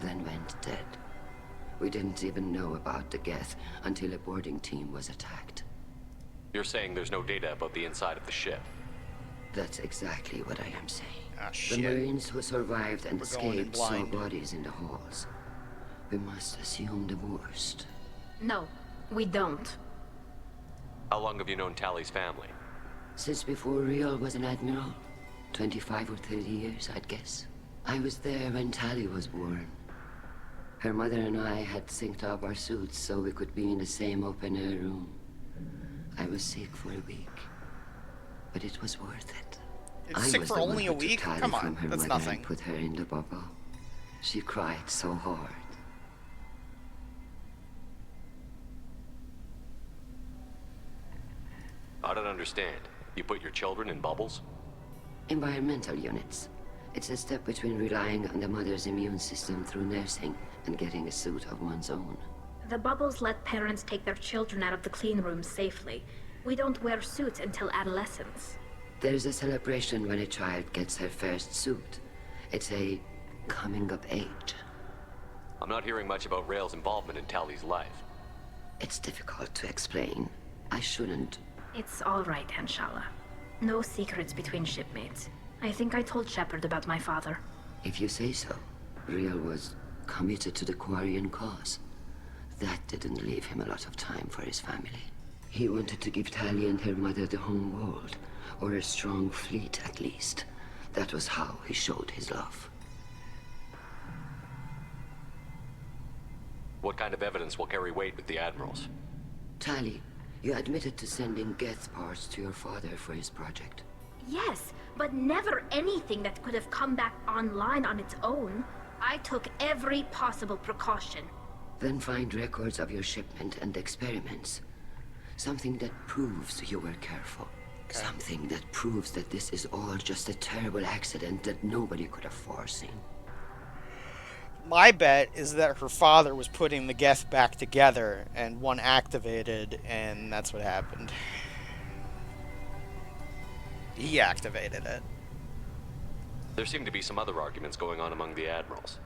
then went dead. We didn't even know about the Geth until a boarding team was attacked. You're saying there's no data about the inside of the ship? That's exactly what I am saying. Ah, The shit. Marines who survived and We're going in escaped saw blind. bodies in the halls. We must assume the worst. No, we don't. How long have you known Tali's family? Since before Real was an admiral. 25 or 30 years, I'd guess. I was there when Tali was born. Her mother and I had synced up our suits so we could be in the same open-air room. I was sick for a week, but it was worth it. It's I sick was for the one only who a took week? Tali Come from on, her that's mother nothing. and put her in the bubble. She cried so hard. I don't understand. You put your children in bubbles? Environmental units. It's a step between relying on the mother's immune system through nursing and getting a suit of one's own. The bubbles let parents take their children out of the clean rooms safely. We don't wear suits until adolescence. There's a celebration when a child gets her first suit. It's a coming of age. I'm not hearing much about Rail's involvement in Tali's life. It's difficult to explain. I shouldn't. It's all right, Anshala. No secrets between shipmates. I think I told Shepard about my father. If you say so. Real was committed to the Quarian cause. That didn't leave him a lot of time for his family. He wanted to give Tali and her mother the home world, or a strong fleet at least. That was how he showed his love. What kind of evidence will carry weight with the Admirals? Tali, you admitted to sending Geth parts to your father for his project. Yes, but never anything that could have come back online on its own. I took every possible precaution. Then find records of your shipment and experiments. Something that proves you were careful. Something that proves that this is all just a terrible accident that nobody could have foreseen. My bet is that her father was putting the Geth back together, and one activated, and that's what happened. He activated it. There seem to be some other arguments going on among the Admirals.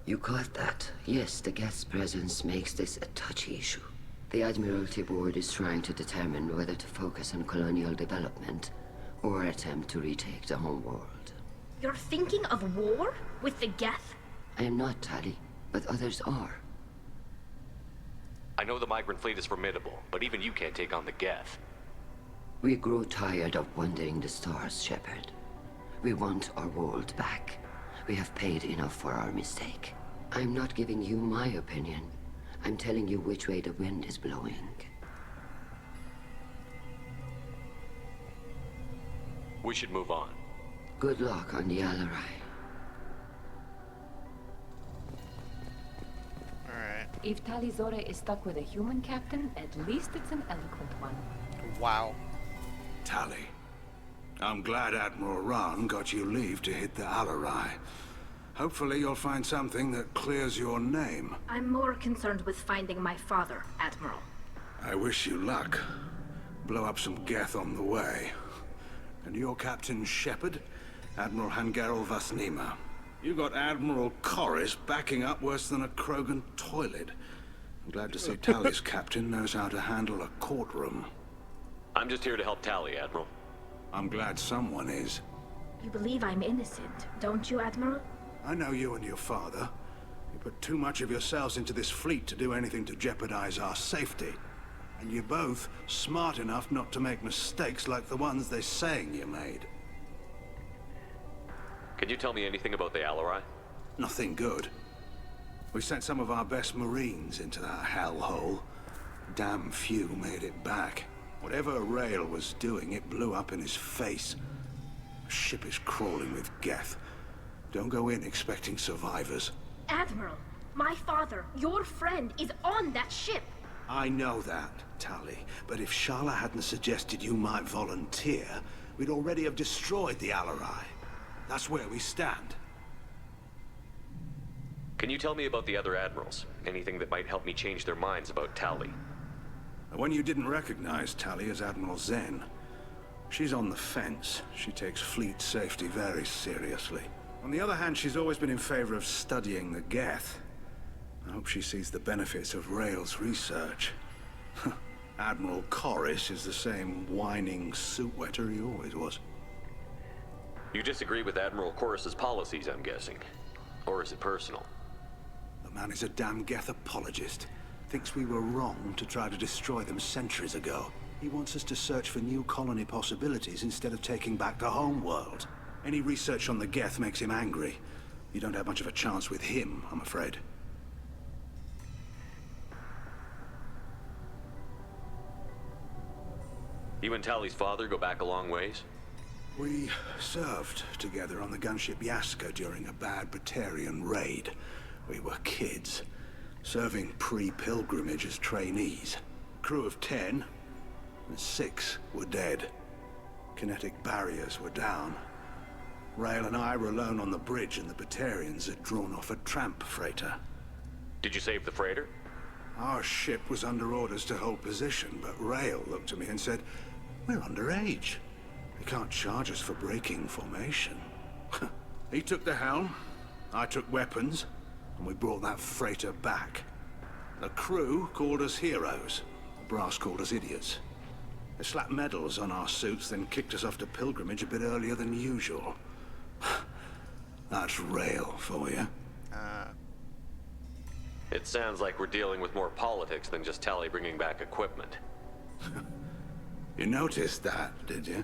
You caught that? Yes, the Geth's presence makes this a touchy issue. The Admiralty Board is trying to determine whether to focus on colonial development or attempt to retake the home world. You're thinking of war? With the Geth? I am not, Tali, but others are. I know the migrant fleet is formidable, but even you can't take on the Geth. We grow tired of wandering the stars, Shepard. We want our world back. We have paid enough for our mistake. I'm not giving you my opinion. I'm telling you which way the wind is blowing. We should move on. Good luck on the Alarai. Alright. If Tali Zora is stuck with a human captain, at least it's an eloquent one. Wow. Tali, I'm glad Admiral Rahn got you leave to hit the Alarai. Hopefully you'll find something that clears your name. I'm more concerned with finding my father, Admiral. I wish you luck. Blow up some Geth on the way. And your Captain Shepard, Admiral Hangarel Vasnima. You got Admiral Corris backing up worse than a Krogan toilet. I'm glad to see Tali's captain knows how to handle a courtroom. I'm just here to help Tali, Admiral. I'm glad someone is. You believe I'm innocent, don't you, Admiral? I know you and your father. You put too much of yourselves into this fleet to do anything to jeopardize our safety. And you're both smart enough not to make mistakes like the ones they're saying you made. Can you tell me anything about the Alarai? Nothing good. We sent some of our best Marines into that hellhole. Damn few made it back. Whatever Rael was doing, it blew up in his face. The ship is crawling with Geth. Don't go in expecting survivors. Admiral, my father, your friend, is on that ship. I know that, Tali. But if Shala hadn't suggested you might volunteer, we'd already have destroyed the Alarai. That's where we stand. Can you tell me about the other admirals? Anything that might help me change their minds about Tali? The one you didn't recognize, Tali, is Admiral Zen. She's on the fence. She takes fleet safety very seriously. On the other hand, she's always been in favor of studying the Geth. I hope she sees the benefits of Rael's research. Admiral Corris is the same whining suit wetter he always was. You disagree with Admiral Corris's policies, I'm guessing. Or is it personal? The man is a damn Geth apologist. Thinks we were wrong to try to destroy them centuries ago. He wants us to search for new colony possibilities instead of taking back the homeworld. Any research on the Geth makes him angry. You don't have much of a chance with him, I'm afraid. You and Tali's father go back a long ways? We served together on the gunship Yaska during a bad Batarian raid. We were kids, serving pre-pilgrimage as trainees. Crew of 10, and 6 were dead. Kinetic barriers were down. Rael and I were alone on the bridge, and the Batarians had drawn off a tramp freighter. Did you save the freighter? Our ship was under orders to hold position, but Rael looked at me and said, "We're underage. They can't charge us for breaking formation." He took the helm, I took weapons, and we brought that freighter back. The crew called us heroes. The brass called us idiots. They slapped medals on our suits, then kicked us off to pilgrimage a bit earlier than usual. That's Rael for you. It sounds like we're dealing with more politics than just Tali bringing back equipment. You noticed that, did you?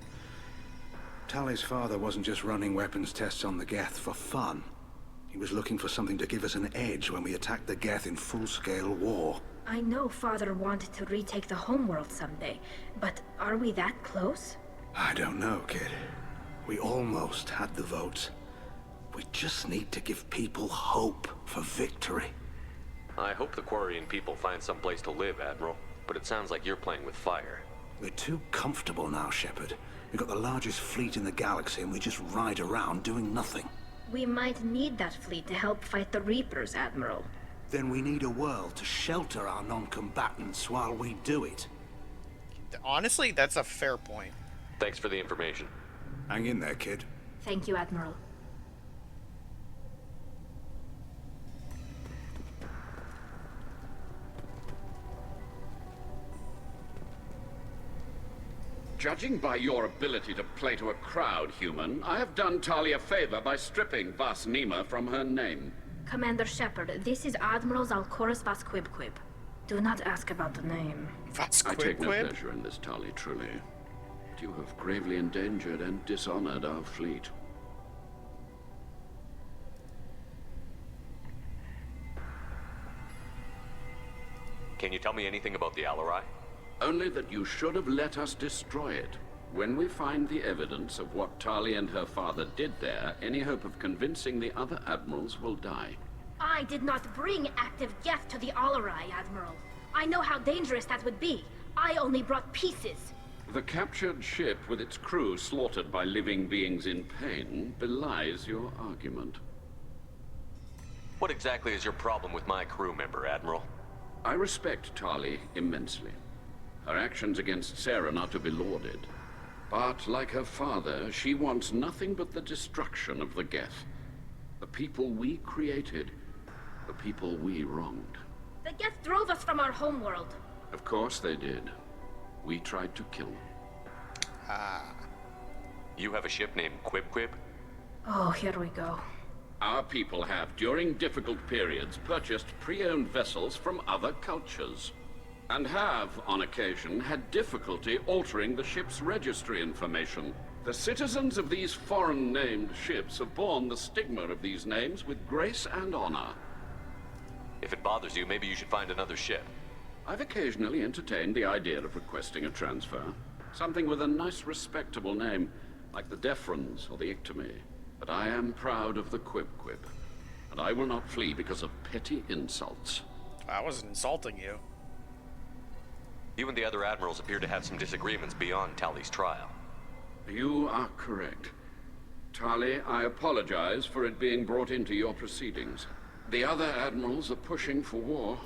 Tali's father wasn't just running weapons tests on the Geth for fun. He was looking for something to give us an edge when we attacked the Geth in full-scale war. I know Father wanted to retake the homeworld someday, but are we that close? I don't know, kid. We almost had the votes. We just need to give people hope for victory. I hope the Quarian people find some place to live, Admiral, but it sounds like you're playing with fire. We're too comfortable now, Shepard. We've got the largest fleet in the galaxy and we just ride around doing nothing. We might need that fleet to help fight the Reapers, Admiral. Then we need a world to shelter our non-combatants while we do it. Honestly, that's a fair point. Thanks for the information. Hang in there, kid. Thank you, Admiral. Judging by your ability to play to a crowd, human, I have done Tali a favor by stripping Vas Nima from her name. Commander Shepard, this is Admiral Zalkoris Vas Quib. Do not ask about the name. Vas I take no pleasure in this, Tali, truly. But you have gravely endangered and dishonored our fleet. Can you tell me anything about the Alarai? Only that you should have let us destroy it. When we find the evidence of what Tali and her father did there, any hope of convincing the other admirals will die. I did not bring active Geth to the Alarai, Admiral. I know how dangerous that would be. I only brought pieces. The captured ship with its crew slaughtered by living beings in pain belies your argument. What exactly is your problem with my crew member, Admiral? I respect Tali immensely. Her actions against Saren are to be lauded. But, like her father, she wants nothing but the destruction of the Geth. The people we created. The people we wronged. The Geth drove us from our homeworld. Of course they did. We tried to kill them. You have a ship named Quib Quib? Oh, here we go. Our people have, during difficult periods, purchased pre-owned vessels from other cultures. And have, on occasion, had difficulty altering the ship's registry information. The citizens of these foreign-named ships have borne the stigma of these names with grace and honor. If it bothers you, maybe you should find another ship. I've occasionally entertained the idea of requesting a transfer. Something with a nice, respectable name, like the Defrons or the Ictomy. But I am proud of the Quib Quib, and I will not flee because of petty insults. I wasn't insulting you. You and the other admirals appear to have some disagreements beyond Tali's trial. You are correct. Tali, I apologize for it being brought into your proceedings. The other admirals are pushing for war.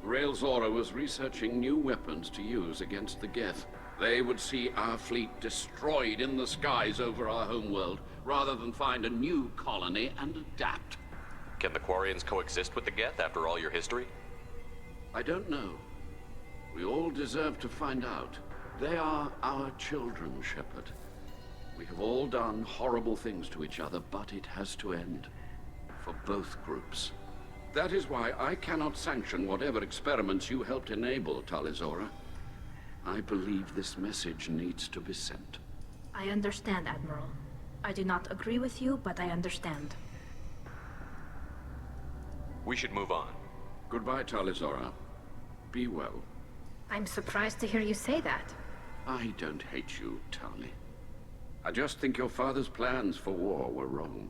Rael Zora was researching new weapons to use against the Geth. They would see our fleet destroyed in the skies over our homeworld, rather than find a new colony and adapt. Can the Quarians coexist with the Geth after all your history? I don't know. We all deserve to find out. They are our children, Shepard. We have all done horrible things to each other, but it has to end. For both groups. That is why I cannot sanction whatever experiments you helped enable, Tali Zora. I believe this message needs to be sent. I understand, Admiral. I do not agree with you, but I understand. We should move on. Goodbye, Tali Zora. Be well. I'm surprised to hear you say that. I don't hate you, Tali. I just think your father's plans for war were wrong.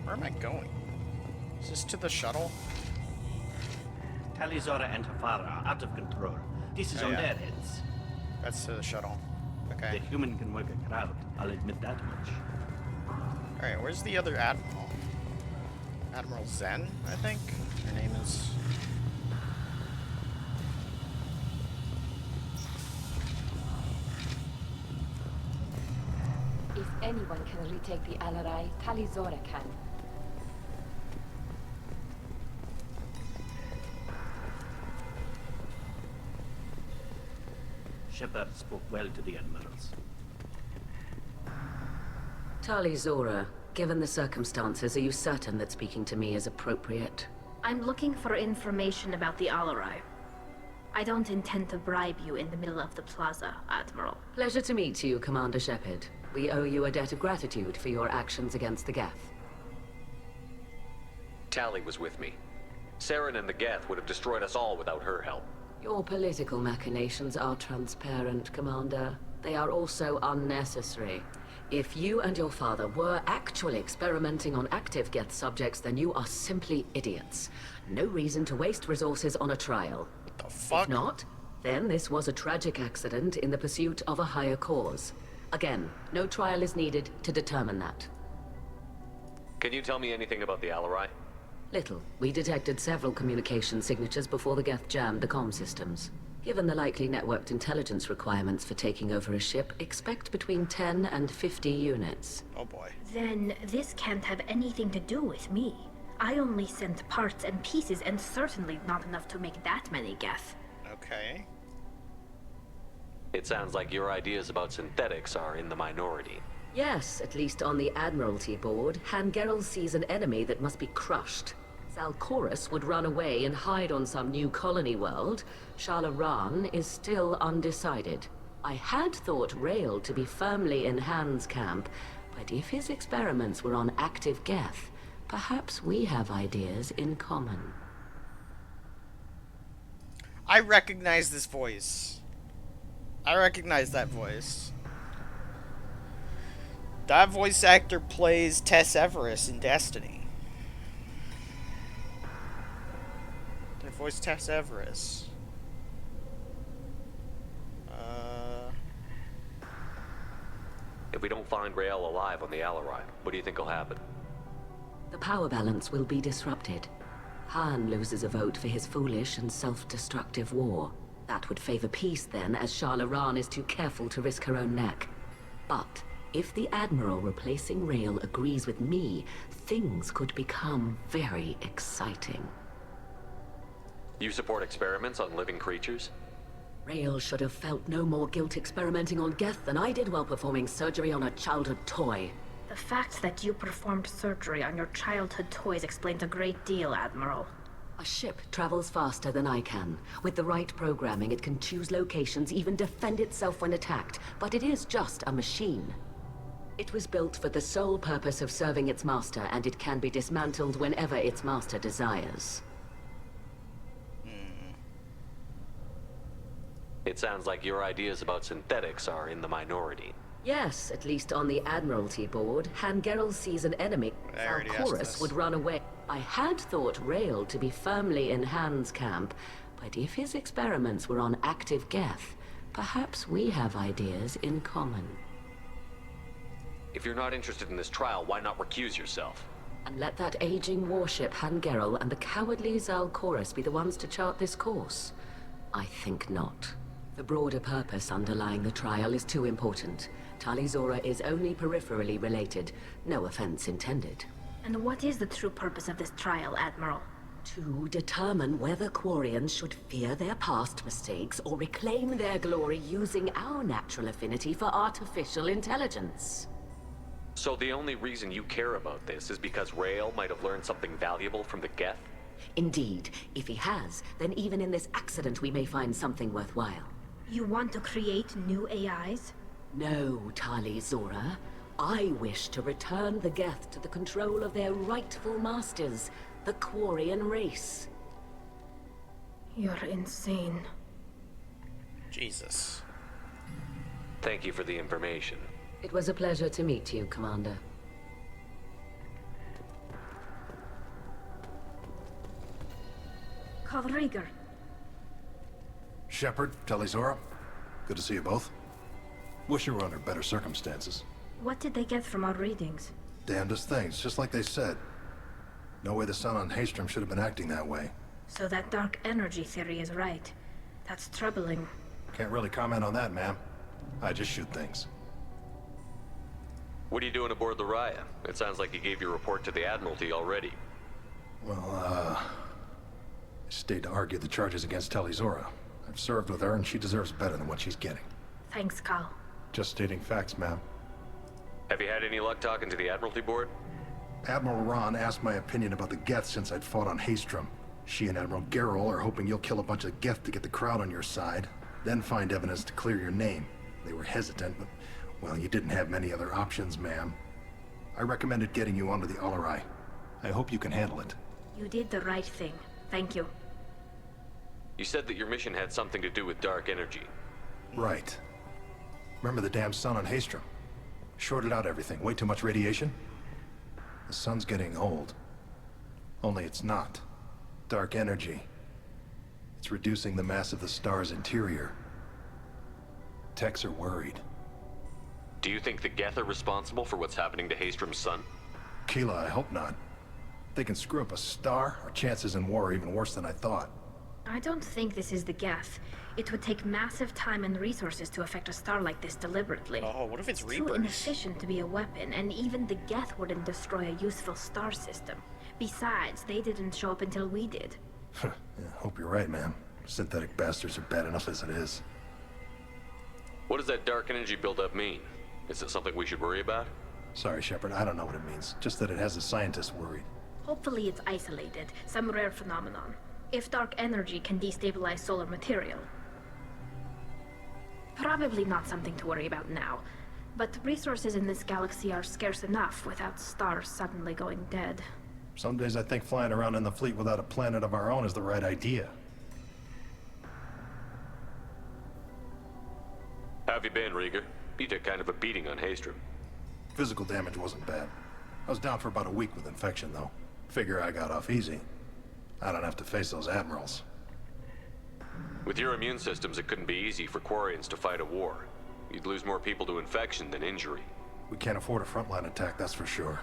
Where am I going? Is this to the shuttle? Tali Zora and her father are out of control. This is Oh, on yeah. their heads. That's to the shuttle. Okay. The human can work a crowd, I'll admit that much. Alright, where's the other admiral? Admiral Zen, I think? Her name is... If anyone can retake the Alarai, Tali Zora can. Shepard spoke well to the admirals. Tali Zora, given the circumstances, are you certain that speaking to me is appropriate? I'm looking for information about the Alarai. I don't intend to bribe you in the middle of the plaza, Admiral. Pleasure to meet you, Commander Shepard. We owe you a debt of gratitude for your actions against the Geth. Tali was with me. Saren and the Geth would have destroyed us all without her help. Your political machinations are transparent, Commander. They are also unnecessary. If you and your father were actually experimenting on active Geth subjects, then you are simply idiots. No reason to waste resources on a trial. What the fuck? If not, then this was a tragic accident in the pursuit of a higher cause. Again, no trial is needed to determine that. Can you tell me anything about the Alarai? Little. We detected several communication signatures before the Geth jammed the comm systems. Given the likely networked intelligence requirements for taking over a ship, expect between 10 and 50 units. Oh boy. Then this can't have anything to do with me. I only sent parts and pieces, and certainly not enough to make that many Geth. Okay. It sounds like your ideas about synthetics are in the minority. Yes, at least on the Admiralty board, Han Gerel sees an enemy that must be crushed. Zalcorus would run away and hide on some new colony world. Shala Ran is still undecided. I had thought Rael to be firmly in Han's camp, but if his experiments were on active Geth, perhaps we have ideas in common. I recognize this voice. I recognize that voice. That voice actor plays Tess Everest in Destiny. They voiced Tess Everest. It we don't find Rael alive on the Alarai, what do you think will happen? The power balance will be disrupted. Han loses a vote for his foolish and self-destructive war. That would favor peace then, as Shala Raan is too careful to risk her own neck. But if the Admiral replacing Rael agrees with me, things could become very exciting. You support experiments on living creatures? Rael should have felt no more guilt experimenting on Geth than I did while performing surgery on a childhood toy. The fact that you performed surgery on your childhood toys explains a great deal, Admiral. A ship travels faster than I can. With the right programming, it can choose locations, even defend itself when attacked. But it is just a machine. It was built for the sole purpose of serving its master, and it can be dismantled whenever its master desires. It sounds like your ideas about synthetics are in the minority. Yes, at least on the Admiralty board, Han Gerrel sees an enemy. Valkorus would run away. I had thought Rael to be firmly in Han's camp, but if his experiments were on active Geth, perhaps we have ideas in common. If you're not interested in this trial, why not recuse yourself? And let that aging warship Han Gerrel and the cowardly Valkorus be the ones to chart this course? I think not. The broader purpose underlying the trial is too important. Tali'Zorah is only peripherally related. No offense intended. And what is the true purpose of this trial, Admiral? To determine whether Quarians should fear their past mistakes or reclaim their glory using our natural affinity for artificial intelligence. So the only reason you care about this is because Rael might have learned something valuable from the Geth? Indeed. If he has, then even in this accident we may find something worthwhile. You want to create new AIs? No, Tali'Zorah. I wish to return the Geth to the control of their rightful masters, the Quarian race. You're insane. Jesus. Thank you for the information. It was a pleasure to meet you, Commander. Carl Rieger. Shepard, Tali'Zorah, good to see you both. Wish you were under better circumstances. What did they get from our readings? Damnedest things, just like they said. No way the sun on Haestrom should have been acting that way. So that dark energy theory is right. That's troubling. Can't really comment on that, ma'am. I just shoot things. What are you doing aboard the Raya? It sounds like you gave your report to the Admiralty already. Well, I stayed to argue the charges against Tali'Zorah. I've served with her, and she deserves better than what she's getting. Thanks, Carl. Just stating facts, ma'am. Have you had any luck talking to the Admiralty board? Admiral Raan asked my opinion about the Geth since I'd fought on Haestrom. She and Admiral Gerrel are hoping you'll kill a bunch of Geth to get the crowd on your side, then find evidence to clear your name. They were hesitant, but, well, you didn't have many other options, ma'am. I recommended getting you onto the Alarai. I hope you can handle it. You did the right thing. Thank you. You said that your mission had something to do with dark energy. Right. Remember the damn sun on Haestrom? Shorted out everything. Way too much radiation? The sun's getting old. Only it's not. Dark energy. It's reducing the mass of the star's interior. Techs are worried. Do you think the Geth are responsible for what's happening to Haestrom's sun? Keela, I hope not. If they can screw up a star, our chances in war are even worse than I thought. I don't think this is the Geth. It would take massive time and resources to affect a star like this deliberately. Oh, what if it's too Reapers? inefficient to be a weapon, and even the Geth wouldn't destroy a useful star system. Besides, they didn't show up until we did. Yeah, hope you're right, man. Synthetic bastards are bad enough as it is. What does that dark energy buildup mean? Is it something we should worry about? Sorry, Shepard, I don't know what it means. Just that it has the scientists worried. Hopefully it's isolated, some rare phenomenon. If dark energy can destabilize solar material. Probably not something to worry about now. But resources in this galaxy are scarce enough without stars suddenly going dead. Some days I think flying around in the fleet without a planet of our own is the right idea. How have you been, Rieger? You took kind of a beating on Haestrom. Physical damage wasn't bad. I was down for about a week with infection, though. Figure I got off easy. I don't have to face those admirals. With your immune systems, it couldn't be easy for Quarians to fight a war. You'd lose more people to infection than injury. We can't afford a frontline attack, that's for sure.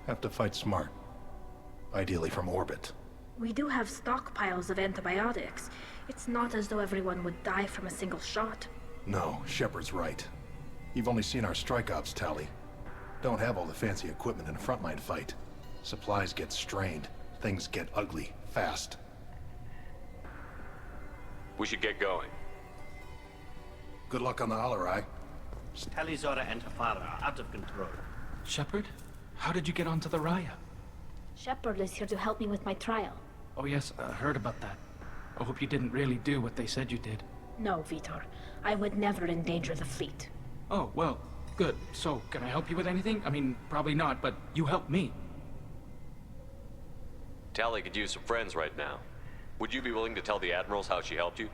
Have to fight smart. Ideally from orbit. We do have stockpiles of antibiotics. It's not as though everyone would die from a single shot. No, Shepard's right. You've only seen our strike ops tally. Don't have all the fancy equipment in a frontline fight. Supplies get strained. Things get ugly, fast. We should get going. Good luck on the Alarai. Talizora and her father are out of control. Shepard? How did you get onto the Raya? Shepard is here to help me with my trial. Oh yes, I heard about that. I hope you didn't really do what they said you did. No, Vitor. I would never endanger the fleet. Oh, well, good. So, can I help you with anything? I mean, probably not, but you helped me. Tali could use some friends right now. Would you be willing to tell the Admirals how she helped you?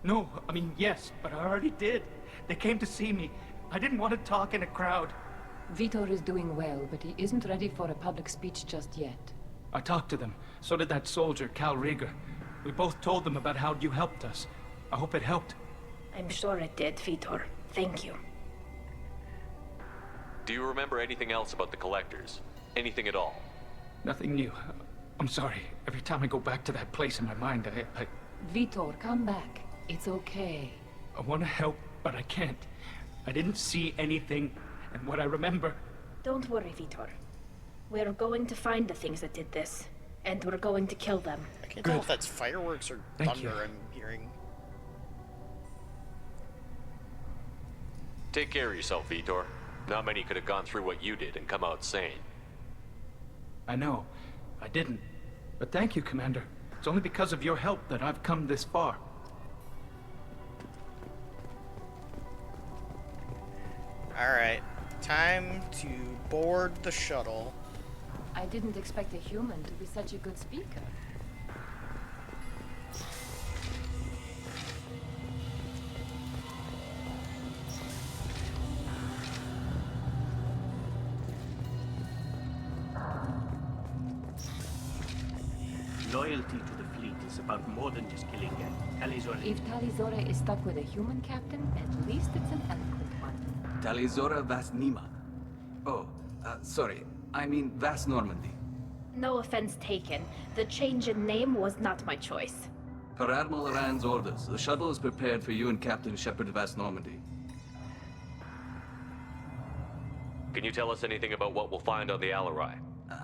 No, I mean, yes, but I already did. They came to see me. I didn't want to talk in a crowd. Vitor is doing well, but he isn't ready for a public speech just yet. I talked to them. So did that soldier, Cal Rieger. We both told them about how you helped us. I hope it helped. I'm sure it did, Vitor. Thank you. Do you remember anything else about the Collectors? Anything at all? Nothing new. I'm sorry. Every time I go back to that place in my mind, I Vitor, come back. It's okay. I want to help, but I can't. I didn't see anything, and what I remember... Don't worry, Vitor. We're going to find the things that did this, and we're going to kill them. I can't tell if that's fireworks or thunder I'm hearing. Take care of yourself, Vitor. Not many could have gone through what you did and come out sane. I know. I didn't. But thank you, Commander. It's only because of your help that I've come this far. Alright, time to board the shuttle. I didn't expect a human to be such a good speaker. Loyalty to the fleet is about more than just killing Talizora. If Talizora is stuck with a human captain, at least it's an eloquent one. Talizora Vas Nima. Oh, sorry. I mean Vas Normandy. No offense taken. The change in name was not my choice. Per Admiral Rand's orders, the shuttle is prepared for you and Captain Shepard Vas Normandy. Can you tell us anything about what we'll find on the Alarai?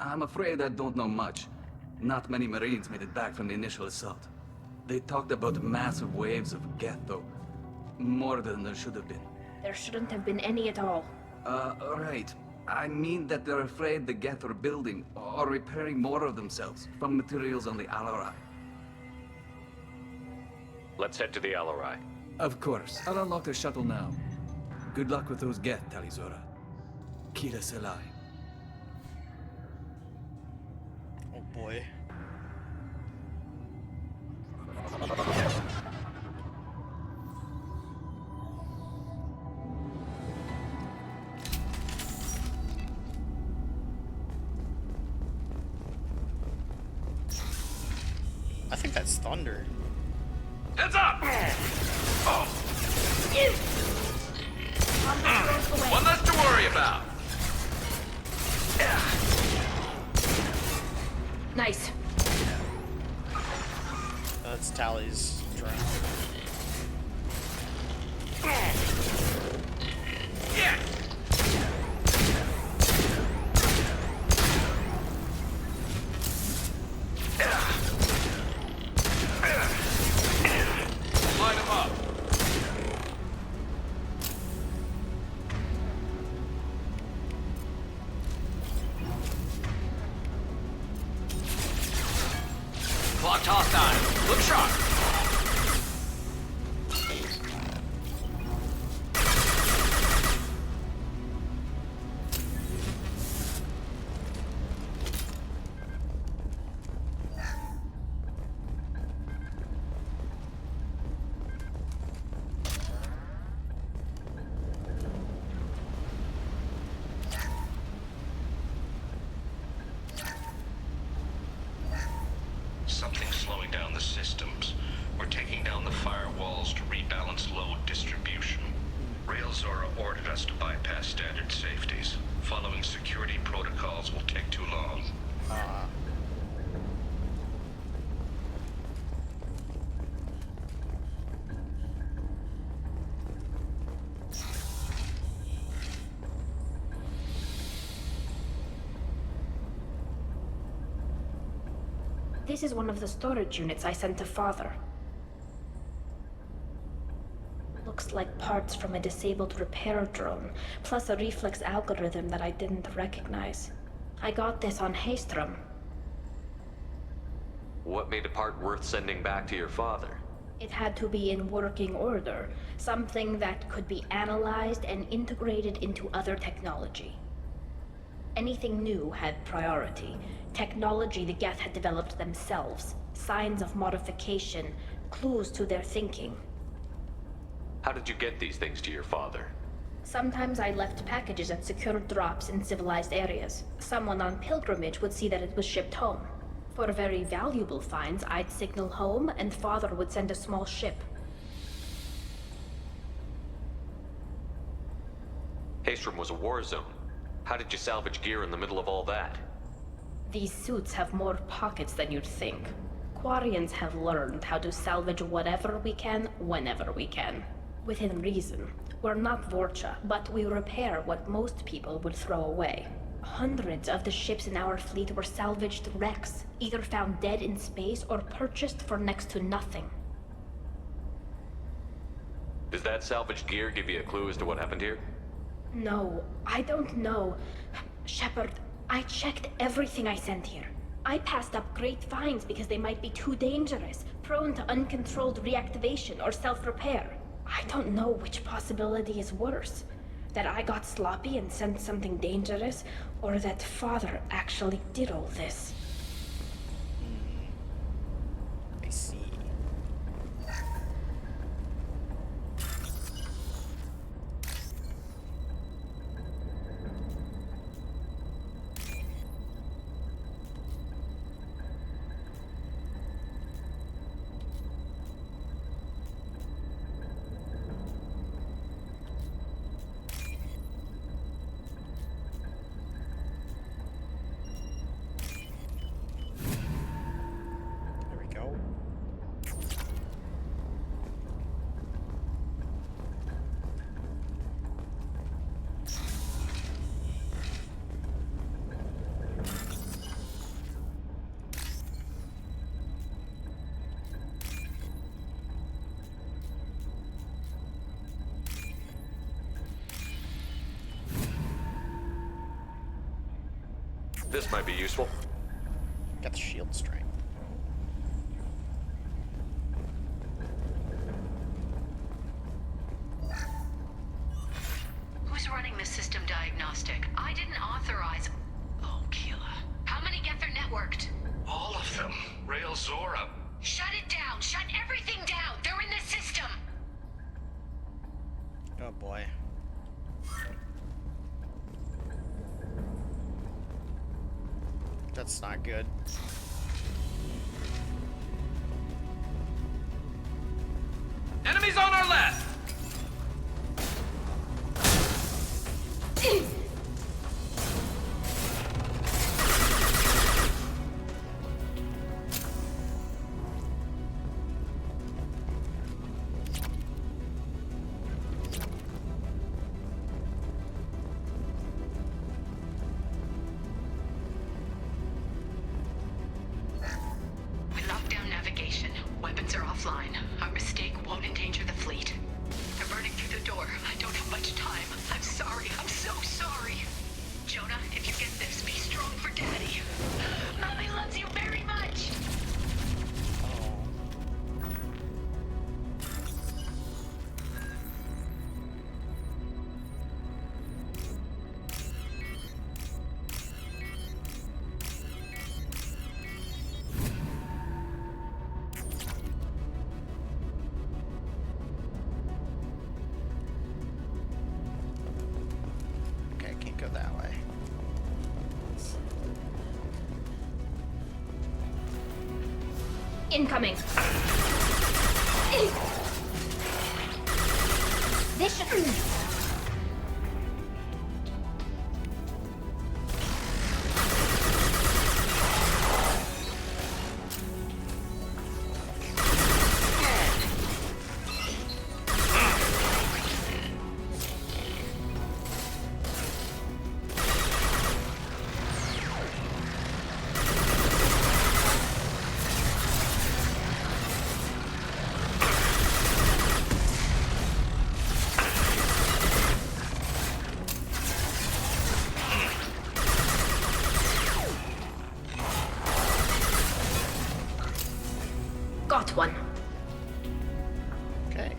I'm afraid I don't know much. Not many Marines made it back from the initial assault. They talked about massive waves of Geth, though. More than there should have been. There shouldn't have been any at all. Right. I mean that they're afraid the Geth are building or repairing more of themselves from materials on the Alarai. Let's head to the Alarai. Of course. I'll unlock the shuttle now. Good luck with those Geth, Talizora. Kira Selai. Oh boy. I think that's thunder. Heads up! Oh. One less to worry about. Nice. That's Tali's drone. Yeah. Line him up. Clocked hostile. Look sharp. Something's slowing down the systems. security protocols will take too long. This is one of the storage units I sent to Father. Looks like parts from a disabled repair drone, plus a reflex algorithm that I didn't recognize. I got this on Haystrom. What made a part worth sending back to your father? It had to be in working order, something that could be analyzed and integrated into other technology. Anything new had priority. Technology the Geth had developed themselves, signs of modification, clues to their thinking. How did you get these things to your father? Sometimes I left packages at secure drops in civilized areas. Someone on pilgrimage would see that it was shipped home. For very valuable finds, I'd signal home, and Father would send a small ship. Haystrom was a war zone. How did you salvage gear in the middle of all that? These suits have more pockets than you'd think. Quarians have learned how to salvage whatever we can, whenever we can. Within reason. We're not Vorcha, but we repair what most people would throw away. Hundreds of the ships in our fleet were salvaged wrecks, either found dead in space or purchased for next to nothing. Does that salvaged gear give you a clue as to what happened here? No, I don't know. Shepard, I checked everything I sent here. I passed up great finds because they might be too dangerous, prone to uncontrolled reactivation or self-repair. I don't know which possibility is worse. That I got sloppy and sent something dangerous, or that Father actually did all this. I see. This might be useful. Got the shield strength. Who's running the system diagnostic? I didn't authorize... Oh, Keela. How many Geth are networked? All of them. Rail Zora. Shut it down! Shut everything down! They're in the system! Oh boy. That's not good. Enemies on our left! Go that way. Incoming. This should... got one. Okay.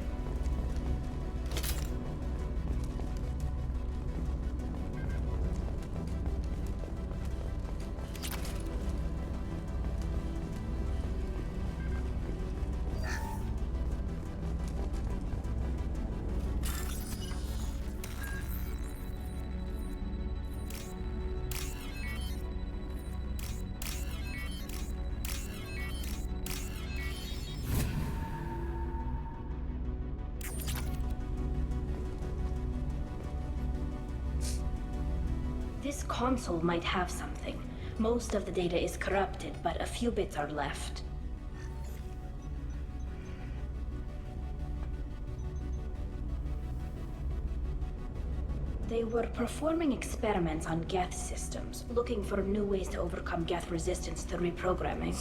This console might have something. Most of the data is corrupted, but a few bits are left. They were performing experiments on Geth systems, looking for new ways to overcome Geth resistance to reprogramming.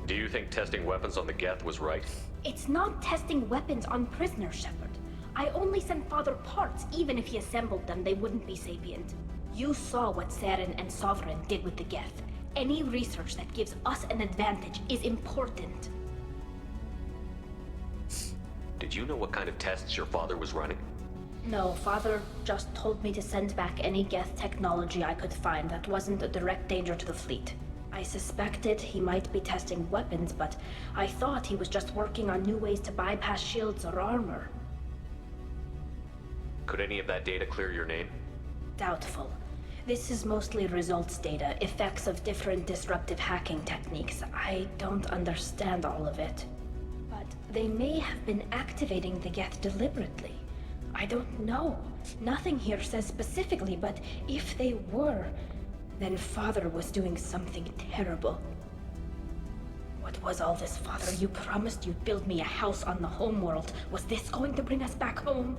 Do you think testing weapons on the Geth was right? It's not testing weapons on prisoners, Shepard. I only sent Father parts. Even if he assembled them, they wouldn't be sapient. You saw what Saren and Sovereign did with the Geth. Any research that gives us an advantage is important. Did you know what kind of tests your father was running? No, Father just told me to send back any Geth technology I could find that wasn't a direct danger to the fleet. I suspected he might be testing weapons, but I thought he was just working on new ways to bypass shields or armor. Could any of that data clear your name? Doubtful. This is mostly results data, effects of different disruptive hacking techniques. I don't understand all of it. But they may have been activating the Geth deliberately. I don't know. Nothing here says specifically, but if they were, then Father was doing something terrible. What was all this, Father? You promised you'd build me a house on the homeworld. Was this going to bring us back home?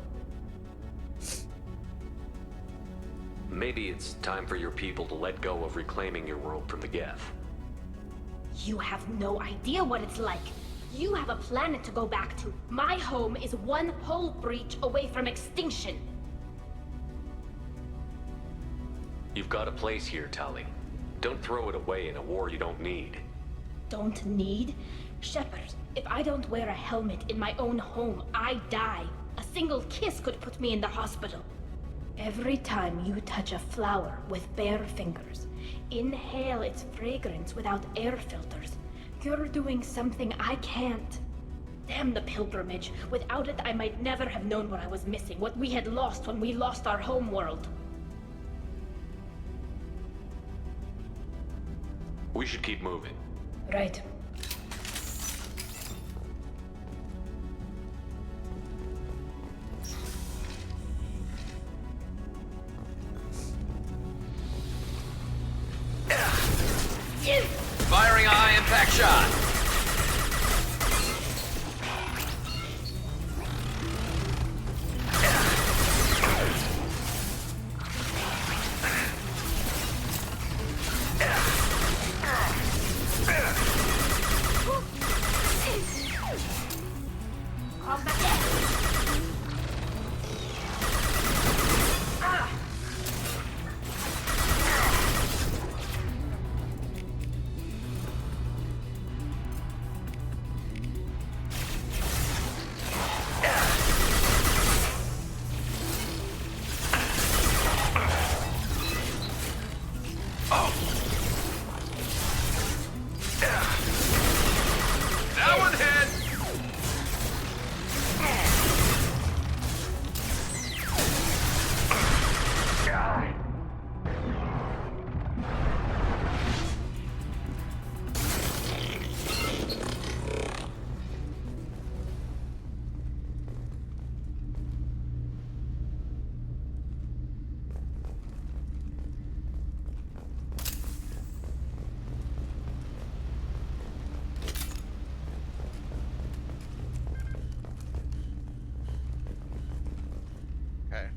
Maybe it's time for your people to let go of reclaiming your world from the Geth. You have no idea what it's like. You have a planet to go back to. My home is one hull breach away from extinction. You've got a place here, Tali. Don't throw it away in a war you don't need. Don't need? Shepard, if I don't wear a helmet in my own home, I die. A single kiss could put me in the hospital. Every time you touch a flower with bare fingers, inhale its fragrance without air filters, you're doing something I can't. Damn the pilgrimage. Without it, I might never have known what I was missing, what we had lost when we lost our home world. We should keep moving. Right. Firing a high-impact shot. That one hit! Okay.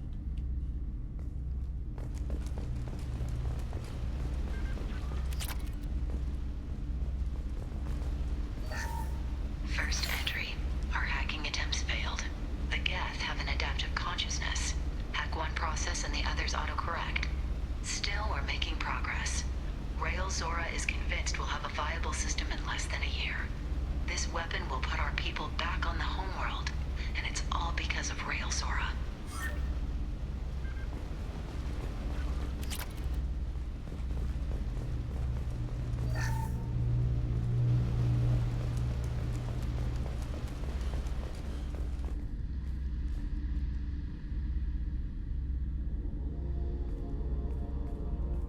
First entry. Our hacking attempts failed. The Geth have an adaptive consciousness. Hack one process and the others autocorrect. Still, we're making progress. Rael Zora is convinced we'll have a viable system in less than a year. This weapon will put our people back on the homeworld, and it's all because of Rael Zora.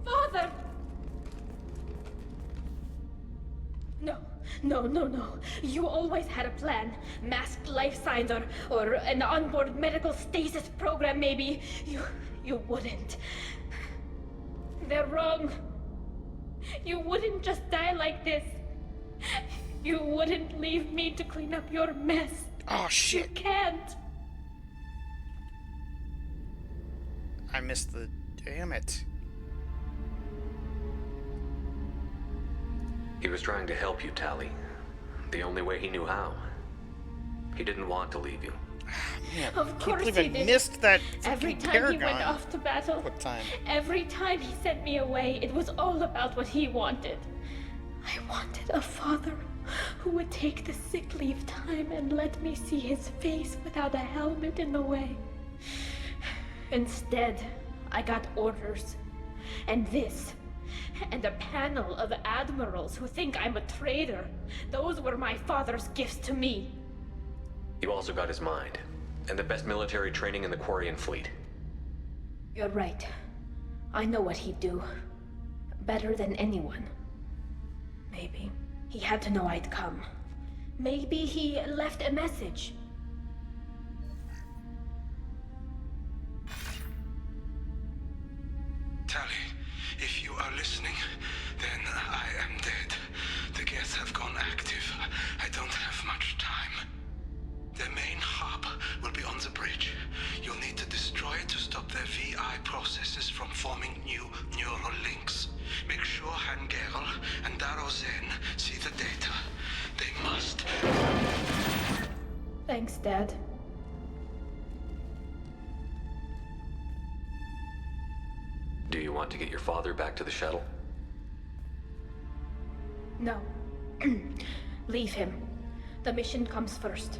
Father! No. You always had a plan. Masked life signs or an onboard medical stasis program, maybe. You wouldn't. They're wrong. You wouldn't just die like this. You wouldn't leave me to clean up your mess. Oh, shit. You can't. I missed the... Damn it. He was trying to help you, Tali. The only way he knew how. He didn't want to leave you. Man, Of course I he did. missed that Every fucking time he went Paragon. off to battle, What time? every time he sent me away, it was all about what he wanted. I wanted a father who would take the sick leave time and let me see his face without a helmet in the way. Instead, I got orders. And this. And a panel of admirals who think I'm a traitor. Those were my father's gifts to me. You also got his mind, and the best military training in the Quarian fleet. You're right. I know what he'd do. Better than anyone. Maybe. He had to know I'd come. Maybe he left a message. Tali, if you are listening, then I am dead. The Geth have gone active. I don't have much time. Their main hub will be on the bridge. You'll need to destroy it to stop their VI processes from forming new neural links. Make sure Hangerel and Daro Zen see the data. They must. Thanks, Dad. Do you want to get your father back to the shuttle? No. Leave him. The mission comes first.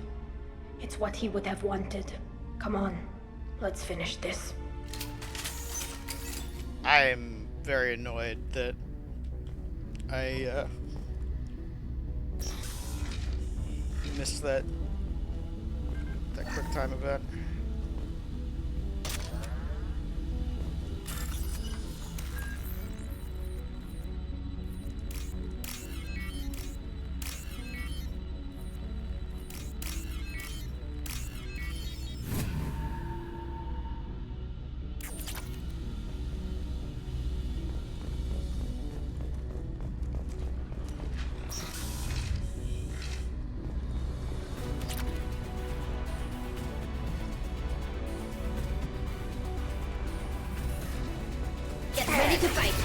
It's what he would have wanted. Come on, let's finish this. I'm very annoyed that I missed that quick time event. Get ready to fight.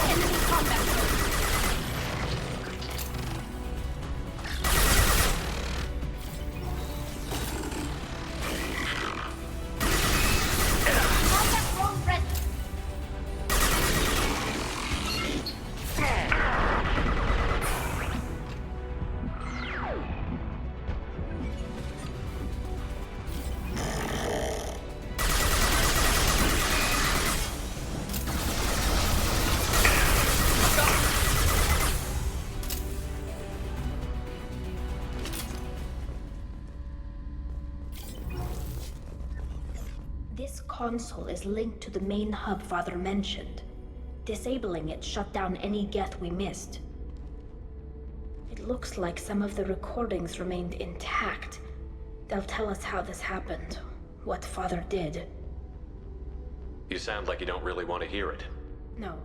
Enemy combat mode. Combat drone ready. This console is linked to the main hub Father mentioned. Disabling it shut down any Geth we missed. It looks like some of the recordings remained intact. They'll tell us how this happened, what Father did. You sound like you don't really want to hear it. No.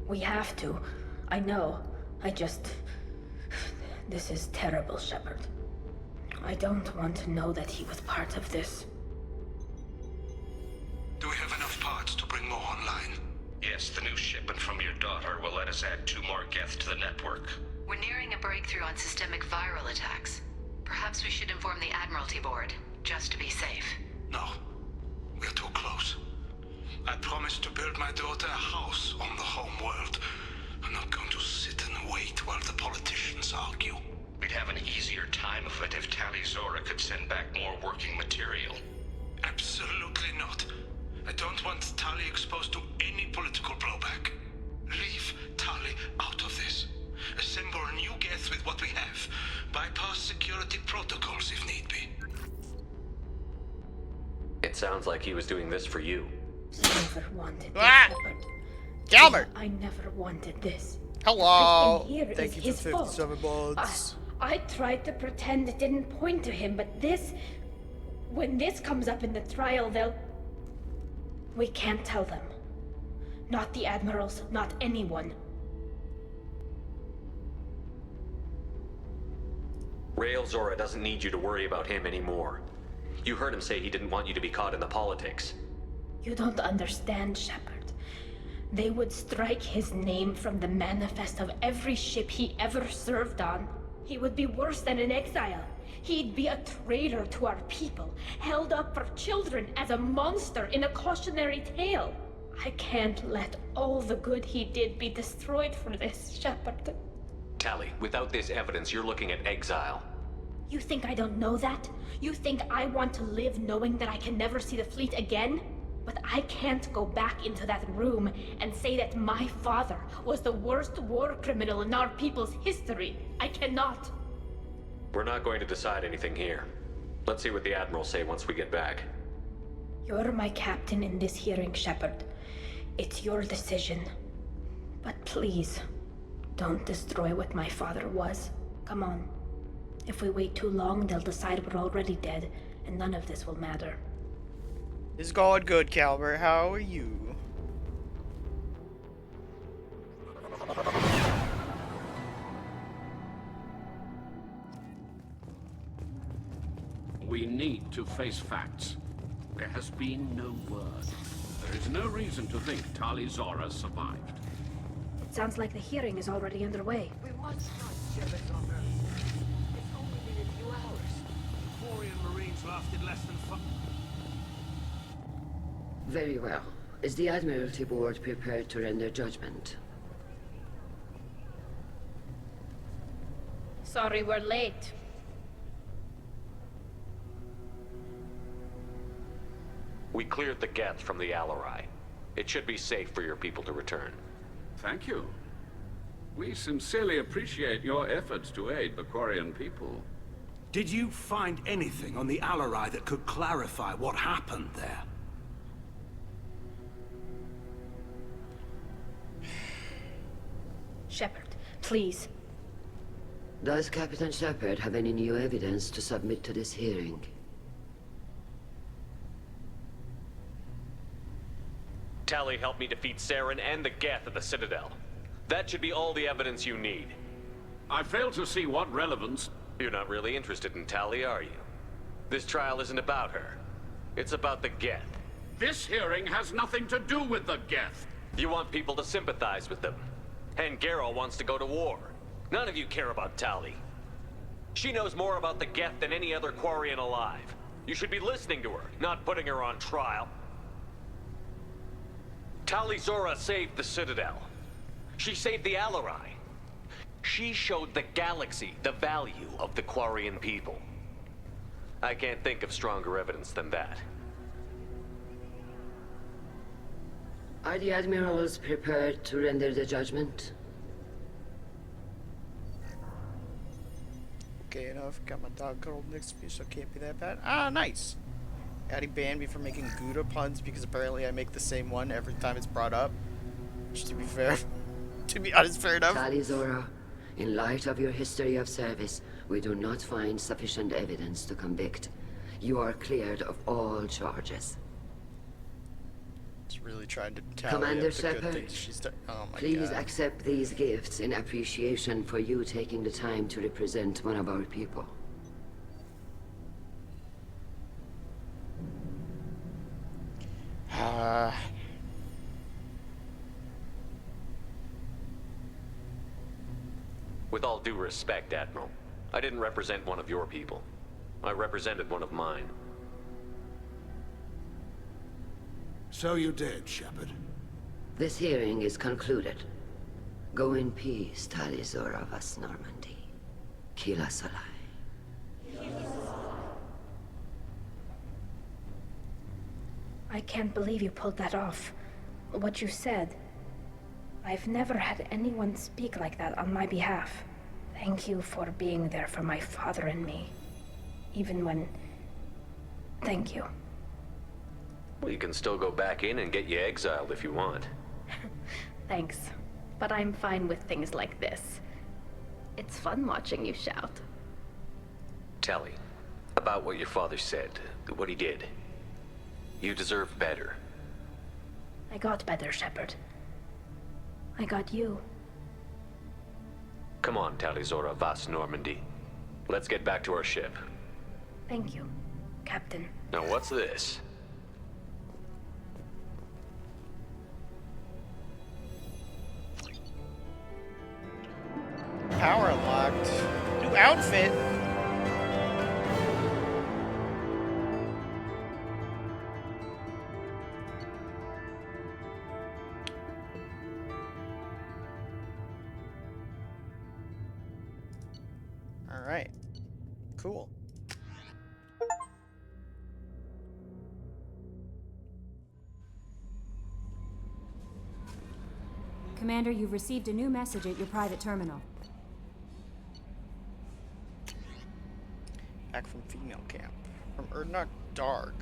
We have to. I know. This is terrible, Shepard. I don't want to know that he was part of this. Do we have enough parts to bring more online? Yes, the new shipment from your daughter will let us add 2 more Geth to the network. We're nearing a breakthrough on systemic viral attacks. Perhaps we should inform the Admiralty Board, just to be safe. No. I promised to build my daughter a house on the home world. I'm not going to sit and wait while the politicians argue. We'd have an easier time of it if Tali Zora could send back more working material. Absolutely not. I don't want Tali exposed to any political blowback. Leave Tali out of this. Assemble new Geth with what we have. Bypass security protocols if need be. It sounds like he was doing this for you. Never wanted this, Ah! Shepard. Calmer! I never wanted this. Hello! Everything here Thank is you his for fault. 57 months. I tried to pretend it didn't point to him, but this... When this comes up in the trial, they'll... We can't tell them. Not the admirals, not anyone. Rael Zora doesn't need you to worry about him anymore. You heard him say he didn't want you to be caught in the politics. You don't understand, Shepard. They would strike his name from the manifest of every ship he ever served on. He would be worse than an exile. He'd be a traitor to our people, held up for children as a monster in a cautionary tale. I can't let all the good he did be destroyed for this, Shepard. Tali, without this evidence, you're looking at exile. You think I don't know that? You think I want to live knowing that I can never see the fleet again? But I can't go back into that room and say that my father was the worst war criminal in our people's history. I cannot. We're not going to decide anything here. Let's see what the Admirals say once we get back. You're my captain in this hearing, Shepard. It's your decision. But please, don't destroy what my father was. Come on. If we wait too long, they'll decide we're already dead, and none of this will matter. It's going good, Calvert. How are you? We need to face facts. There has been no word. There is no reason to think Tali Zora survived. It sounds like the hearing is already underway. We once had service on Earth. It's only been a few hours. Quarian Marines lasted less than 5... Very well. Is the Admiralty Board prepared to render judgment? Sorry we're late. We cleared the Geth from the Alarai. It should be safe for your people to return. Thank you. We sincerely appreciate your efforts to aid the Quarian people. Did you find anything on the Alarai that could clarify what happened there? Shepard, please. Does Captain Shepard have any new evidence to submit to this hearing? Tali helped me defeat Saren and the Geth at the Citadel. That should be all the evidence you need. I fail to see what relevance... You're not really interested in Tali, are you? This trial isn't about her. It's about the Geth. This hearing has nothing to do with the Geth. You want people to sympathize with them. And Geralt wants to go to war. None of you care about Tali. She knows more about the Geth than any other Quarian alive. You should be listening to her, not putting her on trial. Tali Zora saved the Citadel. She saved the Alarai. She showed the galaxy the value of the Quarian people. I can't think of stronger evidence than that. Are the Admirals prepared to render the judgment? Okay, enough. Got my dog cuddled next to me, so it can't be that bad. Ah, nice. Addie banned me for making Gouda puns because apparently I make the same one every time it's brought up. Which, to be fair, to be honest, fair enough. Tali Zora, in light of your history of service, we do not find sufficient evidence to convict. You are cleared of all charges. It's really trying to tally Commander up the good Shepard, things she's done. Oh my please god. accept these gifts in appreciation for you taking the time to represent one of our people. With all due respect, Admiral, I didn't represent one of your people. I represented one of mine. So you did, Shepard. This hearing is concluded. Go in peace, Talizora Vas Normandy. Kila Solai. I can't believe you pulled that off. What you said. I've never had anyone speak like that on my behalf. Thank you for being there for my father and me. Even when... Thank you. Well, you can still go back in and get you exiled if you want. Thanks. But I'm fine with things like this. It's fun watching you shout. Tali, about what your father said, what he did. You deserve better. I got better, Shepard. I got you. Come on, Talizora Vas Normandy. Let's get back to our ship. Thank you, Captain. Now what's this? Power unlocked. New outfit. All right. Cool. Commander, you've received a new message at your private terminal. Back from female camp. From Erdnot Darg.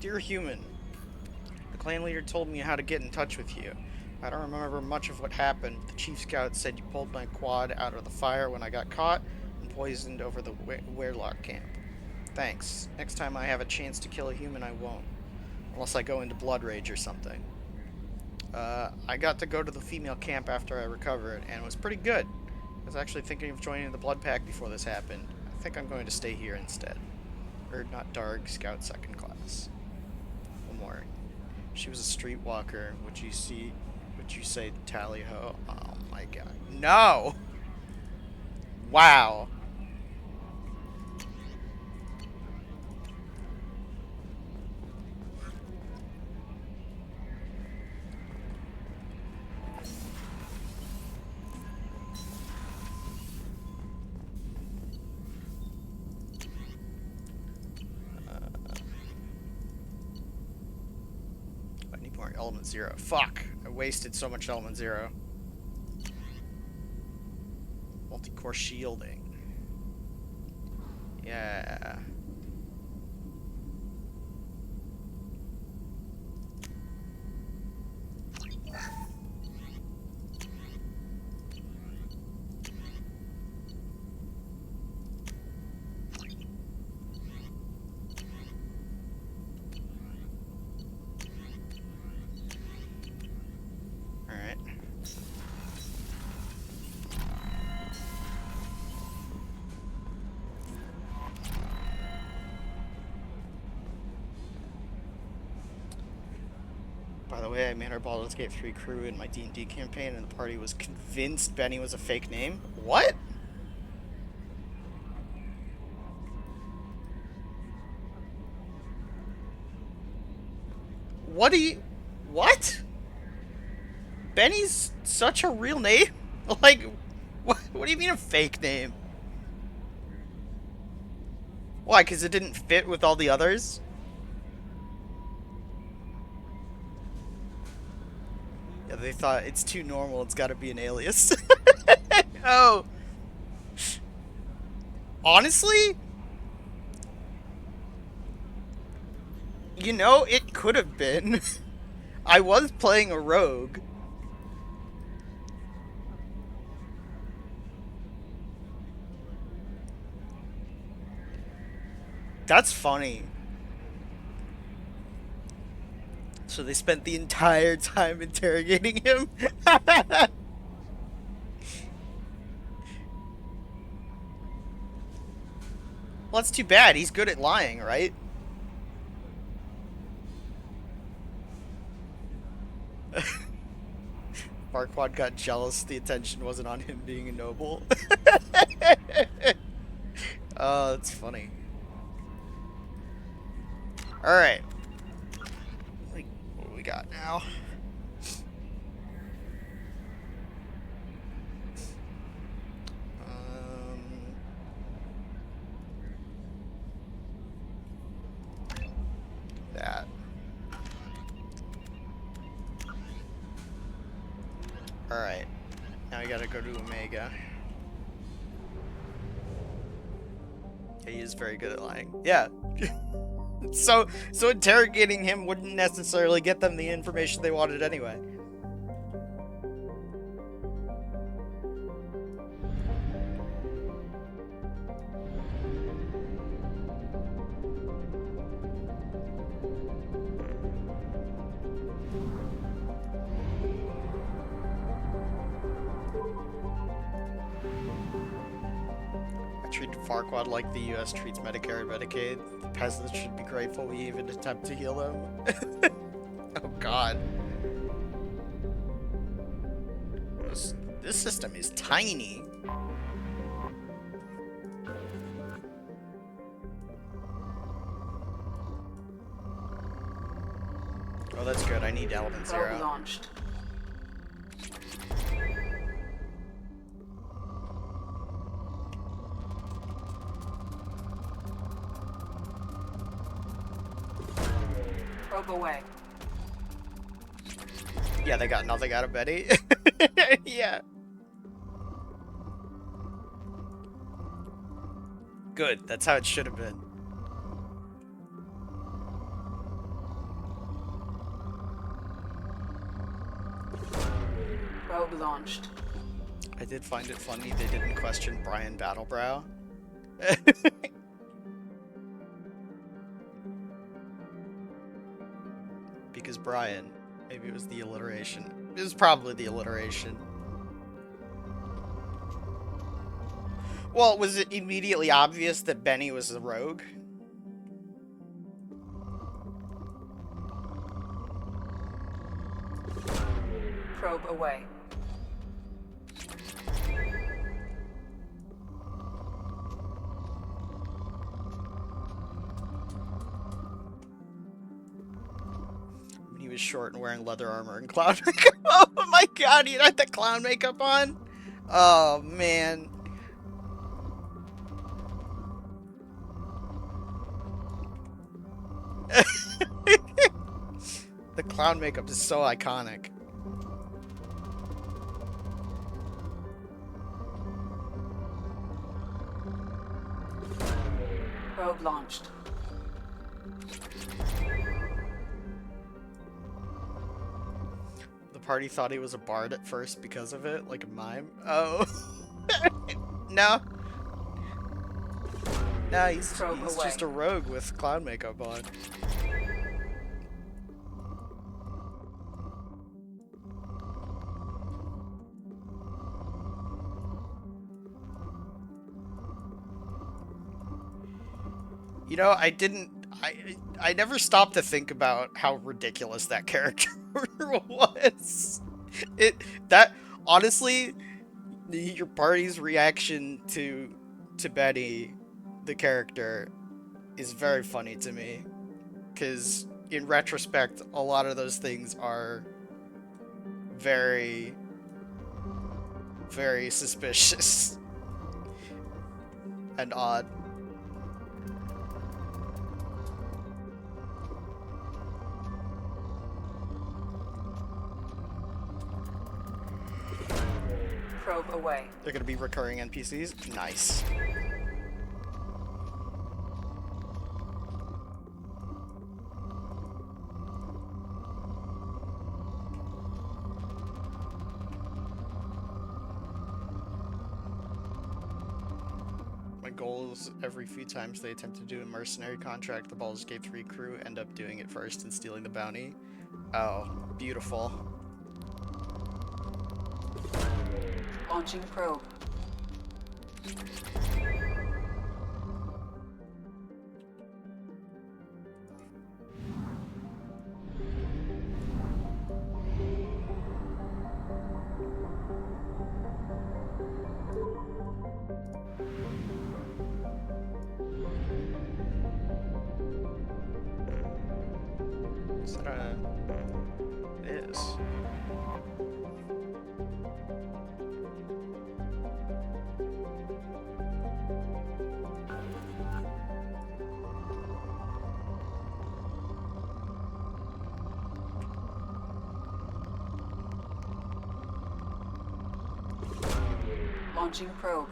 Dear human, the clan leader told me how to get in touch with you. I don't remember much of what happened. The chief scout said you pulled my quad out of the fire when I got caught and poisoned over the Weirlock camp. Thanks. Next time I have a chance to kill a human, I won't. Unless I go into blood rage or something. I got to go to the female camp after I recovered, and it was pretty good. I was actually thinking of joining the Blood Pack before this happened. I think I'm going to stay here instead. Erdnot Darg, Scout 2nd Class. One more. She was a streetwalker. Would you say Tally Ho? Oh my god. No! Wow. Element 0. Fuck! I wasted so much Element 0. Multi-core shielding. Yeah. By the way, I made our Baldur's Gate 3 crew in my D&D campaign, and the party was convinced Benny was a fake name. What? What? Benny's such a real name? Like, what do you mean a fake name? Why, because it didn't fit with all the others? Yeah, they thought it's too normal, it's gotta be an alias. Oh. Honestly? You know, it could have been. I was playing a rogue. That's funny. So they spent the entire time interrogating him? Well, that's too bad. He's good at lying, right? Farquaad got jealous the attention wasn't on him being a noble. Oh, that's funny. Alright. got now? That. Alright. Now we gotta go to Omega. Yeah, he is very good at lying. Yeah. So interrogating him wouldn't necessarily get them the information they wanted anyway. Treat Farquaad like the U.S. treats Medicare and Medicaid. The peasants should be grateful we even attempt to heal them. Oh God. This system is tiny. Oh, that's good. I need Element Zero. Launched. Probe away. Yeah, they got nothing out of Betty. Yeah. Good. That's how it should have been. Probe launched. I did find it funny they didn't question Brian Battlebrow. Because Brian, maybe it was the alliteration. It was probably the alliteration. Well, was it immediately obvious that Benny was a rogue? Probe away. He was short and wearing leather armor and clown makeup. Oh my God, he had the clown makeup on? Oh man. The clown makeup is so iconic. Probe launched. The party thought he was a bard at first because of it, like a mime. Oh. No. No, he's just a rogue with clown makeup on. You know, I never stopped to think about how ridiculous that character was. Honestly, your party's reaction to Betty, the character, is very funny to me. Because in retrospect, a lot of those things are very, very suspicious and odd. Probe away. They're gonna be recurring NPCs? Nice. My goal is every few times they attempt to do a mercenary contract, the Baldur's Gate 3 crew end up doing it first and stealing the bounty. Oh, beautiful. Launching probe. Is that It is. Launching probe.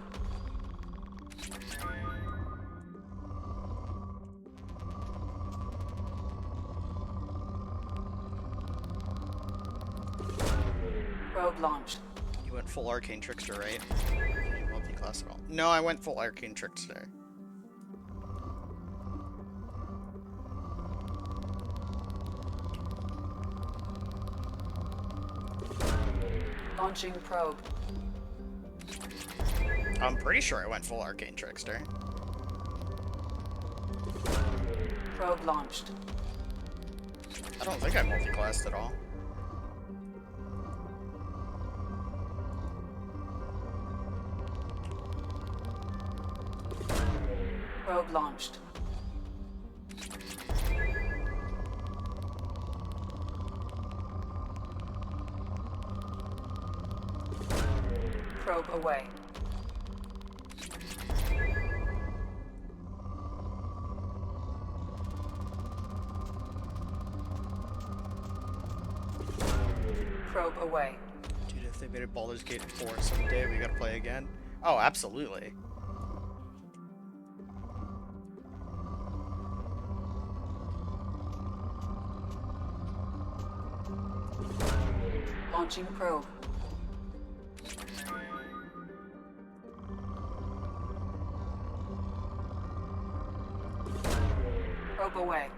Probe launched. You went full Arcane Trickster, right? You multi-class at all? No, I went full Arcane Trickster. Launching probe. I'm pretty sure I went full Arcane Trickster. Probe launched. I don't think I multi-classed at all. Probe launched. Probe away. Probe away. Dude, if they made a Baldur's Gate 4 someday, we gotta play again. Oh, absolutely. Launching probe. Probe away.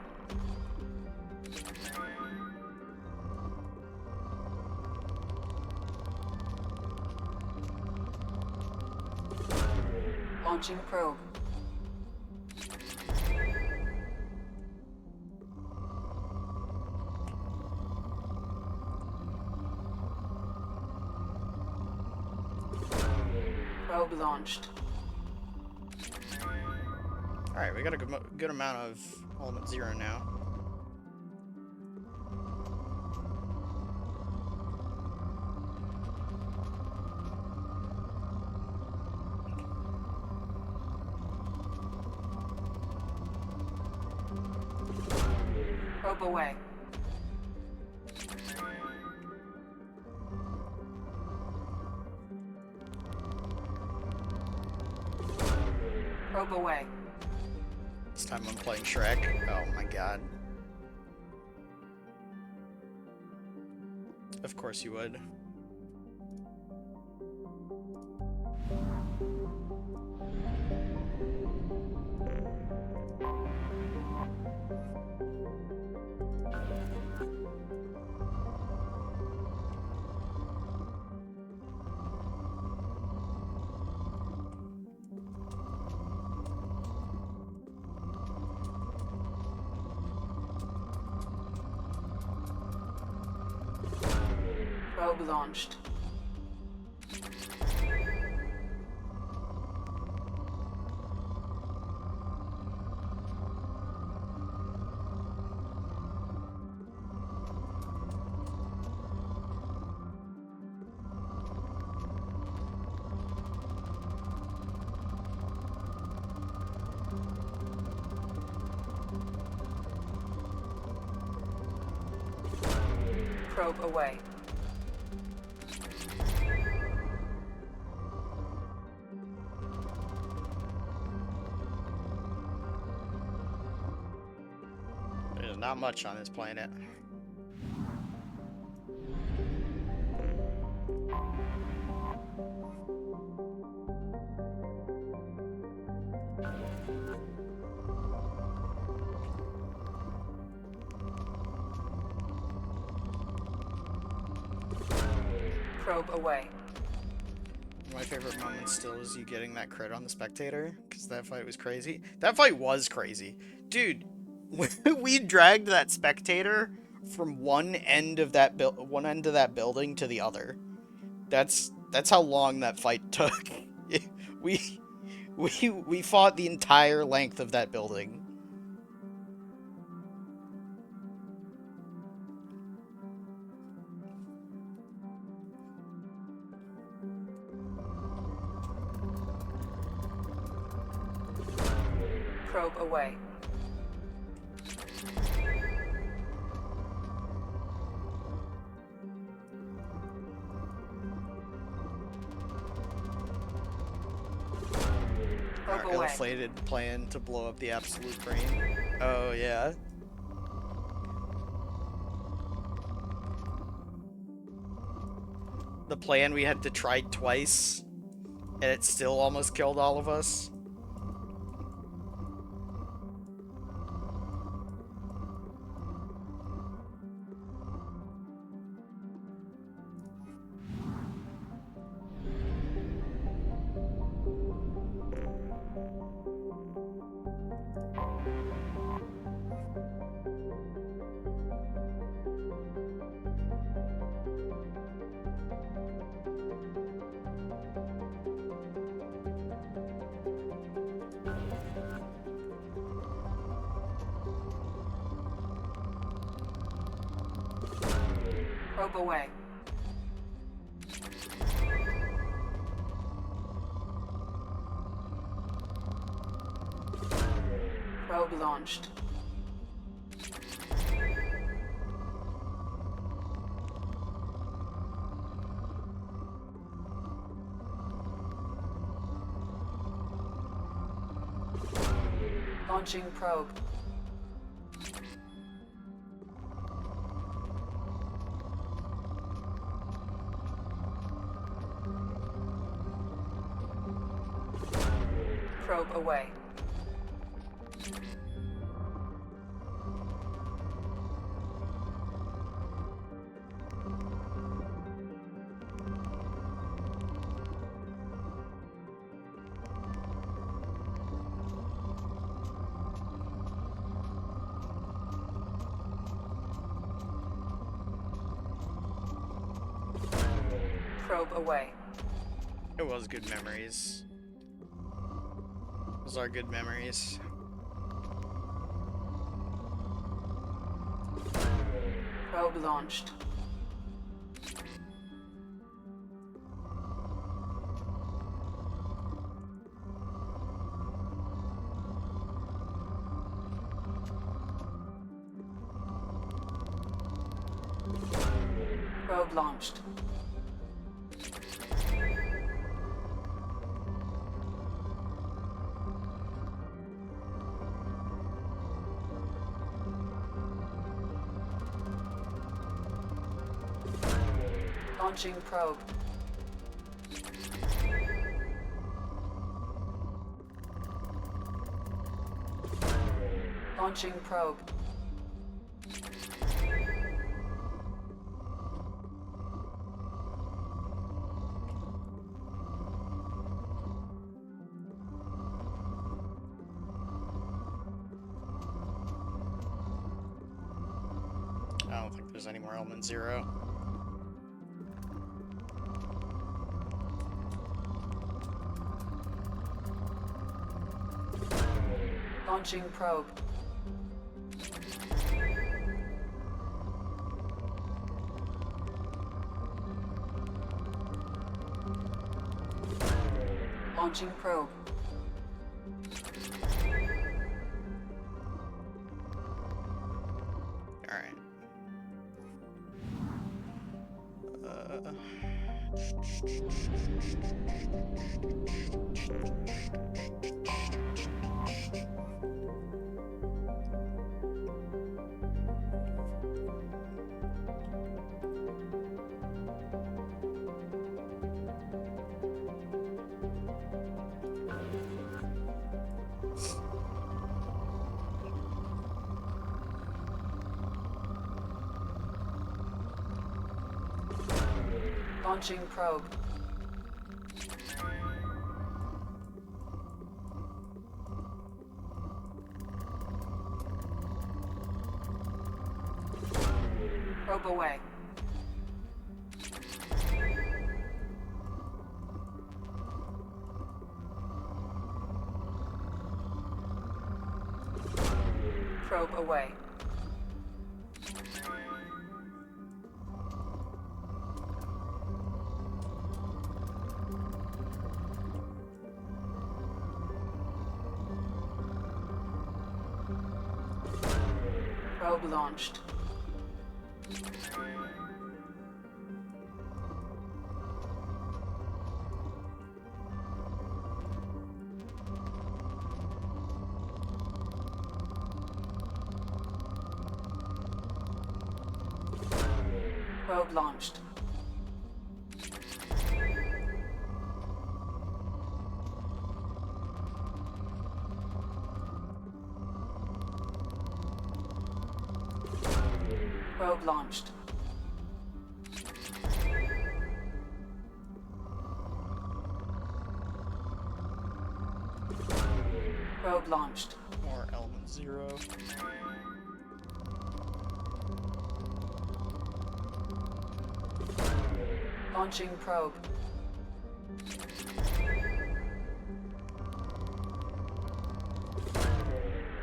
Launching probe. Probe launched. Alright, we got a good amount of Element Zero now. Probe away. Probe away. This time I'm playing Shrek. Oh my god. Of course you would. Probe launched. Probe away. There's not much on this planet. Probe away. My favorite moment still is you getting that crit on the Spectator, because that fight was crazy. That fight was crazy. Dude, we dragged that Spectator from one end of that building to the other. That's how long that fight took. We fought the entire length of that building. Probe away. Our ill-fated plan to blow up the Absolute Brain. Oh, yeah. The plan we had to try twice, and it still almost killed all of us. Probe away. Probe launched. Launching probe. Probe away. Probe away. It was good memories. Those are good memories. Probe launched. Probe launched. Launching probe. Launching probe. I don't think there's any more Element Zero. Launching probe. Launching probe. Alright. Launching probe. Probe away. Probe away. Probe launched. Probe launched. Probe launched. Probe launched. More element 0. Launching probe.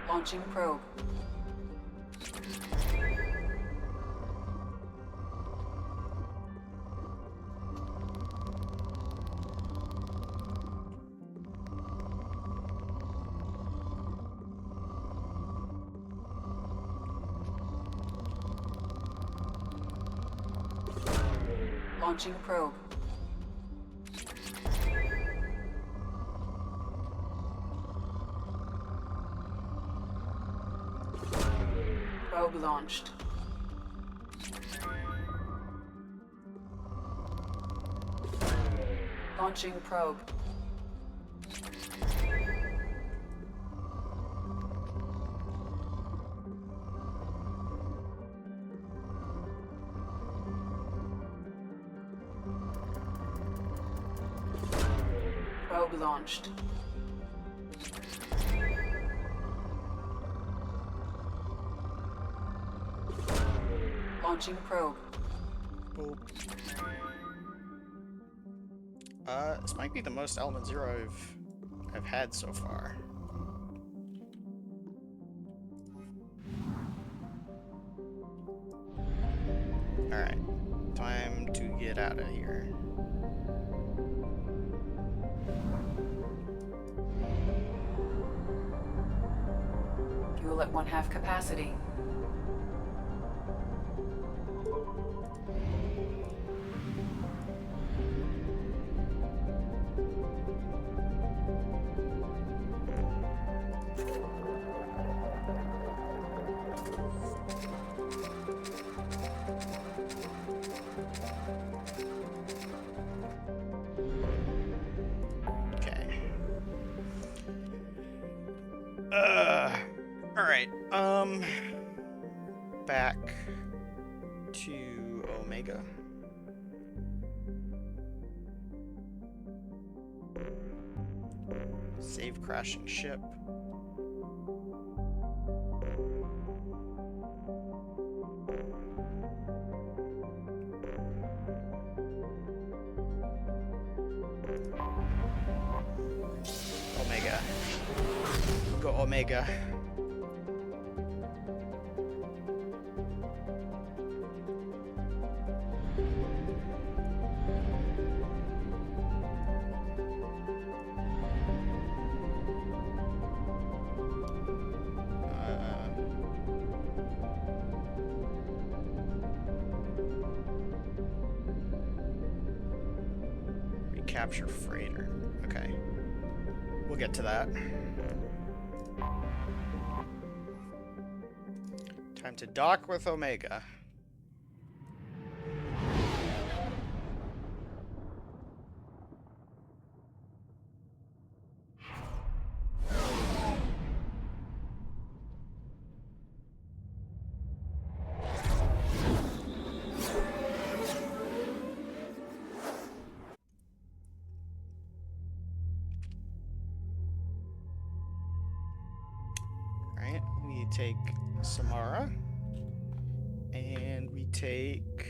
Launching probe. Launching probe. Probe launched. Launching probe. Probe launched. Launching probe. Boop. This might be the most element 0 I've had so far. Alright. Time to get out of here. Fuel at 1/2 capacity. Okay. Alright, back to Omega. Save crashing ship. Omega. Go Omega. Recapture freighter. Okay. We'll get to that. Time to dock with Omega. Right, we take Samara, and we take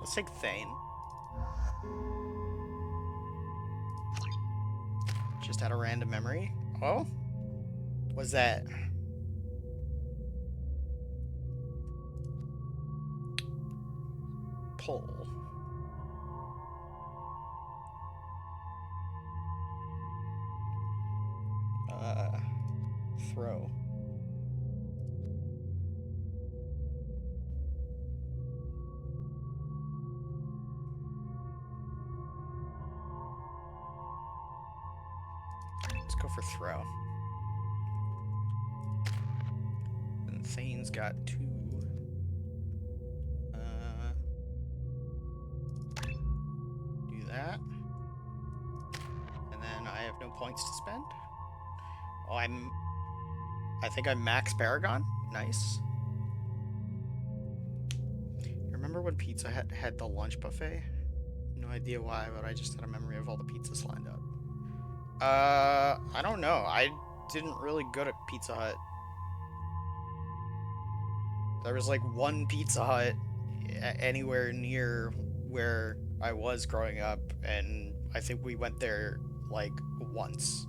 let's take Thane. Just had a random memory. Oh, what's that? Pull. throw. Let's go for throw. And Thane's got 2. Do that. And then I have no points to spend. Oh, I think I'm max Paragon. Nice. Remember when Pizza Hut had the lunch buffet? No idea why, but I just had a memory of all the pizzas lined up. I don't know. I didn't really go to Pizza Hut. There was like one Pizza Hut anywhere near where I was growing up, and I think we went there like once.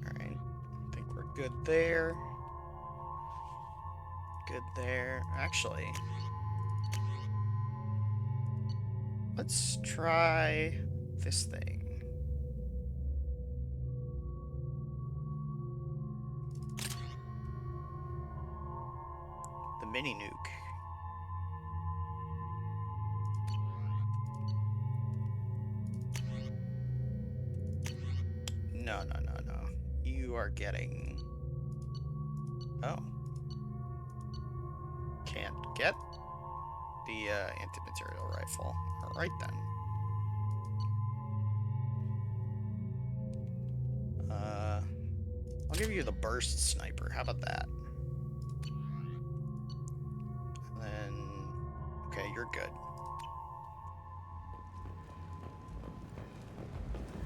Alright, I think we're good there. Good there. Actually, let's try this thing. The mini nuke. No. You are getting... Oh. Can't get the anti-material rifle. Alright then. I'll give you the burst sniper. How about that? And then... Okay, you're good.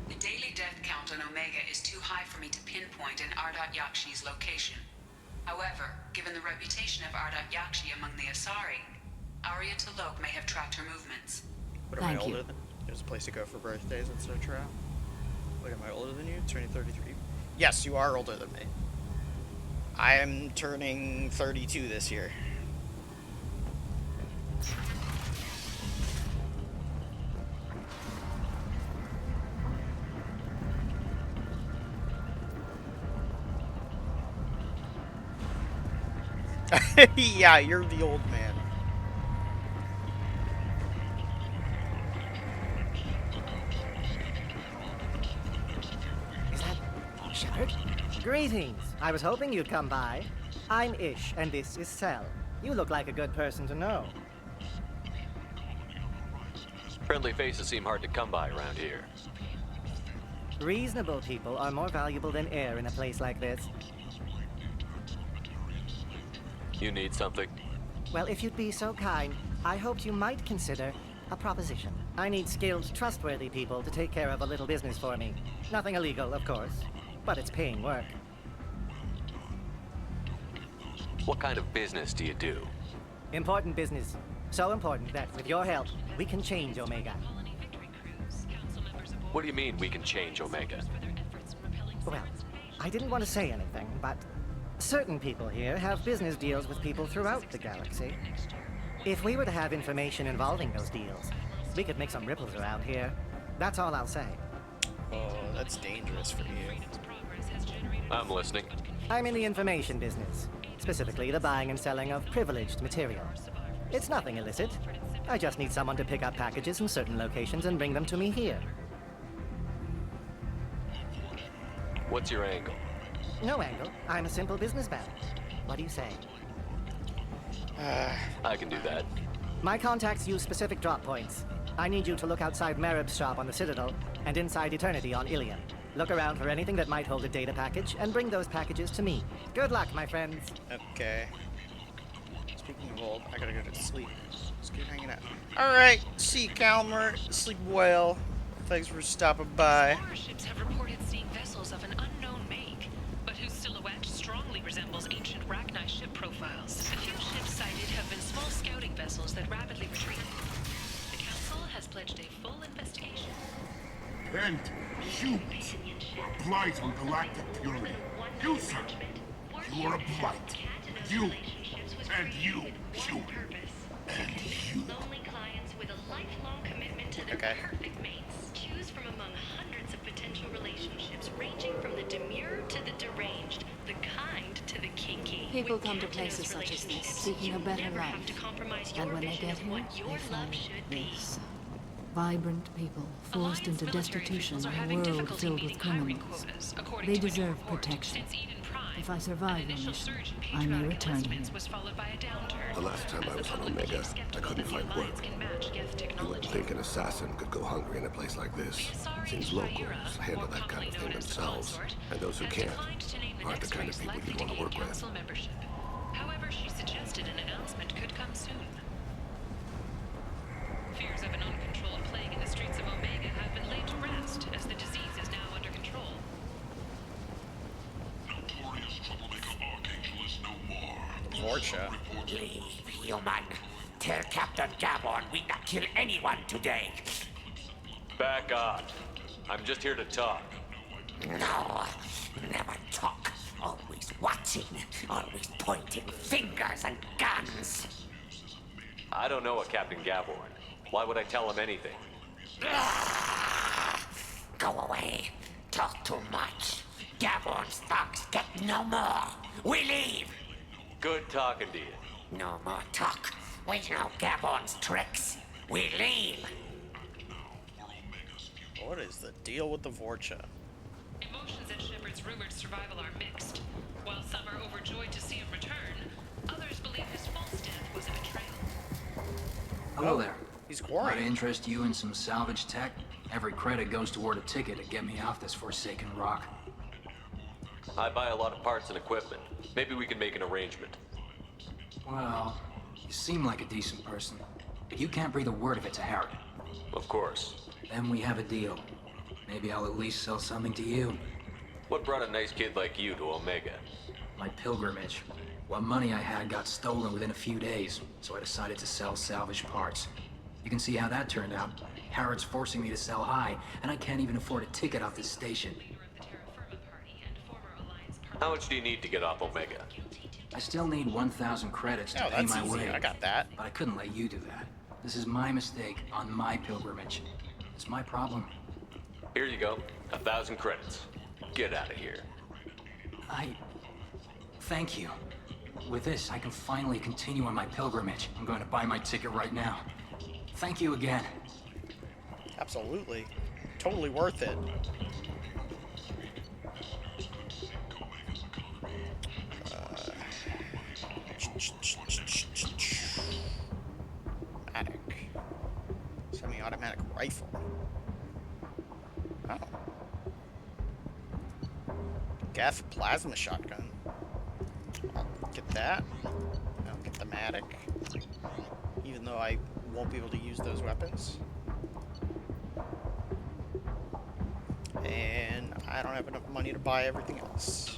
The daily death count on Omega is too high for me to pinpoint an Ardat Yakshi's location. However, given the reputation of Ardat Yakshi among the Asari, Arya T'Loak may have tracked her movements. What am I older than? There's a place to go for birthdays, etc. Wait, am I older than you? Turning 33. Yes, you are older than me. I am turning 32 this year. Yeah, you're the old man. Is that Shepard? Greetings. I was hoping you'd come by. I'm Ish, and this is Cell. You look like a good person to know. Friendly faces seem hard to come by around here. Reasonable people are more valuable than air in a place like this. You need something? Well, if you'd be so kind, I hoped you might consider a proposition. I need skilled, trustworthy people to take care of a little business for me. Nothing illegal, of course, but it's paying work. What kind of business do you do? Important business. So important that, with your help, we can change Omega. What do you mean we can change Omega? Well, I didn't want to say anything, but certain people here have business deals with people throughout the galaxy. If we were to have information involving those deals, we could make some ripples around here. That's all I'll say. Oh, that's dangerous for you. I'm listening. I'm in the information business, specifically the buying and selling of privileged material. It's nothing illicit. I just need someone to pick up packages in certain locations and bring them to me here. What's your angle? No angle. I'm a simple businessman. What do you say? I can do that. My contacts use specific drop points. I need you to look outside Marib's shop on the Citadel and inside Eternity on Ilium. Look around for anything that might hold a data package and bring those packages to me. Good luck, my friends. Okay. Speaking of old, I gotta go to sleep. Let's keep hanging out. Alright, see you, Calmer. Sleep well. Thanks for stopping by. Starships have reported seeing vessels of an unknown make, but whose silhouette strongly resembles ancient Rachni ship profiles. The few ships sighted have been small scouting vessels that rapidly retreat. The Council has pledged a full investigation. and humans are blight on galactic purity. You, sir, you are a blight. You, and you, human, and you. Lonely clients with a lifelong commitment to their perfect mates. Choose from among hundreds of potential relationships ranging from the demure to the deranged, the kind to the kinky. People come to places such as this seeking a better life. And when they get here, they find this. Vibrant people forced into destitution in a world filled with criminals. They deserve protection. If I survive their mission, I may return here. The last time I was on Omega, I couldn't find work. You wouldn't think an assassin could go hungry in a place like this. Seems locals handle that kind of thing themselves, and those who can't aren't the kind of people you'd want to work with. However, she suggested an announcement could come soon. Fears of an uncontrolled plague in the streets of Omega have been laid to rest as the disease is now under control. Notorious troublemaker Archangel is no more. Vorcha. Leave, human. Tell Captain Gabon we not kill anyone today. Back on. I'm just here to talk. No, never talk. Always watching, always pointing fingers and guns. I don't know a Captain Gaborn. Why would I tell him anything? Go away. Talk too much. Gaborn's thugs get no more. We leave. Good talking to you. No more talk. We know Gaborn's tricks. We leave. What is the deal with the Vorcha? Emotions at Shepard's rumored survival are mixed. While some are overjoyed to see him return, others believe his false death was a betrayal. Hello there. He's Might quarrying. interest you in some salvage tech? Every credit goes toward a ticket to get me off this forsaken rock. I buy a lot of parts and equipment. Maybe we can make an arrangement. Well, you seem like a decent person, but you can't breathe a word of it to Harrod. Of course. Then we have a deal. Maybe I'll at least sell something to you. What brought a nice kid like you to Omega? My pilgrimage. What money I had got stolen within a few days, so I decided to sell salvage parts. You can see how that turned out. Harrod's forcing me to sell high, and I can't even afford a ticket off this station. How much do you need to get off Omega? I still need 1,000 credits to Oh, pay that's my easy. way. I got that. But I couldn't let you do that. This is my mistake on my pilgrimage. It's my problem. Here you go. 1,000 credits. Get out of here. Thank you. With this, I can finally continue on my pilgrimage. I'm going to buy my ticket right now. Thank you again. Absolutely. Totally worth it. Automatic. Semi-automatic rifle. Oh. Gaff plasma shotgun. I'll get that. I'll get the Matic. Even though I won't be able to use those weapons. And I don't have enough money to buy everything else.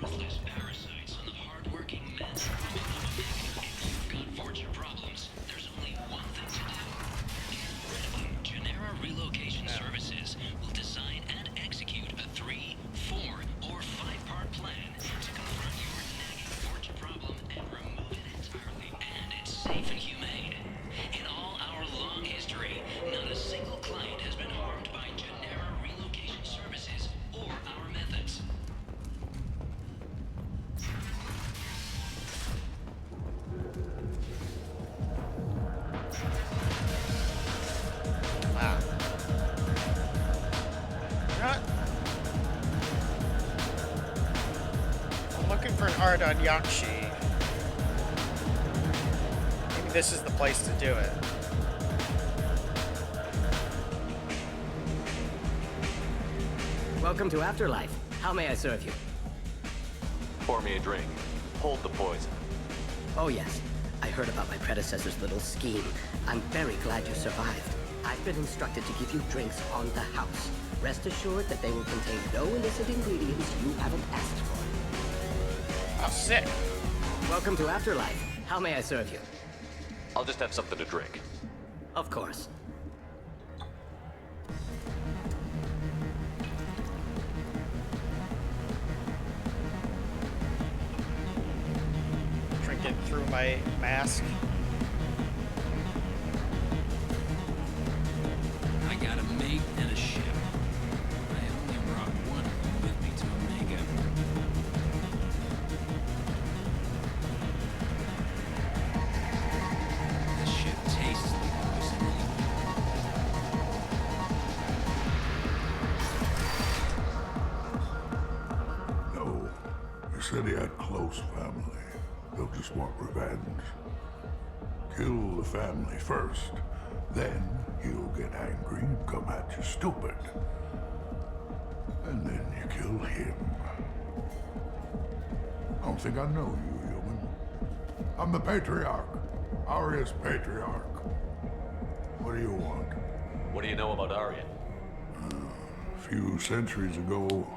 Ruthless parasites on the hard-working men. If you've got Vorcha problems, there's only one thing to do. Genera Relocation Services will design and execute a 3, 4, or 5-part plan to confront your nagging Vorcha problem and remove it entirely. And it's safe and humane. In all our long history, not a single client has been harmed by Genera Relocation Services or our methods. Wow. You know what? I'm looking for an Ardon Yakshi. Maybe this is the place to do it. Welcome to Afterlife. How may I serve you? Pour me a drink. Hold the poison. Oh yes, I heard about my predecessor's little scheme. I'm very glad you survived. I've been instructed to give you drinks on the house. Rest assured that they will contain no illicit ingredients you haven't asked for. Oh, sick. Welcome to Afterlife. How may I serve you? I'll just have something to drink. Of course. through my mask. I got a mate and a ship. I only brought one with me to Omega. The ship tastes like poison. No. You said he had close family. They'll just want revenge. Kill the family first. Then he'll get angry and come at you stupid. And then you kill him. I don't think I know you, human. I'm the Patriarch. Aria's Patriarch. What do you want? What do you know about Aria? A few centuries ago,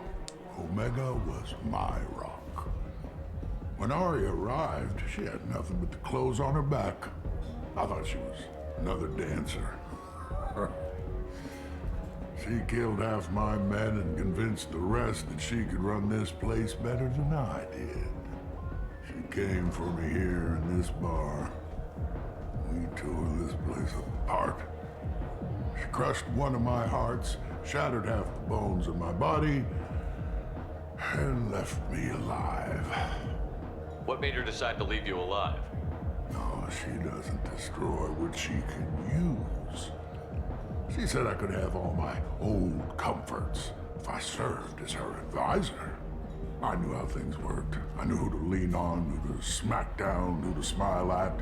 Omega was my rock. When Aria arrived, she had nothing but the clothes on her back. I thought she was another dancer. She killed half my men and convinced the rest that she could run this place better than I did. She came for me here in this bar. We tore this place apart. She crushed one of my hearts, shattered half the bones in my body, and left me alive. What made her decide to leave you alive? No, she doesn't destroy what she can use. She said I could have all my old comforts if I served as her advisor. I knew how things worked. I knew who to lean on, who to smack down, who to smile at.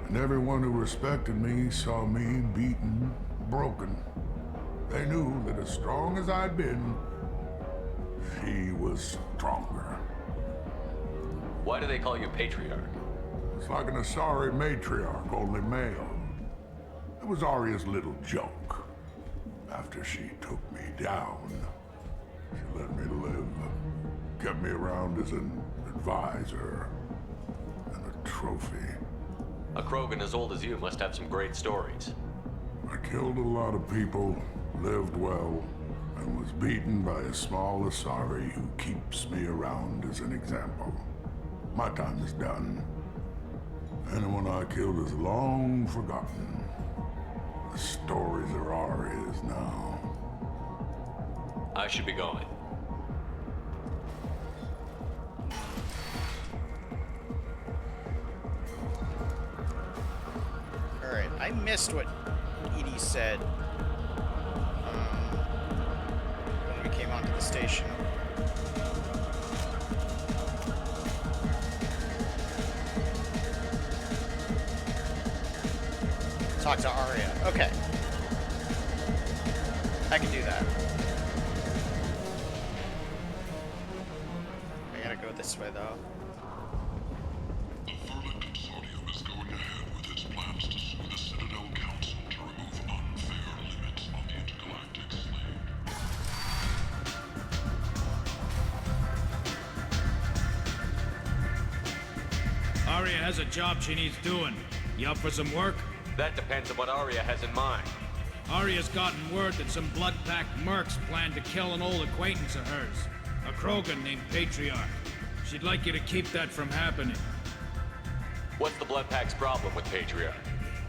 And everyone who respected me saw me beaten, broken. They knew that as strong as I'd been, she was stronger. Why do they call you Patriarch? It's like an Asari matriarch, only male. It was Aria's little joke. After she took me down, she let me live. Kept me around as an advisor and a trophy. A Krogan as old as you must have some great stories. I killed a lot of people, lived well, and was beaten by a small Asari who keeps me around as an example. My time is done. Anyone I killed is long forgotten. The stories are Aria's now. I should be going. Alright, I missed what Edie said when we came onto the station. Talk to Aria. Okay. I can do that. I gotta go this way, though. The Vermin Consortium is going ahead with its plans to sue the Citadel Council to remove unfair limits on the intergalactic slave. Aria has a job she needs doing. You up for some work? That depends on what Aria has in mind. Aria's gotten word that some blood-packed mercs plan to kill an old acquaintance of hers, a Krogan named Patriarch. She'd like you to keep that from happening. What's the Bloodpack's problem with Patriarch?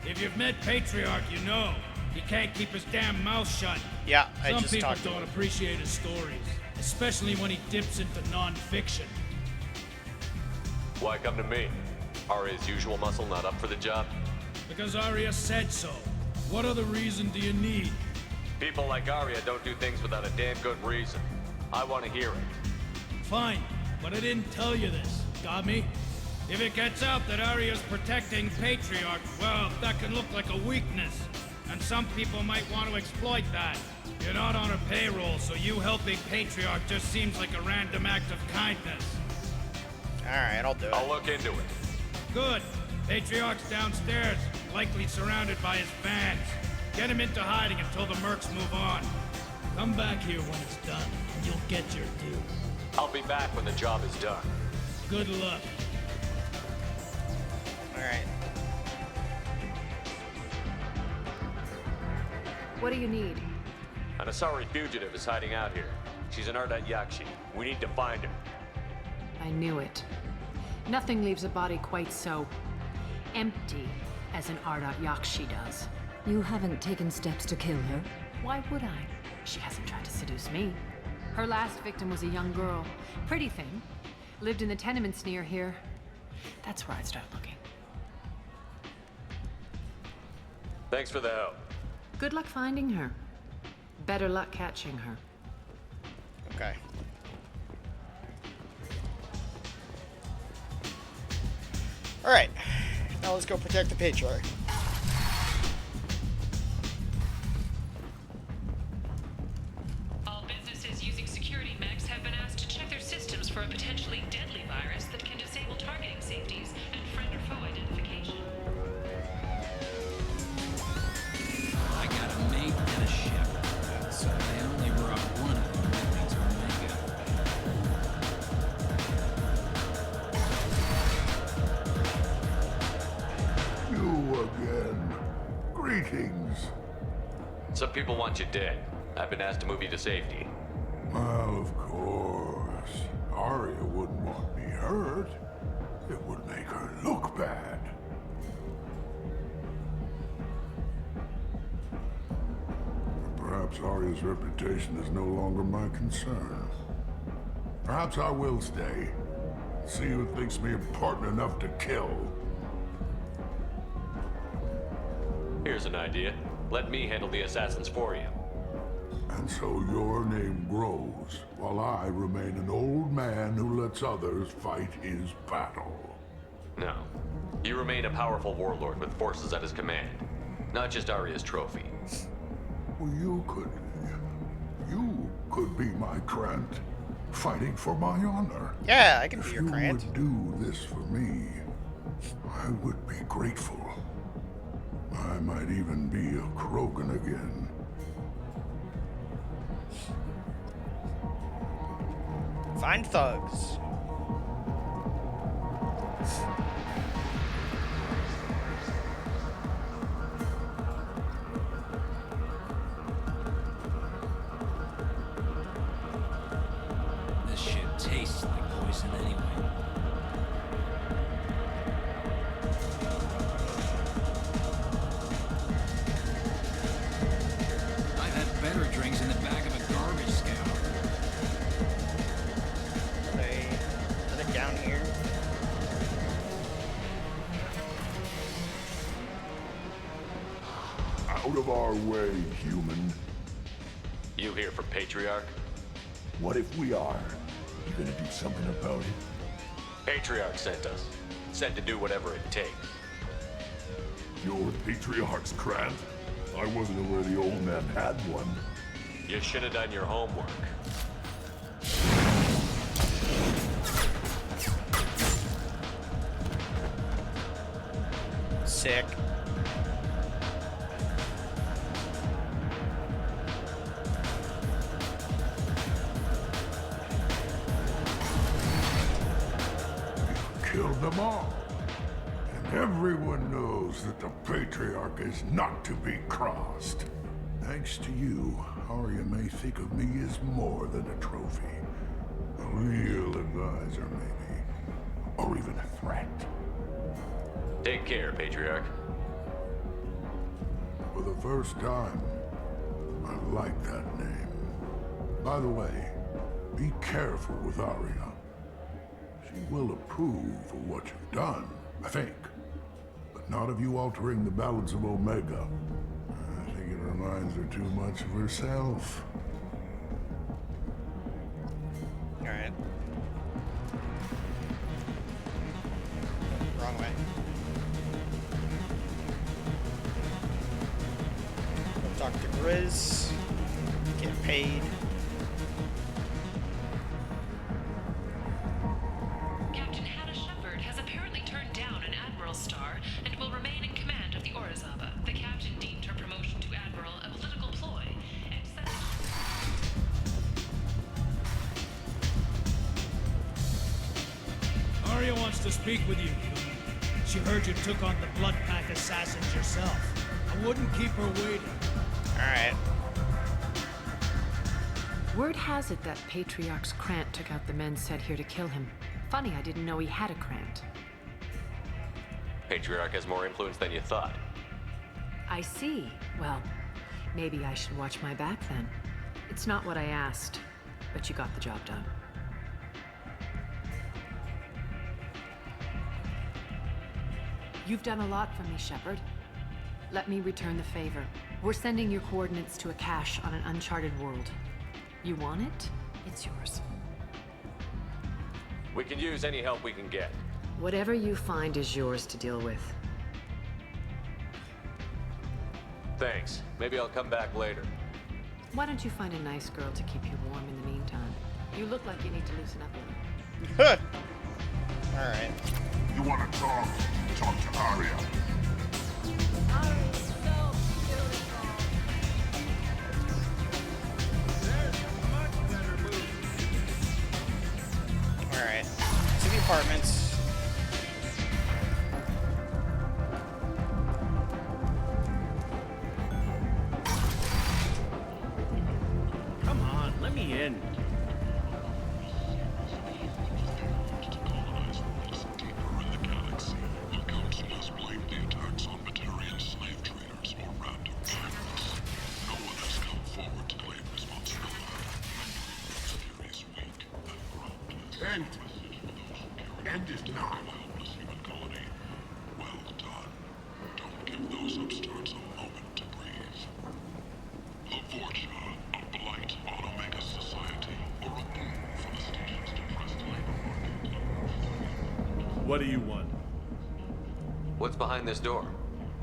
If you've met Patriarch, you know. He can't keep his damn mouth shut. Yeah, I Some just people talked to don't him. appreciate his stories, especially when he dips into non-fiction. Why come to me? Aria's usual muscle not up for the job? Because Aria said so. What other reason do you need? People like Aria don't do things without a damn good reason. I want to hear it. Fine, but I didn't tell you this. Got me? If it gets out that Aria's protecting Patriarch, well, that can look like a weakness. And some people might want to exploit that. You're not on her payroll, so you helping Patriarch just seems like a random act of kindness. Alright, I'll do it. I'll look into it. Good. Patriarch's downstairs, likely surrounded by his fans. Get him into hiding until the mercs move on. Come back here when it's done, and you'll get your due. I'll be back when the job is done. Good luck. Alright. What do you need? An Asari fugitive is hiding out here. She's an Ardat Yakshi. We need to find her. I knew it. Nothing leaves a body quite so empty as an Ardat Yakshi does. You haven't taken steps to kill her? Why would I? She hasn't tried to seduce me. Her last victim was a young girl. Pretty thing. Lived in the tenements near here. That's where I'd start looking. Thanks for the help. Good luck finding her. Better luck catching her. Okay. Alright. Now let's go protect the Patriarch. All businesses using security mechs have been asked to check their systems for a potentially deadly virus that can disable targeting safeties and friend or foe identification. I got a mate and a shepherd, so they only brought one of them with me to You again. Greetings. Some people want you dead. I've been asked to move you to safety. Well, of course. Arya wouldn't want me hurt. It would make her look bad. Perhaps Arya's reputation is no longer my concern. Perhaps I will stay. See who thinks me important enough to kill. Here's an idea. Let me handle the assassins for you. And so your name grows, while I remain an old man who lets others fight his battle. No. You remain a powerful warlord with forces at his command. Not just Arya's trophy. Well, you could be my Krant, fighting for my honor. Yeah, I can be your Krant. Krant. If you would do this for me, I would be grateful. I might even be a Krogan again. Find thugs. This shit tastes like poison anyway. I've had better drinks in the back of a garbage scow. Are they down here? Out of our way, human. You here for Patriarch? What if we are? You gonna do something about it? Patriarch sent us. Sent to do whatever it takes. You're the Patriarch's Krant? I wasn't aware the old man had one. You should have done your homework. Sick. Killed them all. And everyone knows that the Patriarch is not to be crossed. Thanks to you, Arya may think of me as more than a trophy. A real advisor, maybe. Or even a threat. Take care, Patriarch. For the first time, I like that name. By the way, be careful with Arya. She will approve of what you've done, I think. But not of you altering the balance of Omega. I think it reminds her too much of herself. Alright. Wrong way. Go talk to Grizz. Get paid. Captain Hannah Shepard has apparently turned down an Admiral star and will remain in command of the Orizaba. The captain deemed her promotion to Admiral a political ploy and said... Arya wants to speak with you. She heard you took on the Blood Pack assassins yourself. I wouldn't keep her waiting. Alright. Word has it that Patriarch's Krant took out the men sent here to kill him. Funny, I didn't know he had a Krant. Patriarch has more influence than you thought. I see. Well, maybe I should watch my back then. It's not what I asked, but you got the job done. You've done a lot for me, Shepard. Let me return the favor. We're sending your coordinates to a cache on an uncharted world. You want it? It's yours. We can use any help we can get. Whatever you find is yours to deal with. Thanks. Maybe I'll come back later. Why don't you find a nice girl to keep you warm in the meantime? You look like you need to loosen up a little. Alright. You want to talk? Talk to Aria. Alright. To the apartments. Come on, let me in. End is not. What do you want? What's behind this door?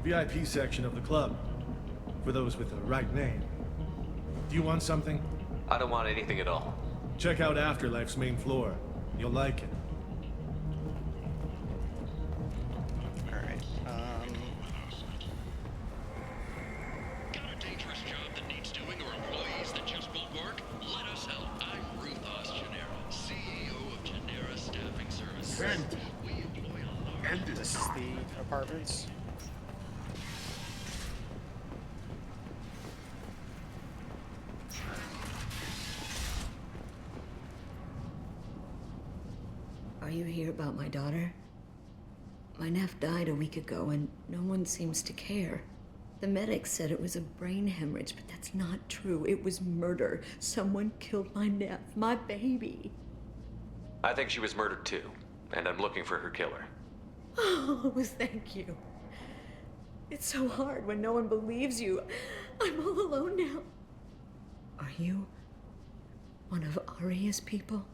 VIP section of the club. For those with the right name. Do you want something? I don't want anything at all. Check out Afterlife's main floor. You'll like it. Alright, Got a dangerous job that needs doing or employees that just won't work? Let us help. I'm Ruth Oz Genera, CEO of Genera Staffing Services. We employ a large... this is the apartments. Are you here about my daughter? My nephew died a week ago and no one seems to care. The medics said it was a brain hemorrhage, but that's not true. It was murder. Someone killed my nephew, my baby. I think she was murdered too, and I'm looking for her killer. Oh, thank you. It's so hard when no one believes you. I'm all alone now. Are you one of Aria's people?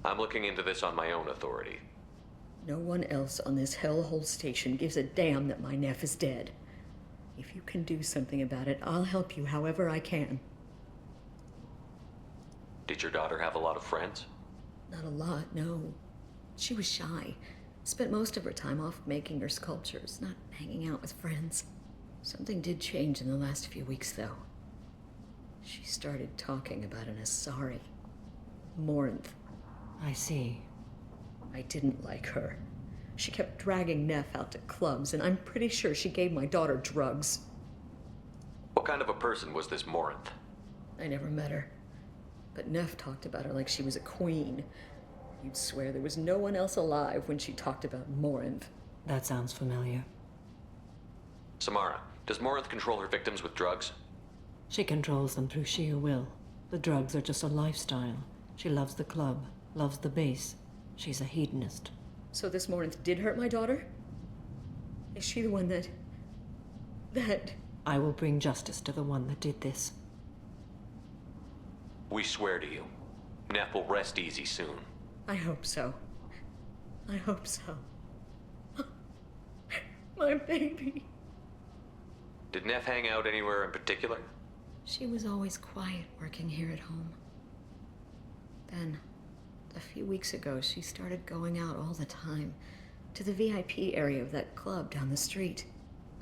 I'm looking into this on my own authority. No one else on this hellhole station gives a damn that my nephew is dead. If you can do something about it, I'll help you however I can. Did your daughter have a lot of friends? Not a lot, no. She was shy. Spent most of her time off making her sculptures, not hanging out with friends. Something did change in the last few weeks, though. She started talking about an Asari. Morinth. I see. I didn't like her. She kept dragging Neff out to clubs, and I'm pretty sure she gave my daughter drugs. What kind of a person was this Morinth? I never met her. But Neff talked about her like she was a queen. You'd swear there was no one else alive when she talked about Morinth. That sounds familiar. Samara, does Morinth control her victims with drugs? She controls them through sheer will. The drugs are just a lifestyle. She loves the club, loves the base. She's a hedonist. So this Morinth did hurt my daughter? Is she the one that... I will bring justice to the one that did this. We swear to you. Neff will rest easy soon. I hope so. I hope so. My baby. Did Neff hang out anywhere in particular? She was always quiet working here at home. Then, a few weeks ago, she started going out all the time to the VIP area of that club down the street.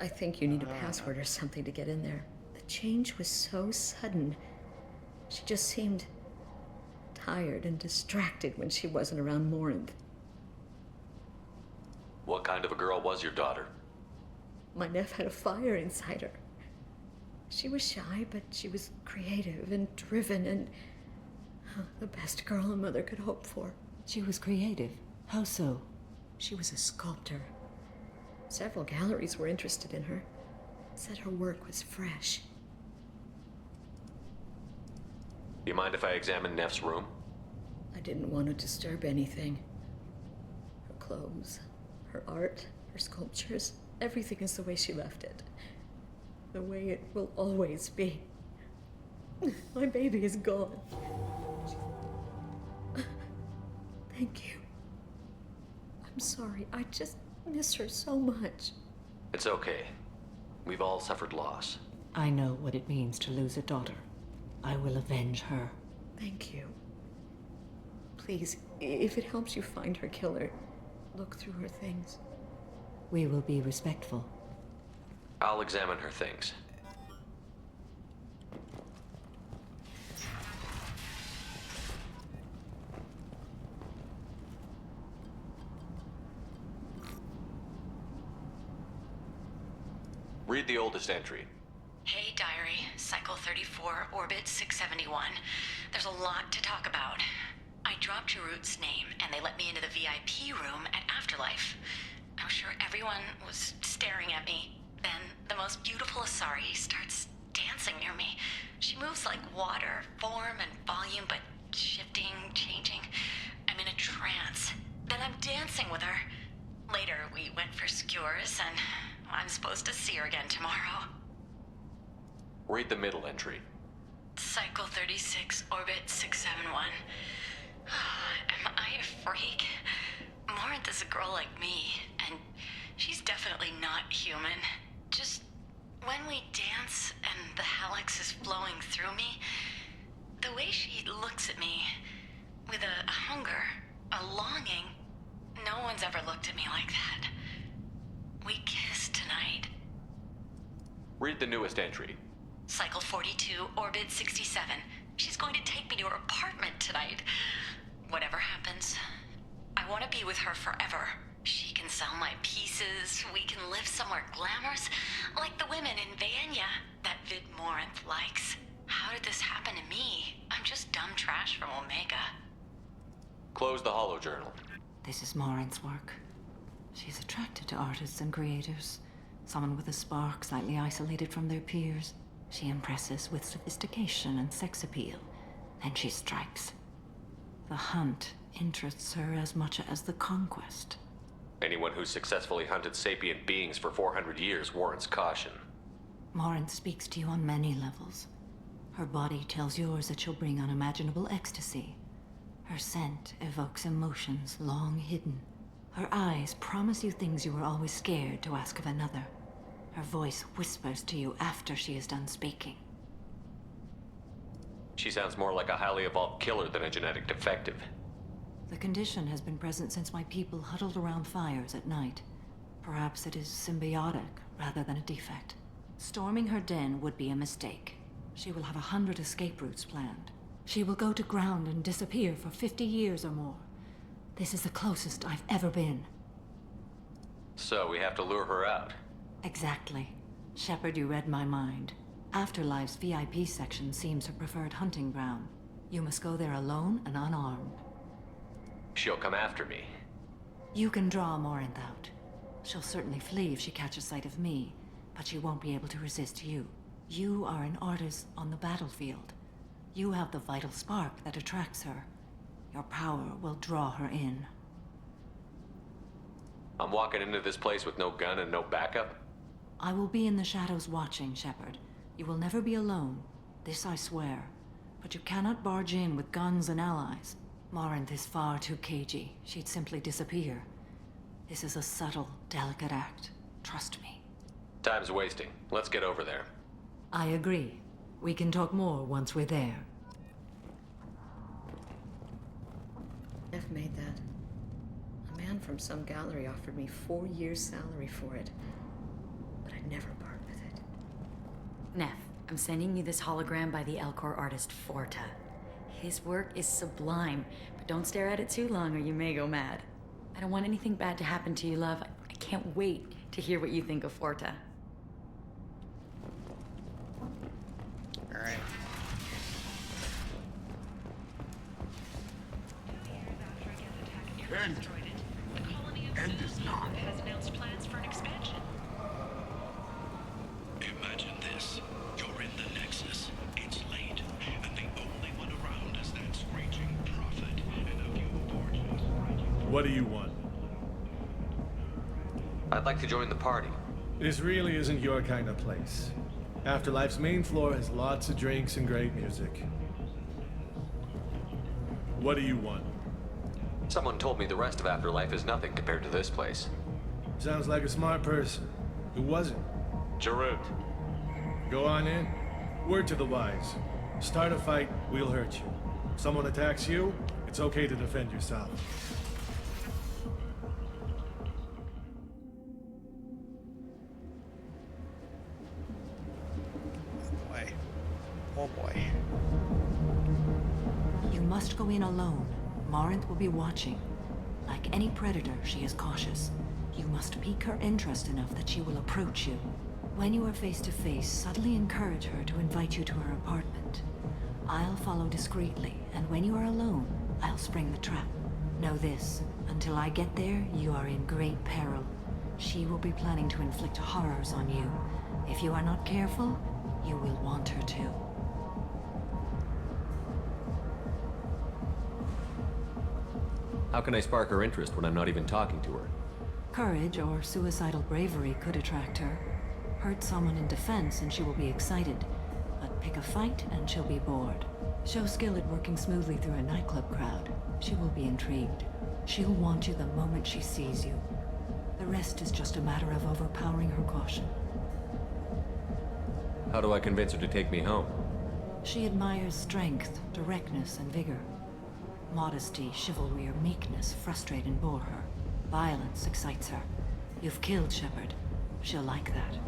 I think you need a password or something to get in there. The change was so sudden. She just seemed tired and distracted when she wasn't around Morinth. What kind of a girl was your daughter? My nephew had a fire inside her. She was shy, but she was creative and driven, and The best girl a mother could hope for. She was creative. How so? She was a sculptor. Several galleries were interested in her. Said her work was fresh. You mind if I examine Neff's room? I didn't want to disturb anything. Her clothes, her art, her sculptures, everything is the way she left it. The way it will always be. My baby is gone. Thank you. I'm sorry, I just miss her so much. It's okay. We've all suffered loss. I know what it means to lose a daughter. I will avenge her. Thank you. Please, if it helps you find her killer, look through her things. We will be respectful. I'll examine her things. Read the oldest entry. Hey, Diary. Cycle 34, Orbit 671. There's a lot to talk about. I dropped Jarut's name, and they let me into the VIP room at Afterlife. I'm sure everyone was staring at me. Then, the most beautiful Asari starts dancing near me. She moves like water, form and volume, but shifting, changing. I'm in a trance. Then I'm dancing with her. Later, we went for skewers, and I'm supposed to see her again tomorrow. Read the middle entry. Cycle 36, Orbit 671. Am I a freak? Morinth is a girl like me, and she's definitely not human. Just when we dance and the Helix is flowing through me, the way she looks at me, with a hunger, a longing, no one's ever looked at me like that. We kissed tonight. Read the newest entry. Cycle 42, Orbit 67. She's going to take me to her apartment tonight. Whatever happens, I want to be with her forever. She can sell my pieces, we can live somewhere glamorous, like the women in Vanya that Vid Morinth likes. How did this happen to me? I'm just dumb trash from Omega. Close the holo journal. This is Morinth's work. She's attracted to artists and creators. Someone with a spark, slightly isolated from their peers. She impresses with sophistication and sex appeal. Then she strikes. The hunt interests her as much as the conquest. Anyone who's successfully hunted sapient beings for 400 years warrants caution. Morinth speaks to you on many levels. Her body tells yours that she'll bring unimaginable ecstasy. Her scent evokes emotions long hidden. Her eyes promise you things you were always scared to ask of another. Her voice whispers to you after she is done speaking. She sounds more like a highly evolved killer than a genetic defective. The condition has been present since my people huddled around fires at night. Perhaps it is symbiotic rather than a defect. Storming her den would be a mistake. She will have 100 escape routes planned. She will go to ground and disappear for 50 years or more. This is the closest I've ever been. So we have to lure her out. Exactly. Shepard, you read my mind. Afterlife's VIP section seems her preferred hunting ground. You must go there alone and unarmed. She'll come after me. You can draw Morinth out. She'll certainly flee if she catches sight of me, but she won't be able to resist you. You are an artist on the battlefield. You have the vital spark that attracts her. Your power will draw her in. I'm walking into this place with no gun and no backup? I will be in the shadows watching, Shepard. You will never be alone. This I swear. But you cannot barge in with guns and allies. Morinth is far too cagey. She'd simply disappear. This is a subtle, delicate act. Trust me. Time's wasting. Let's get over there. I agree. We can talk more once we're there. Neff made that. A man from some gallery offered me 4 years' salary for it. But I'd never part with it. Neff, I'm sending you this hologram by the Elcor artist Forta. His work is sublime, but don't stare at it too long or you may go mad. I don't want anything bad to happen to you, love. I can't wait to hear what you think of Forta. Alright. end. destroyed it. The colony of End is not. has announced plans for an expansion. Imagine this. You're in the Nexus. It's late, and the only one around is that screeching prophet and a few borgias. What do you want? I'd like to join the party. This really isn't your kind of place. Afterlife's main floor has lots of drinks and great music. What do you want? Someone told me the rest of Afterlife is nothing compared to this place. Sounds like a smart person. Who was it? Jarut. Go on in. Word to the wise. Start a fight, we'll hurt you. If someone attacks you, it's okay to defend yourself. Boy. Oh boy. You must go in alone. Morinth will be watching. Like any predator, she is cautious. You must pique her interest enough that she will approach you. When you are face to face, subtly encourage her to invite you to her apartment. I'll follow discreetly, and when you are alone, I'll spring the trap. Know this, until I get there, you are in great peril. She will be planning to inflict horrors on you. If you are not careful, you will want her to. How can I spark her interest when I'm not even talking to her? Courage or suicidal bravery could attract her. Hurt someone in defense and she will be excited. But pick a fight and she'll be bored. Show skill at working smoothly through a nightclub crowd. She will be intrigued. She'll want you the moment she sees you. The rest is just a matter of overpowering her caution. How do I convince her to take me home? She admires strength, directness, and vigor. Modesty, chivalry, or meekness frustrate and bore her. Violence excites her. You've killed Shepard. She'll like that.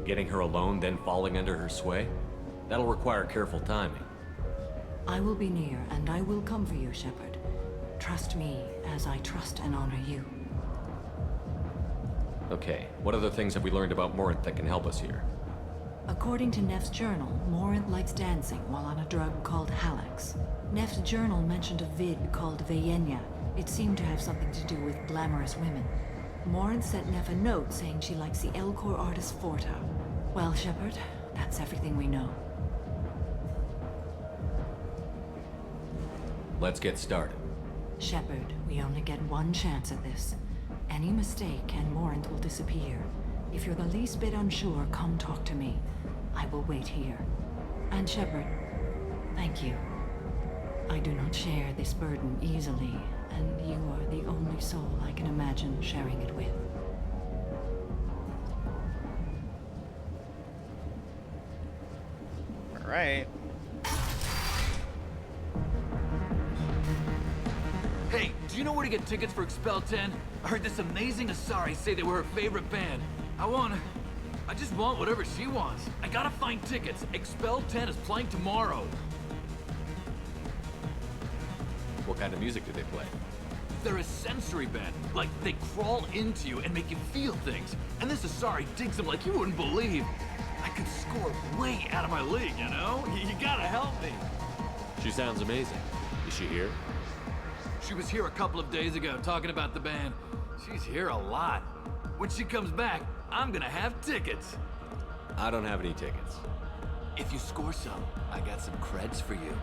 Getting her alone, then falling under her sway? That'll require careful timing. I will be near, and I will come for you, Shepard. Trust me as I trust and honor you. Okay, what other things have we learned about Morinth that can help us here? According to Neff's journal, Morinth likes dancing while on a drug called Halax. Neff's journal mentioned a vid called Vayenya. It seemed to have something to do with glamorous women. Morinth sent Neff a note saying she likes the Elcor artist Forta. Well, Shepard, that's everything we know. Let's get started. Shepard, we only get one chance at this. Any mistake and Morinth will disappear. If you're the least bit unsure, come talk to me. I will wait here. And Shepard, thank you. I do not share this burden easily, and you are the only soul I can imagine sharing it with. All right. Hey, do you know where to get tickets for Expel 10? I heard this amazing Asari say they were her favorite band. I just want whatever she wants. I gotta find tickets. Expel 10 is playing tomorrow. What kind of music do they play? They're a sensory band. Like, they crawl into you and make you feel things. And this Asari digs them like you wouldn't believe. I could score way out of my league, you know? You gotta help me. She sounds amazing. Is she here? She was here a couple of days ago talking about the band. She's here a lot. When she comes back, I'm gonna have tickets. I don't have any tickets. If you score some, I got some creds for you.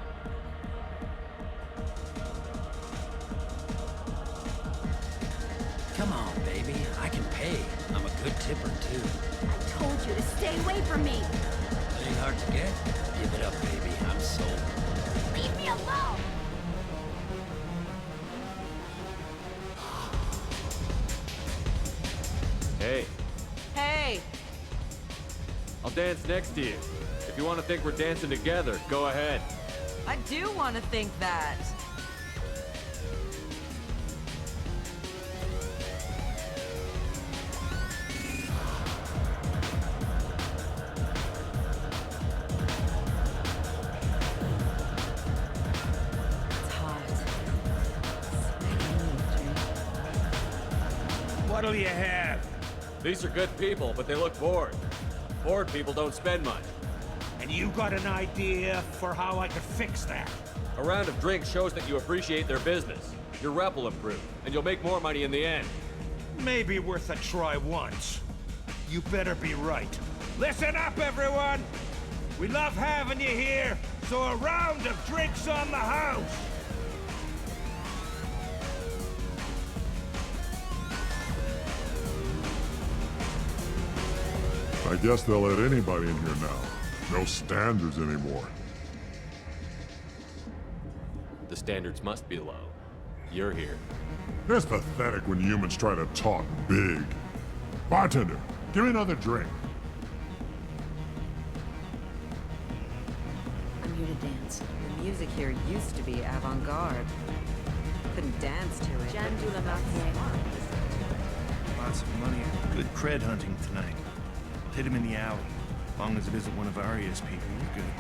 Come on, baby. I can pay. I'm a good tipper, too. I told you to stay away from me. It ain't hard to get. Give it up, baby. I'm sold. Leave me alone. Hey. Hey. I'll dance next to you. If you want to think we're dancing together, go ahead. I do want to think that. What'll you have? These are good people, but they look bored. Bored people don't spend much. And you got an idea for how I could fix that? A round of drinks shows that you appreciate their business. You're Repellent-proof, and you'll make more money in the end. Maybe worth a try once. You better be right. Listen up, everyone! We love having you here, so a round of drinks on the house! I guess they'll let anybody in here now. No standards anymore. The standards must be low. You're here. It's pathetic when humans try to talk big. Bartender, give me another drink. I'm here to dance. The music here used to be avant-garde. Couldn't dance to it. Jam du la Martier. Lots of money. Good cred hunting tonight. Hit him in the alley. As long as it isn't one of Arya's people, we're good.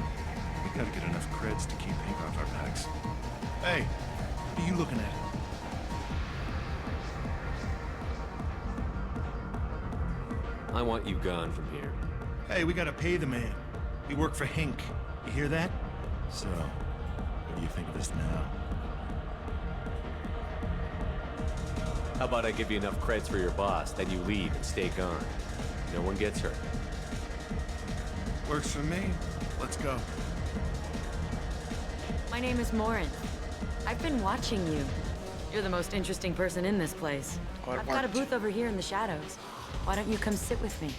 We gotta get enough creds to keep ink off our backs. Hey, what are you looking at? I want you gone from here. Hey, we gotta pay the man. We work for Hink. You hear that? So, what do you think of this now? How about I give you enough creds for your boss, then you leave and stay gone. No one gets hurt. Works for me. Let's go. My name is Morin. I've been watching you. You're the most interesting person in this place. I've got a booth over here in the shadows. Why don't you come sit with me?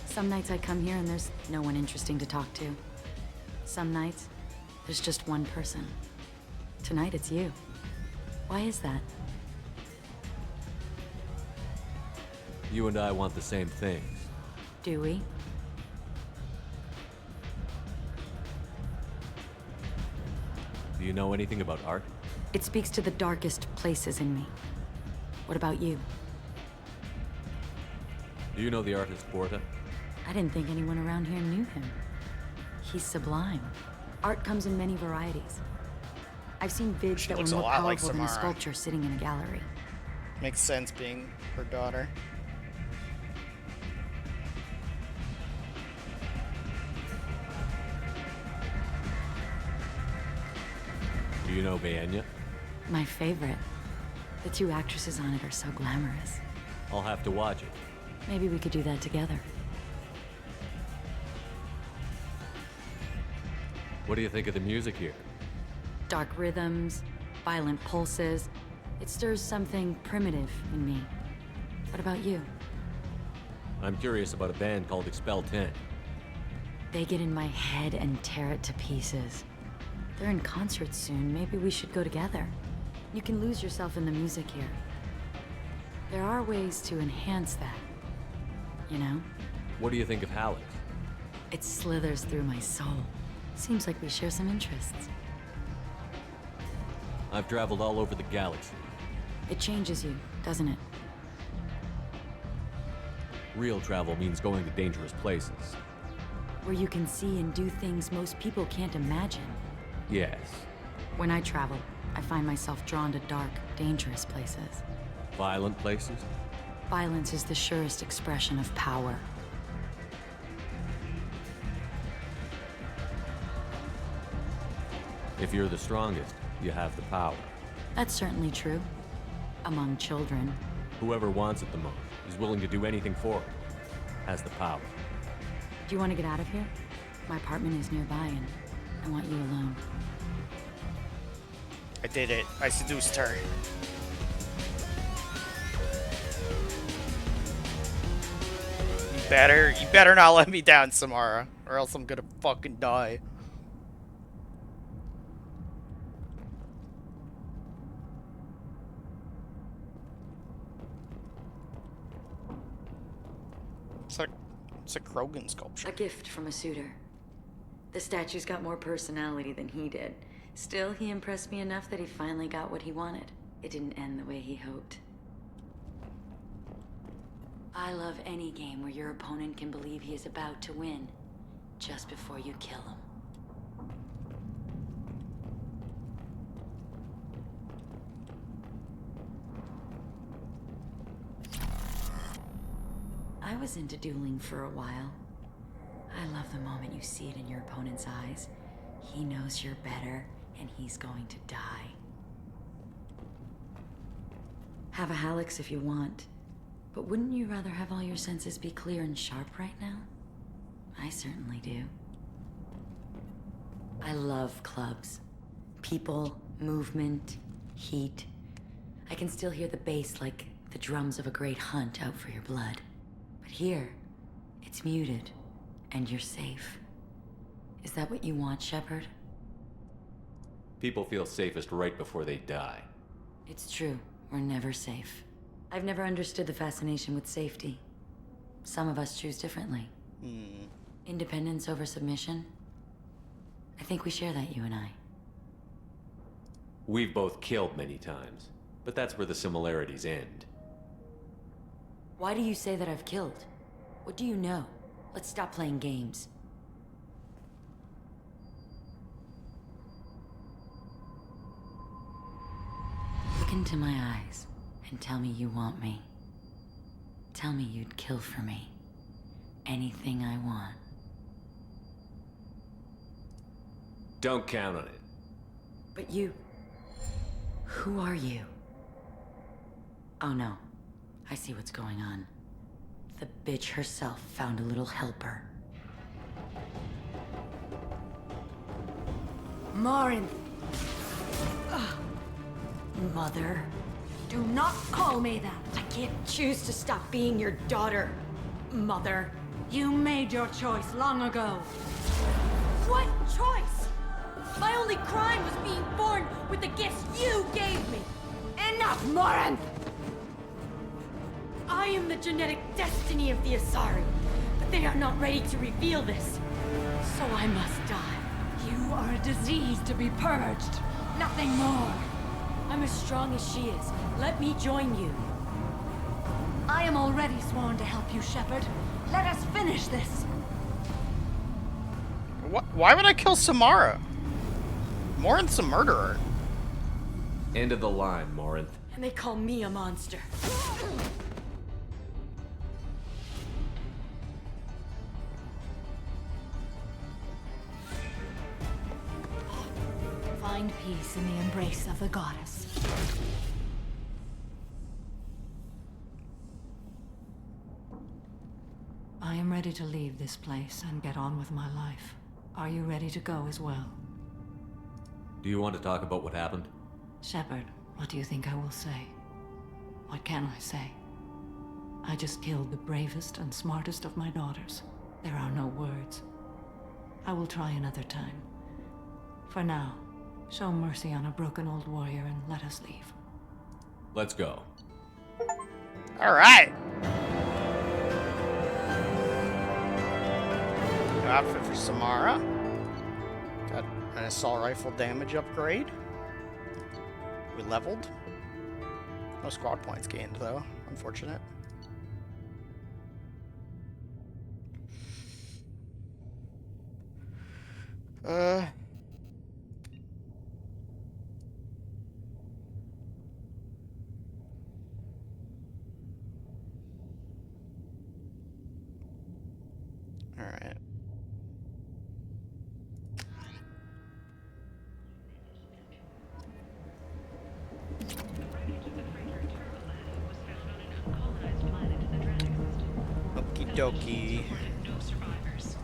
Some nights I come here and there's no one interesting to talk to. Some nights, there's just one person. Tonight it's you. Why is that? You and I want the same things. Do we? Do you know anything about art? It speaks to the darkest places in me. What about you? Do you know the artist Porta? I didn't think anyone around here knew him. He's sublime. Art comes in many varieties. I've seen vids that were more powerful than a sculpture sitting in a gallery. Makes sense being her daughter. Do you know Baenya? My favorite. The two actresses on it are so glamorous. I'll have to watch it. Maybe we could do that together. What do you think of the music here? Dark rhythms, violent pulses. It stirs something primitive in me. What about you? I'm curious about a band called Expel 10. They get in my head and tear it to pieces. They're in concert soon. Maybe we should go together. You can lose yourself in the music here. There are ways to enhance that. You know? What do you think of Hallex? It slithers through my soul. Seems like we share some interests. I've traveled all over the galaxy. It changes you, doesn't it? Real travel means going to dangerous places. Where you can see and do things most people can't imagine. Yes. When I travel, I find myself drawn to dark, dangerous places. Violent places? Violence is the surest expression of power. If you're the strongest, you have the power. That's certainly true. Among children. Whoever wants it the most, is willing to do anything for it, has the power. Do you want to get out of here? My apartment is nearby and I want you alone. I did it. I seduced her. You better not let me down, Samara, or else I'm gonna fucking die. It's a Krogan sculpture. A gift from a suitor. The statue's got more personality than he did. Still, he impressed me enough that he finally got what he wanted. It didn't end the way he hoped. I love any game where your opponent can believe he is about to win, just before you kill him. I was into dueling for a while. I love the moment you see it in your opponent's eyes. He knows you're better. and he's going to die. Have a Hallex if you want, but wouldn't you rather have all your senses be clear and sharp right now? I certainly do. I love clubs. People, movement, heat. I can still hear the bass like the drums of a great hunt out for your blood. But here, it's muted, and you're safe. Is that what you want, Shepard? People feel safest right before they die. It's true. We're never safe. I've never understood the fascination with safety. Some of us choose differently. Independence over submission? I think we share that, you and I. We've both killed many times, but that's where the similarities end. Why do you say that I've killed? What do you know? Let's stop playing games. Look into my eyes and tell me you want me. Tell me you'd kill for me. Anything I want. Don't count on it. But you... Who are you? Oh no. I see what's going on. The bitch herself found a little helper. Morinth! Mother. Do not call me that! I can't choose to stop being your daughter, Mother. You made your choice long ago. What choice? My only crime was being born with the gifts you gave me. Enough, Morinth! I am the genetic destiny of the Asari, but they are not ready to reveal this. So I must die. You are a disease to be purged. Nothing more. I'm as strong as she is. Let me join you. I am already sworn to help you, Shepard. Let us finish this. Why would I kill Samara? Morinth's a murderer. End of the line, Morinth. And they call me a monster. Find peace in the embrace of the goddess. I am ready to leave this place and get on with my life. Are you ready to go as well? Do you want to talk about what happened? Shepard, what do you think I will say? What can I say? I just killed the bravest and smartest of my daughters. There are no words. I will try another time. For now, show mercy on a broken old warrior and let us leave. Let's go. All right. New outfit for Samara. Got an assault rifle damage upgrade. We leveled. No squad points gained though. Unfortunate. Alright. Okie dokie. No survivors.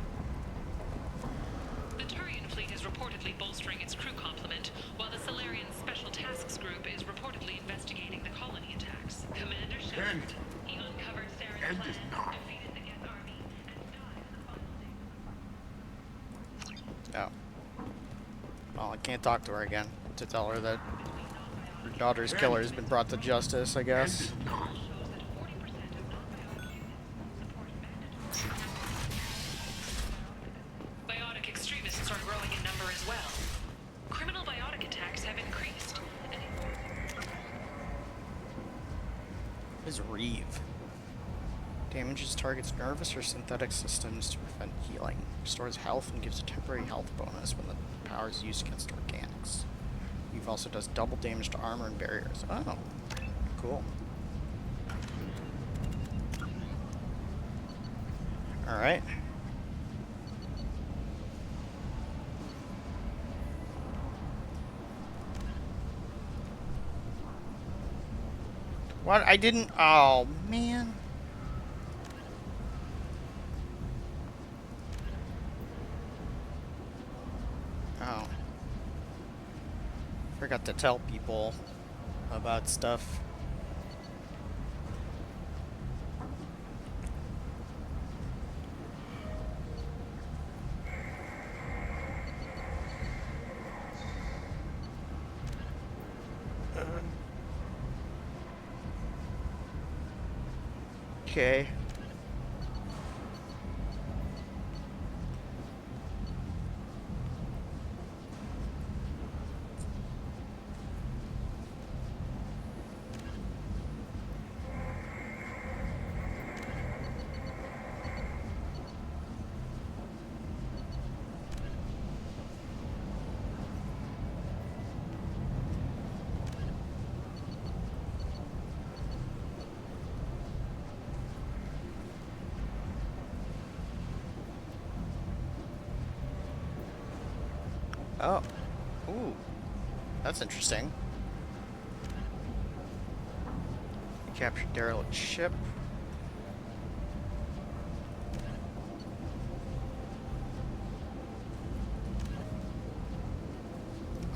The Turian fleet is reportedly bolstering its crew complement, while the Salarian Special Tasks Group is reportedly investigating the colony attacks. Commander Shepard, he uncovered Saren's plan, defeated the Geth army, and died on the final day. Oh. Well, I can't talk to her again to tell her that her daughter's killer has been brought to justice, I guess. Biotic extremists are growing in number as well. Criminal biotic attacks have increased. What is Reeve? Damages targets nervous or synthetic systems to prevent healing. Restores health and gives a temporary health bonus when the power is used against organics. Reeve also does double damage to armor and barriers. Oh, cool. Alright. What? I didn't... Oh, man. Oh. Forgot to tell people about stuff. Okay. Oh. Ooh. That's interesting. Captured derelict ship.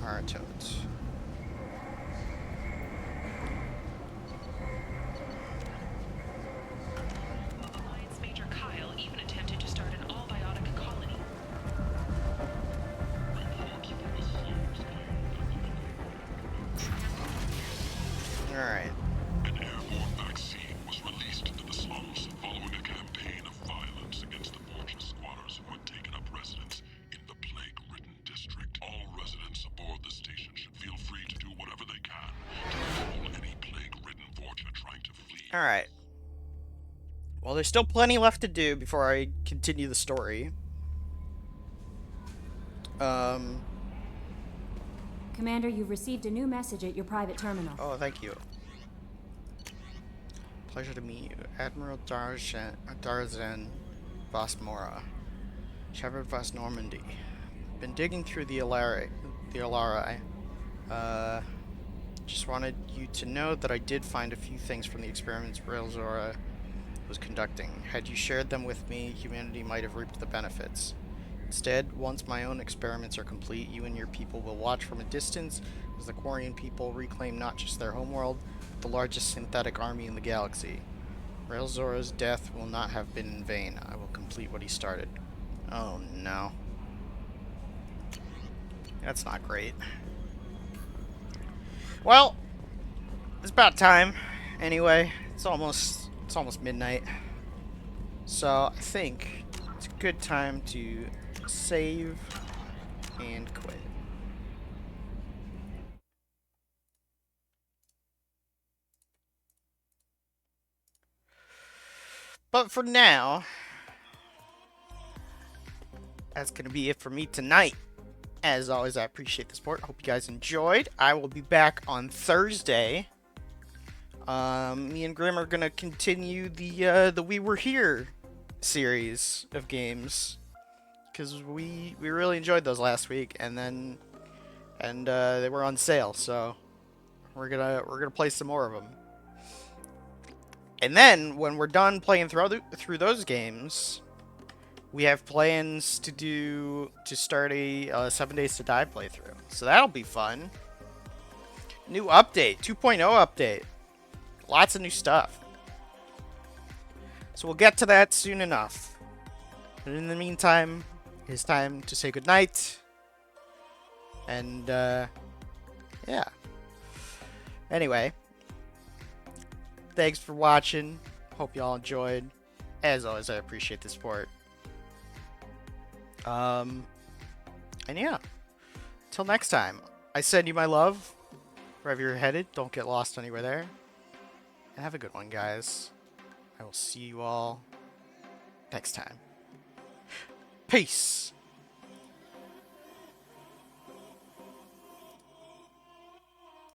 Aratotes. Alliance Major Kyle even attempted to start an all-biotic colony. Alright. An airborne vaccine was released into the slums following a campaign of violence against the Fortress squatters who had taken up residence in the plague-ridden district. All residents aboard the station should feel free to do whatever they can to fool any plague-ridden Fortress trying to flee. Alright. Well, there's still plenty left to do before I continue the story. Commander, you've received a new message at your private terminal. Oh, thank you. Pleasure to meet you. Admiral Darzan Vosmora. Shepard Vos Normandy. Been digging through the Alari. Just wanted you to know that I did find a few things from the experiments Railzora was conducting. Had you shared them with me, humanity might have reaped the benefits. Instead, once my own experiments are complete, you and your people will watch from a distance as the Quarian people reclaim not just their homeworld, but the largest synthetic army in the galaxy. Railzora's death will not have been in vain. I will complete what he started. Oh no. That's not great. Well, it's about time. Anyway, it's almost midnight. So I think it's a good time to save and quit. But for now, that's going to be it for me tonight. As always, I appreciate the support. Hope you guys enjoyed. I will be back on Thursday. Me and Grim are going to continue the We Were Here series of games. Because we really enjoyed those last week, and they were on sale, so we're gonna play some more of them. And then when we're done playing through those games, we have plans to start a 7 Days to Die playthrough. So that'll be fun. New update, 2.0 update, lots of new stuff. So we'll get to that soon enough. But in the meantime, it's time to say goodnight. And, yeah. Anyway. Thanks for watching. Hope y'all enjoyed. As always, I appreciate the support. And yeah. Till next time. I send you my love. Wherever you're headed, don't get lost anywhere there. And have a good one, guys. I will see you all next time. Peace.